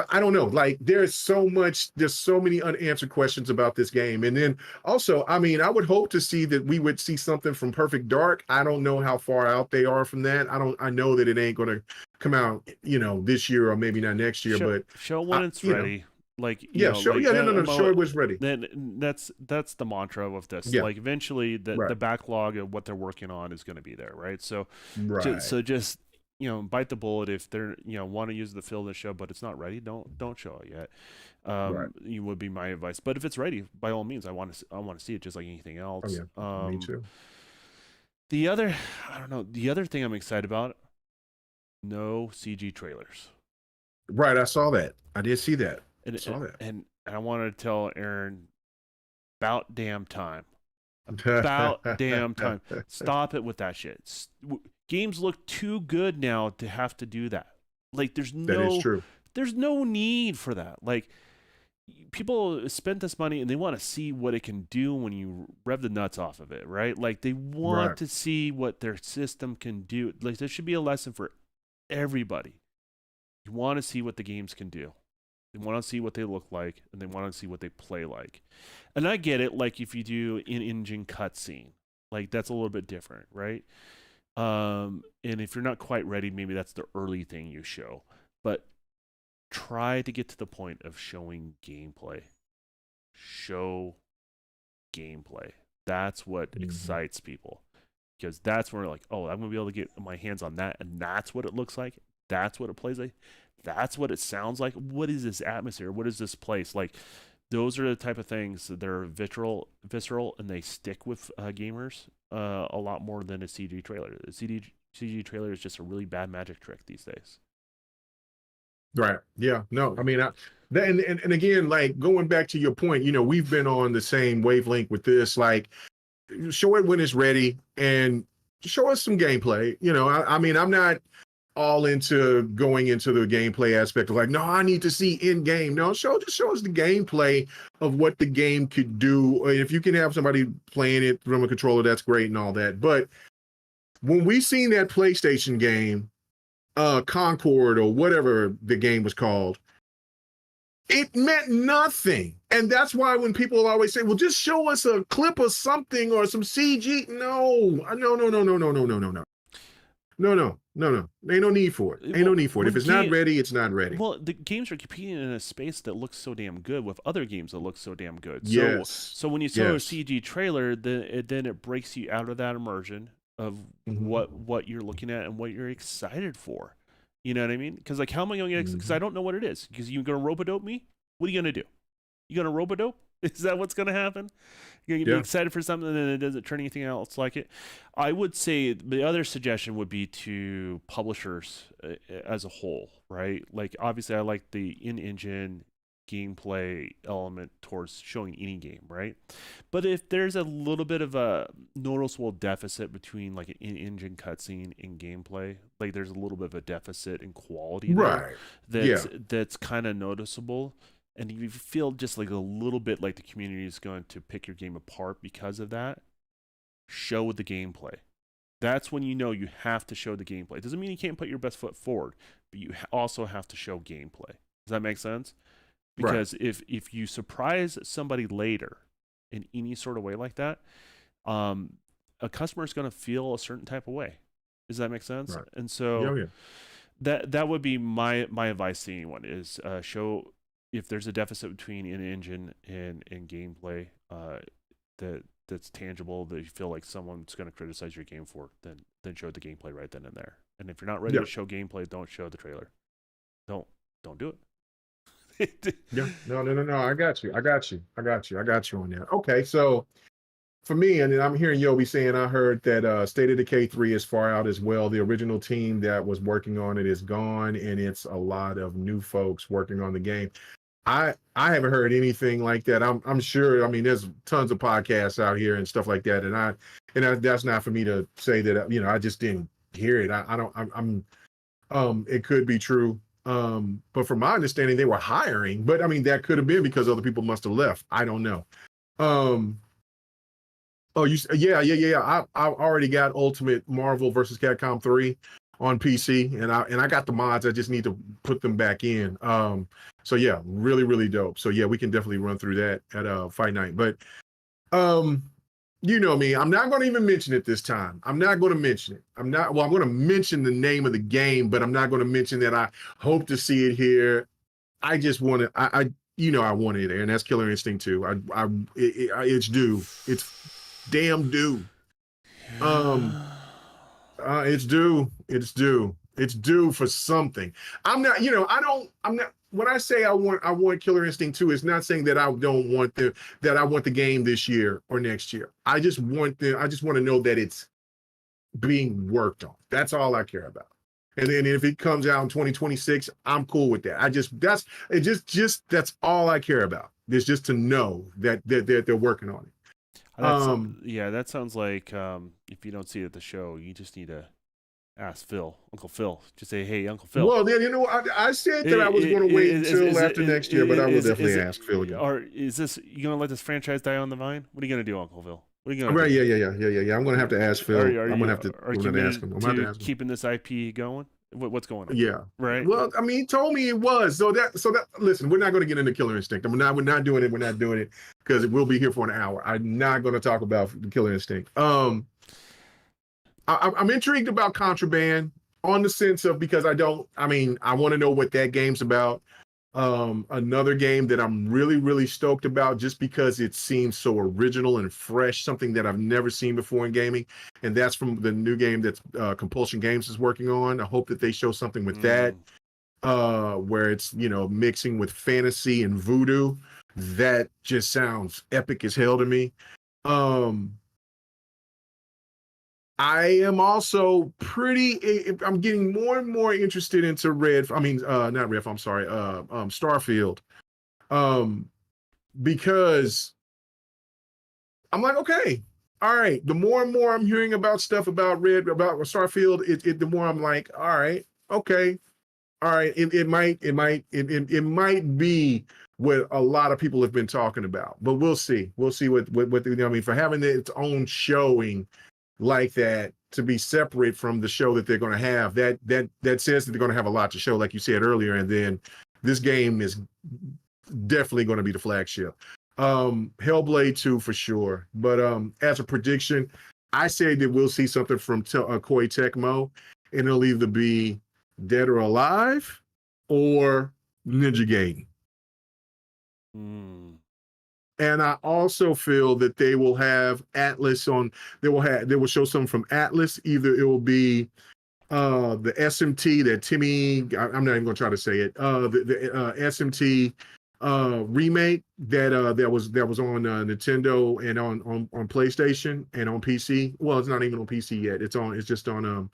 I don't know. Like, there's so many unanswered questions about this game. And then also, I mean, I would hope to see that we would see something from Perfect Dark. I don't know how far out they are from that. I know that it ain't going to come out, you know, this year or maybe not next year, but show when it's ready. Like, yeah, show, like, no, show it was ready. Then that's the mantra with this. Yeah. Like, eventually the backlog of what they're working on is going to be there, right? So just you know, bite the bullet. If they're, you know, want to use the fill of the show, but it's not ready, don't show it yet. You would be my advice. But if it's ready, by all means, I want to see it, just like anything else. Oh, yeah. Me too. The other thing I'm excited about, no CG trailers. Right, I saw that. I did see that. And I wanted to tell Aaron, about damn time. About damn time. Stop it with that shit. Games look too good now to have to do that. Like, that is true. There's no need for that. Like, people spent this money and they want to see what it can do when you rev the nuts off of it, right? Like, they want to see what their system can do. Like, there should be a lesson for everybody. You want to see what the games can do. They want to see what they look like, and they want to see what they play like. And I get it, like, if you do an in-engine cutscene, like, that's a little bit different, right? And if you're not quite ready, maybe that's the early thing you show. But try to get to the point of showing gameplay. Show gameplay. That's what excites people. Because that's where, like, oh, I'm going to be able to get my hands on that, and that's what it looks like. That's what it plays like. That's what it sounds like. What is this atmosphere? What is this place? Like, those are the type of things that are visceral, and they stick with gamers a lot more than a CG trailer. The CG trailer is just a really bad magic trick these days. Right. Yeah. No, I mean, and again, like, going back to your point, you know, we've been on the same wavelength with this. Like, show it when it's ready and show us some gameplay. You know, I mean, I'm not all into going into the gameplay aspect of, like, no, I need to see in game. No, just show us the gameplay of what the game could do. If you can have somebody playing it from a controller, that's great and all that. But when we seen that PlayStation game, Concord or whatever the game was called, it meant nothing. And that's why when people always say, well, just show us a clip of something or some CG. No. No. Ain't no need for it. Ain't no need for it. If it's not ready, it's not ready. Well, the games are competing in a space that looks so damn good with other games that look so damn good. Yes. So when you show a CG trailer, then it breaks you out of that immersion of what you're looking at and what you're excited for. You know what I mean? Because like, how am I going to get? Because I don't know what it is. Because you're going to robodope me. What are you going to do? You going to robodope? Is that what's going to happen? You're going to be excited for something and then it doesn't turn anything else like it. I would say the other suggestion would be to publishers as a whole, right? Like, obviously, I like the in-engine gameplay element towards showing any game, right? But if there's a little bit of a noticeable deficit between like an in-engine cutscene and gameplay, like there's a little bit of a deficit in quality there, that's kind of noticeable. And you feel just like a little bit like the community is going to pick your game apart because of that, show the gameplay. That's when you know you have to show the gameplay. It doesn't mean you can't put your best foot forward, but you also have to show gameplay. Does that make sense? Because if you surprise somebody later in any sort of way like that, a customer is going to feel a certain type of way. Does that make sense? Right. And so that would be my advice to anyone is show. If there's a deficit between in-engine and gameplay that's tangible, that you feel like someone's going to criticize your game for, then show the gameplay right then and there. And if you're not ready to show gameplay, don't show the trailer. Don't do it. No. I got you on that. Okay, so for me, and I'm hearing Yobi saying, I heard that State of Decay 3 is far out as well. The original team that was working on it is gone, and it's a lot of new folks working on the game. I haven't heard anything like that. I'm sure. I mean, there's tons of podcasts out here and stuff like that, and that's not for me to say that. I just didn't hear it. It could be true. But from my understanding, they were hiring. But I mean, that could have been because other people must have left. I don't know. I already got Ultimate Marvel vs. Capcom 3 on PC, and I got the mods. I just need to put them back in. So yeah, really, really dope. So yeah, we can definitely run through that at Fight Night. But you know me, I'm not going to even mention it this time. I'm not going to mention it. I'm going to mention the name of the game, but I'm not going to mention that I hope to see it here. I just want to. I want it there, and that's Killer Instinct 2. It's due. It's damn due. It's due. It's due for something. I'm not. When I say I want Killer Instinct 2, it's not saying that I don't want that I want the game this year or next year. I just want to know that it's being worked on. That's all I care about. And then if it comes out in 2026, I'm cool with that. That's all I care about. It's just to know that they're working on it. That sounds like if you don't see it at the show, you just need to ask Uncle Phil. Just say, hey, Uncle Phil. Well, then, I said that I was going to wait until after next year, but I will definitely ask Phil again. Or is you going to let this franchise die on the vine? What are you going to do, Uncle Phil? What are you going to do? Yeah. I'm going to have to ask Phil. I'm going to have to ask him. I'm going to ask him. Keeping this IP going? What's going on? Yeah. Right. Well, I mean, he told me it was. So that listen, we're not going to get into Killer Instinct. We're not doing it. We're not doing it because we'll be here for an hour. I'm not going to talk about the Killer Instinct. I'm intrigued about Contraband on the sense of because I want to know what that game's about. Another game that I'm really, really stoked about just because it seems so original and fresh, something that I've never seen before in gaming. And that's from the new game that Compulsion Games is working on. I hope that they show something with that, where it's, mixing with fantasy and voodoo. That just sounds epic as hell to me. I am also I'm getting more and more interested into Starfield. Because I'm like, okay, all right. The more and more I'm hearing about stuff about Starfield, the more I'm like, all right, okay. All right. It might be what a lot of people have been talking about, but we'll see. We'll see what for having its own showing like that to be separate from the show that they're going to have, that says that they're going to have a lot to show, like you said earlier. And then this game is definitely going to be the flagship. Hellblade 2 for sure. But as a prediction, I say that we'll see something from Koei Tecmo. and it'll either be Dead or Alive or Ninja Gaiden. And I also feel that they will have Atlas on. They will show something from Atlas. Either it will be the SMT that Timmy. I'm not even going to try to say it. The SMT remake that was on Nintendo and on PlayStation and on PC. Well, it's not even on PC yet. It's just on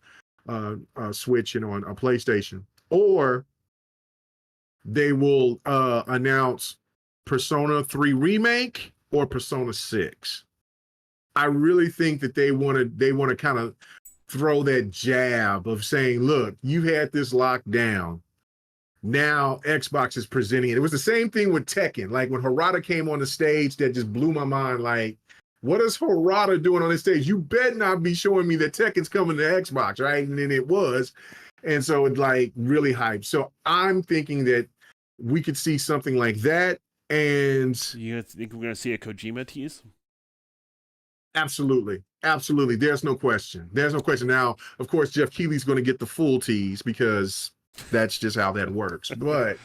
Switch and on a PlayStation. Or they will announce Persona 3 remake or Persona 6. I really think that they want to kind of throw that jab of saying, look, you had this locked down. Now Xbox is presenting it. It was the same thing with Tekken. Like when Harada came on the stage, that just blew my mind. Like, what is Harada doing on the stage? You better not be showing me that Tekken's coming to Xbox, right? And then it was. And so it like really hyped. So I'm thinking that we could see something like that. And you think we're going to see a Kojima tease? Absolutely. Absolutely. There's no question. There's no question. Now, of course, Jeff Keighley's going to get the full tease because that's just how that works. But,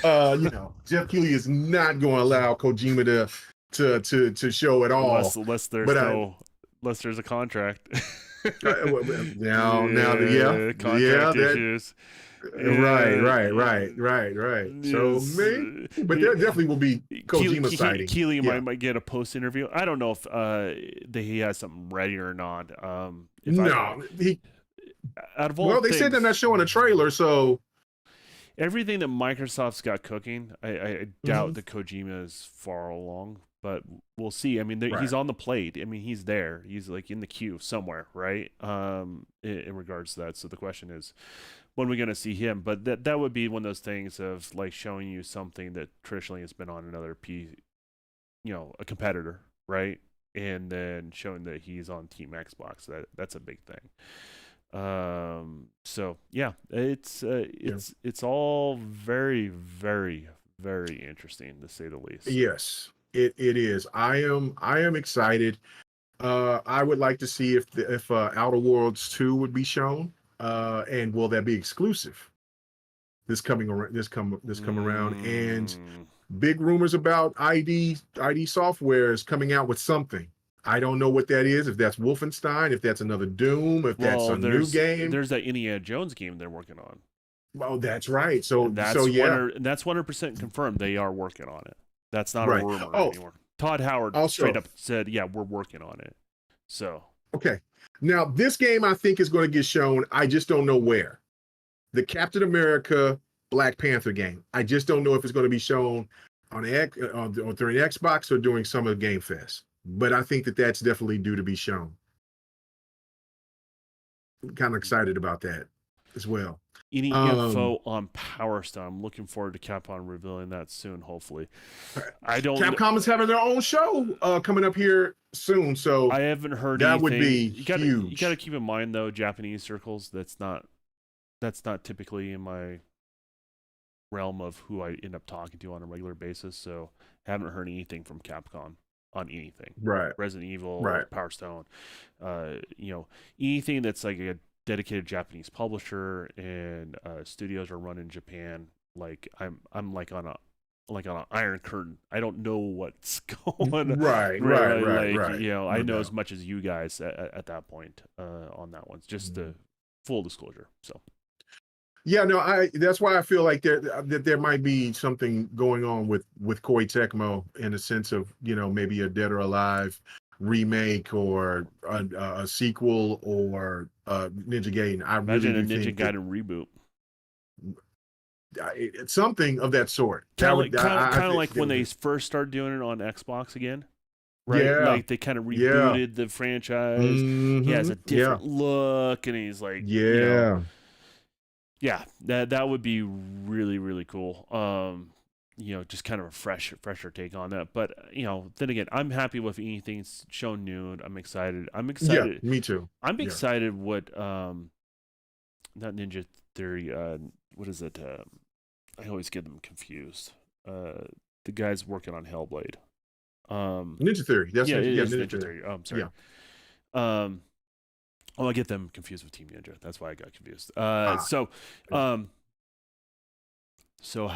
Jeff Keighley is not going to allow Kojima to show at all. Unless there's a contract. Contract issues. Right. So maybe, but there definitely will be Kojima sighting. Keighley might get a post interview. I don't know if he has something ready or not. They said they're not showing a trailer, so everything that Microsoft's got cooking, I doubt that Kojima is far along. But we'll see. I mean, he's on the plate. I mean, he's there. He's like in the queue somewhere, right? In regards to that. So the question is, when are we going to see him? But that would be one of those things of like showing you something that traditionally has been on another a competitor, right? And then showing that he's on Team Xbox. That's a big thing. So yeah, it's all very, very, very interesting to say the least. Yes. It is. I am excited. I would like to see if Outer Worlds 2 would be shown. And will that be exclusive this come around? And big rumors about ID Software is coming out with something. I don't know what that is. If that's Wolfenstein, if that's another Doom, if that's a new game. There's that Indiana Jones game they're working on. Oh, that's right. So that's 100% confirmed. They are working on it. That's not a rumor anymore. Todd Howard straight up said, "Yeah, we're working on it." So okay. Now, this game I think is going to get shown. I just don't know where. The Captain America Black Panther game. I just don't know if it's going to be shown on during Xbox or during Summer Game Fest. But I think that that's definitely due to be shown. I'm kind of excited about that as well. Any info on Power Stone? I'm looking forward to Capcom revealing that soon, hopefully. Capcom is having their own show coming up here soon, so I haven't heard that anything. Would be huge. You got to keep in mind though, Japanese circles. That's not typically in my realm of who I end up talking to on a regular basis. So haven't heard anything from Capcom on anything. Right. Resident Evil, right. Power Stone, anything that's like a dedicated Japanese publisher and studios are run in Japan. Like I'm like on an iron curtain. I don't know what's going. Right. I know as much as you guys at that point on that one. Just the full disclosure. So. Yeah, no, that's why I feel like there might be something going on with Koei Tecmo in the sense of, maybe a Dead or Alive remake or a sequel or Ninja Gaiden. Imagine a Ninja Gaiden reboot. It's something of that sort. Kind of like when they first started doing it on Xbox again. Right? Yeah. Like they kind of rebooted the franchise. Mm-hmm. He has a different look and he's like, yeah, that would be really, really cool. Just kind of a fresher take on that. But, then again, I'm happy with anything shown new. I'm excited. Yeah, me too. I'm excited what, not Ninja Theory, what is it? I always get them confused. The guy's working on Hellblade. Ninja Theory. That's Ninja Theory. Oh, I'm sorry. Yeah. Oh, I get them confused with Team Ninja. That's why I got confused. Ah, So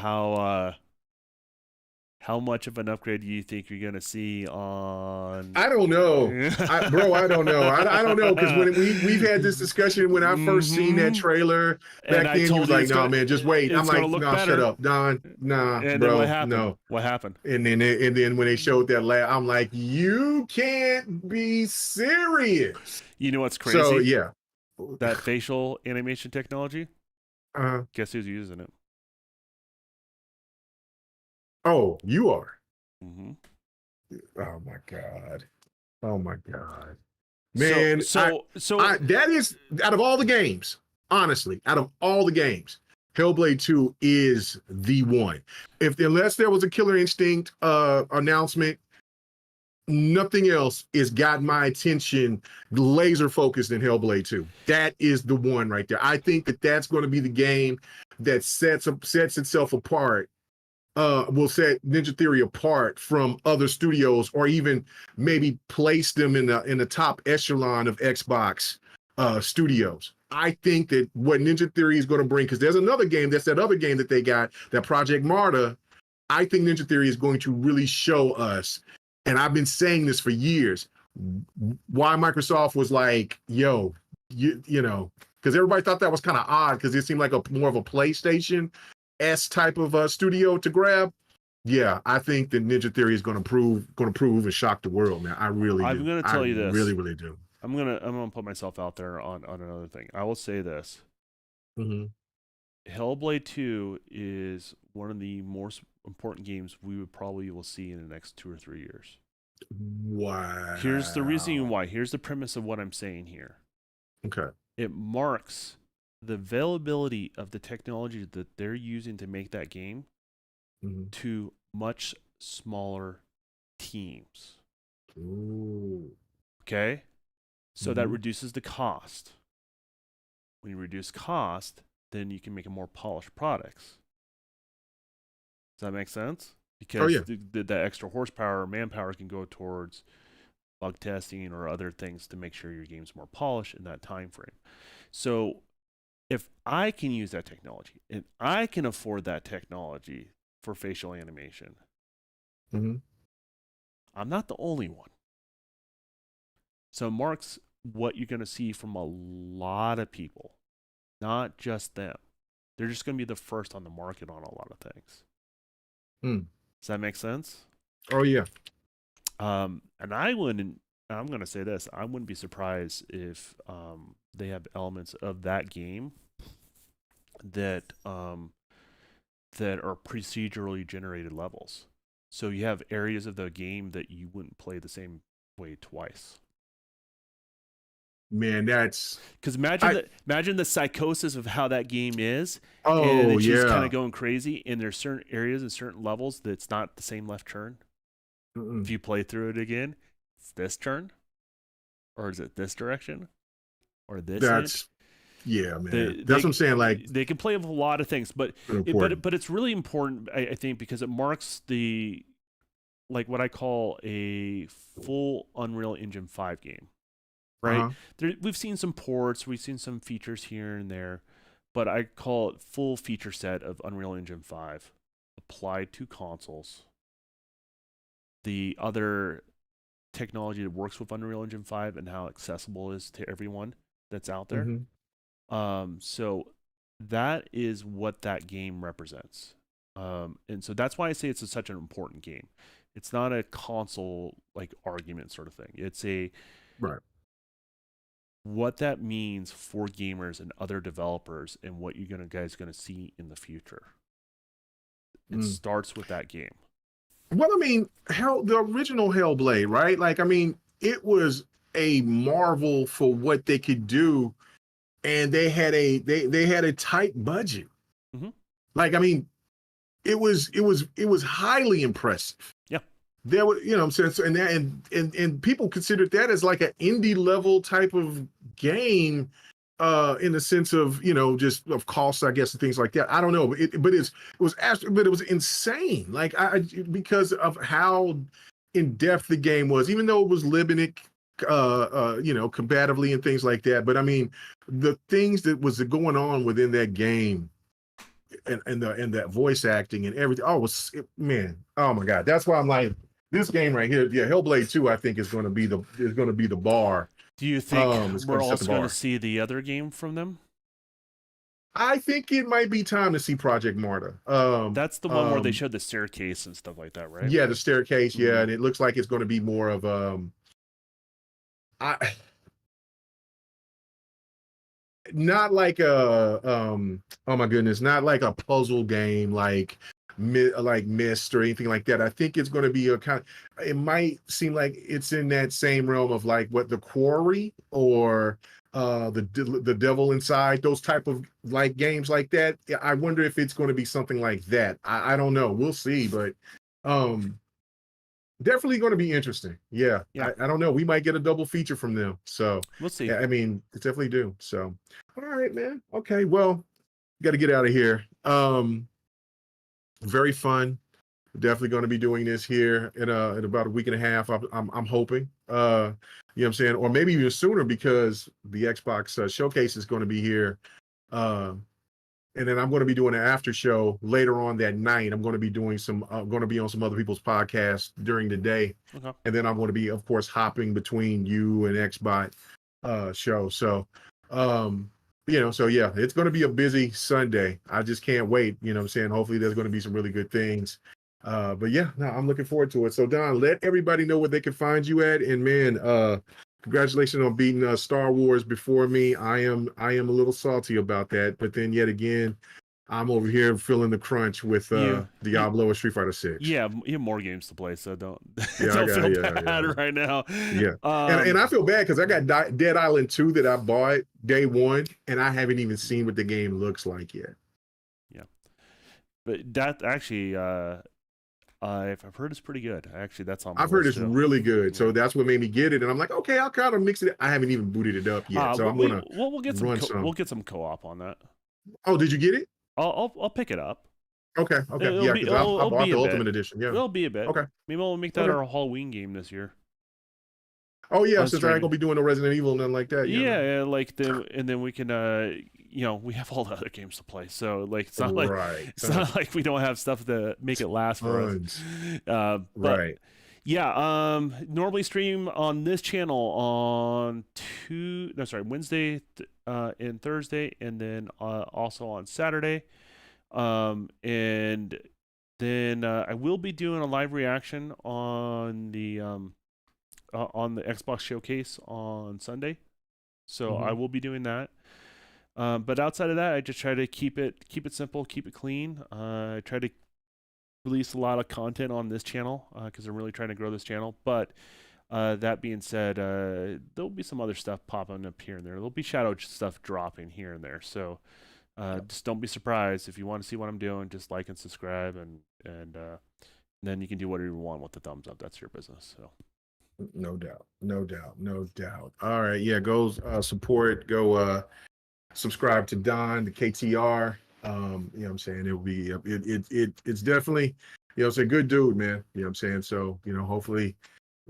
how much of an upgrade do you think you're gonna see on? I don't know. I don't know. I don't know because when we've had this discussion when I first seen that Mm-hmm. trailer And back I then, he told was you like, "Nah, man, just wait." I'm it's gonna like, look "Nah, shut better. up, Don. Nah, And then what bro, happened? no." What happened? And then when they showed that lab, I'm like, "You can't be serious." You know what's So crazy? yeah. That facial animation technology. Uh, Guess who's using it? oh, you are. Mm-hmm. Oh my god. Oh my god. So Man, so so that is out of all the games, honestly, out of all the games, Hellblade 2 is the one. If unless there was a Killer Instinct announcement, nothing else has got my attention laser focused in Hellblade 2. That is the one right there. I think that that's going to be the game that sets itself apart, will set Ninja Theory apart from other studios, or even maybe place them in the top echelon of Xbox studios. I think that what Ninja Theory is going to bring, because there's another game, that's that other game that they got, that Project Marta. I think Ninja Theory is going to really show us, and I've been saying this for years, why Microsoft was like, yo, you know, because everybody thought that was kind of odd because it seemed like a more of a PlayStation S type of studio to grab. Yeah, I think that Ninja Theory is going to prove and shock the world, man. I really I'm do. gonna I tell you really, this. really do. I'm gonna put myself out there on another thing. I will say this. Mm-hmm. Hellblade 2 is one of the most important games we would probably will see in the next 2 or 3 years. Here's the reason Wow. why. Here's the premise of what I'm saying here. Okay. It marks the availability of the technology that they're using to make that game Mm-hmm. to much smaller teams. Ooh. Okay? So that Mm-hmm. reduces the cost. When you reduce cost, then you can make a more polished products. Does that make sense? Oh Because yeah. the extra horsepower or manpower can go towards bug testing or other things to make sure your game's more polished in that time frame. So if I can use that technology and I can afford that technology for facial animation, Mm-hmm. I'm not the only one. So marks what you're going to see from a lot of people, not just them. They're just going to be the first on the market on a lot of things. Mm. Does that make sense? Oh yeah. And I wouldn't. I'm going to say this. I wouldn't be surprised if they have elements of that game that that are procedurally generated levels. So you have areas of the game that you wouldn't play the same way twice. Man, that's Because I. imagine the psychosis of how that game is, and Oh it's just kind yeah. of going crazy. And there's certain areas and certain levels that's not the same left turn. If Mm-mm. you play through it again, it's this turn, or is it this direction, or this hint? That's yeah, man. They That's what they I'm saying. Like they can play with a lot of things, but important. it's really important, I think, because it marks the like what I call a full Unreal Engine 5 game, right? Uh-huh. We've seen some ports, we've seen some features here and there, but I call it full feature set of Unreal Engine 5 applied to consoles. The other technology that works with Unreal Engine 5 and how accessible it is to everyone that's out there. Mm-hmm. So that is what that game represents. And so that's why I say it's such an important game. It's not a console like argument sort of thing. It's a Right. what that means for gamers and other developers and what you're guys gonna see in the future. It Mm. starts with that game. Well, I mean, the original Hellblade, right? Like, I mean, it was a marvel for what they could do, and they had a tight budget. Mm-hmm. Like, I mean, it was highly impressive. Yeah. There was, you know, what I'm saying, so, and people considered that as like an indie level type of game, in the sense of, you know, just of costs, I guess, and things like that. I don't know, but it was insane. Like because of how in depth the game was, even though it was limited, combatively and things like that. But I mean, the things that was going on within that game and that voice acting and everything. Man, oh my God. That's why I'm like, this game right here, yeah, Hellblade 2, I think is going to be the bar. Do you think It's we're going to set the also going to bar. see the other game from them? I think it might be time to see Project Marta. That's the one where they showed the staircase and stuff like that, right? Yeah, the staircase. Yeah, Mhm. and it looks like it's going to be more of I not like a oh my goodness, not like a puzzle game like Myst or anything like that. I think it's going to be it might seem like it's in that same realm of like what the Quarry or the Devil Inside, those type of like games like that. I wonder if it's going to be something like that. I don't know. We'll see, but um definitely going to be interesting. Yeah, Yeah, I don't know. We might get a double feature from them. So, we'll see. yeah, I mean, it's definitely do. So, all right, man. Okay, well, got to get out of here. Very fun. Definitely going to be doing this here in about a week and a half. I'm hoping. You know what I'm saying, or maybe even sooner because the Xbox showcase is going to be here. Uh, and then I'm going to be doing an after show later on that night. I'm going to be doing going to be on some other people's podcasts during the day, Okay. and then I'm going to be, of course, hopping between you and Xbot show. So, so yeah, it's going to be a busy Sunday. I just can't wait. You know what I'm saying? Hopefully, there's going to be some really good things. But yeah, no, I'm looking forward to it. So Don, let everybody know where they can find you at, and man, congratulations on beating Star Wars before me. I am a little salty about that, but then yet again, I'm over here feeling the crunch with You Diablo and Street Fighter 6. yeah, you have more games to play, so don't Yeah, I don't got feel yeah. bad right now. Yeah. And I feel bad because I got Dead Island 2 that I bought day one, and I haven't even seen what the game looks like yet. Yeah, but that actually, I've heard it's pretty good. Actually, that's on my I've heard list it's too. really good. Yeah. So that's what made me get it. And I'm like, okay, I'll kind of mix it. I haven't even booted it up yet. So I'm gonna we'll get some run some. we'll get some co-op on that. Oh, did you get it? I'll pick it up. Okay. Yeah, because I It'll bought be the a bit. Ultimate Edition. Yeah. It'll be a bit. Okay. Maybe we'll make that Okay. our Halloween game this year. Oh yeah, On since I ain't streaming. gonna be doing no Resident Evil and nothing like that. Yeah, and then we can we have all the other games to play. So like it's not Right. like we don't have stuff to make it last for us. But Right. yeah, normally stream on this channel on Wednesday and Thursday, and then also on Saturday. And then I will be doing a live reaction on the Xbox showcase on Sunday. So I will be doing that. But outside of that, I just try to keep it simple, keep it clean. I try to release a lot of content on this channel because I'm really trying to grow this channel. But that being said, there'll be some other stuff popping up here and there. There'll be shadow stuff dropping here and there. So just don't be surprised if you want to see what I'm doing. Just like and subscribe, and then you can do whatever you want with the thumbs up. That's your business. So. No doubt. All right, yeah, go support, go subscribe to Don, the KTR. You know what I'm saying? It'll be it's definitely, it's a good dude, man. You know what I'm saying? So, hopefully,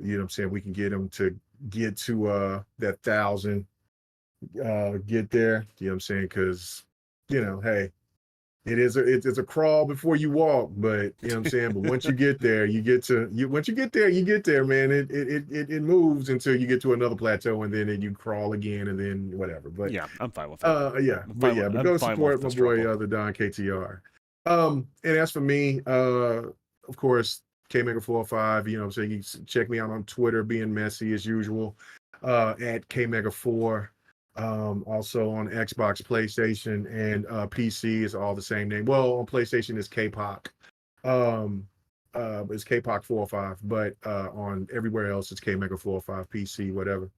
I'm saying, we can get him to get to that 1,000, get there, you know what I'm saying? Because, hey, it's a crawl before you walk, but you know what I'm saying. But once you get there, once you get there, man. It moves until you get to another plateau, and then you crawl again, and then whatever. But yeah, I'm fine with that. but go support my boy, the Don KTR. And as for me, of course, KMega405. You know what I'm saying. You can check me out on Twitter, being messy as usual, at KMega4. Also on Xbox, PlayStation, and PC is all the same name. Well, on PlayStation is KPOC. It's KPOC 405, but on everywhere else it's KMega 405, PC, whatever.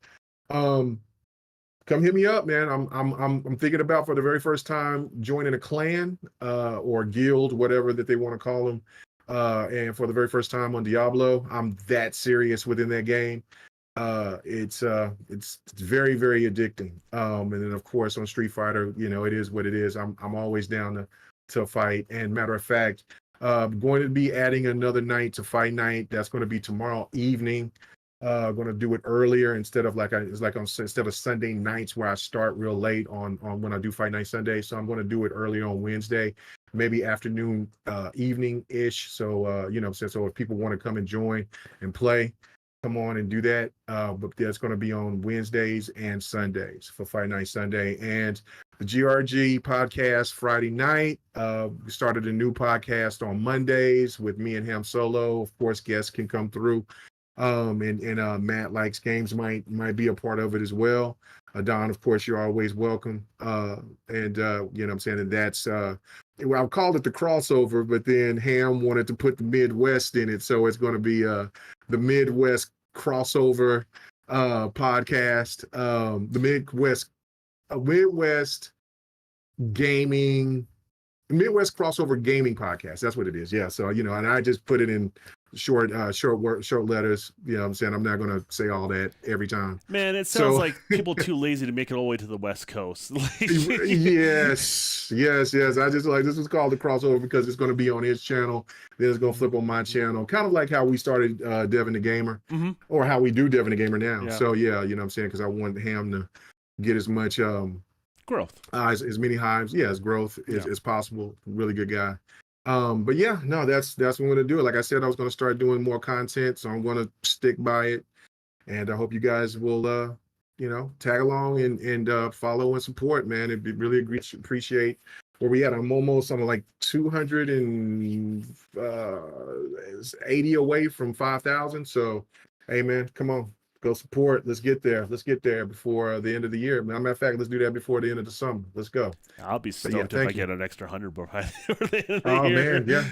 Come hit me up, man. I'm thinking about, for the very first time, joining a clan or guild, whatever that they want to call them. And for the very first time on Diablo, I'm that serious within that game. It's very, very addicting. And then of course on Street Fighter, it is what it is. I'm always down to fight. And matter of fact, I'm going to be adding another night to Fight Night. That's going to be tomorrow evening. Going to do it earlier instead of instead of Sunday nights where I start real late on when I do Fight Night Sunday. So I'm going to do it early on Wednesday, maybe afternoon, evening ish. So so if people want to come and join and play, come on and do that. But that's going to be on Wednesdays and Sundays for Fight Night Sunday. And the GRG podcast Friday night. We started a new podcast on Mondays with me and him solo. Of course, guests can come through. And Matt Likes Games might be a part of it as well. Don, of course, you're always welcome. And I'm saying, and that's well, I've called it the crossover, but then Ham wanted to put the Midwest in it, so it's going to be the Midwest crossover podcast, the Midwest gaming. Midwest crossover gaming podcast. That's what it is. Yeah. So, and I just put it in short letters. You know what I'm saying? I'm not going to say all that every time. Man, it sounds like people too lazy to make it all the way to the West Coast. Yes. I just this was called the crossover because it's going to be on his channel. Then it's going to flip on my channel. Kind of like how we started Devin the Gamer, or how we do Devin the Gamer now. Yeah. So, yeah, you know what I'm saying? Because I want Ham to get as much growth, as many hives, as growth as possible. Really good guy. But yeah, no, that's what I'm gonna do. Like I said, I was gonna start doing more content, so I'm gonna stick by it. And I hope you guys will tag along and follow and support, man. It'd be really appreciate where we at. I'm almost like 280 away from 5,000. So hey man, come on. Go support. Let's get there. Before the end of the year. Matter of fact, let's do that before the end of the summer. Let's go. I'll be stoked if I get an extra 100 by the end of the year. Man, yeah,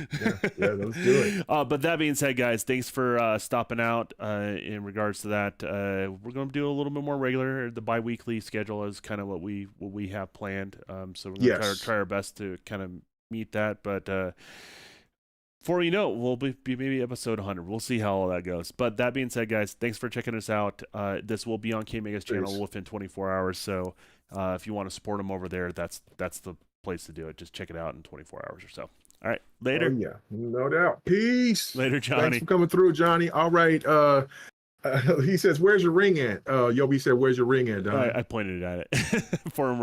let's do it. But that being said, guys, thanks for stopping out. In regards to that, we're going to do a little bit more regular. The bi-weekly schedule is kind of what we have planned. So we're going to try our best to kind of meet that. But before you know it, we'll be maybe episode 100. We'll see how all that goes. But that being said, guys, thanks for checking us out. This will be on Kamiya's channel within 24 hours. So if you want to support him over there, that's the place to do it. Just check it out in 24 hours or so. All right, later. Oh, yeah, no doubt. Peace. Later, Johnny. Thanks for coming through, Johnny. All right. He says, "Where's your ring at?" Yobi said, "Where's your ring at, Don?" I pointed at it for him.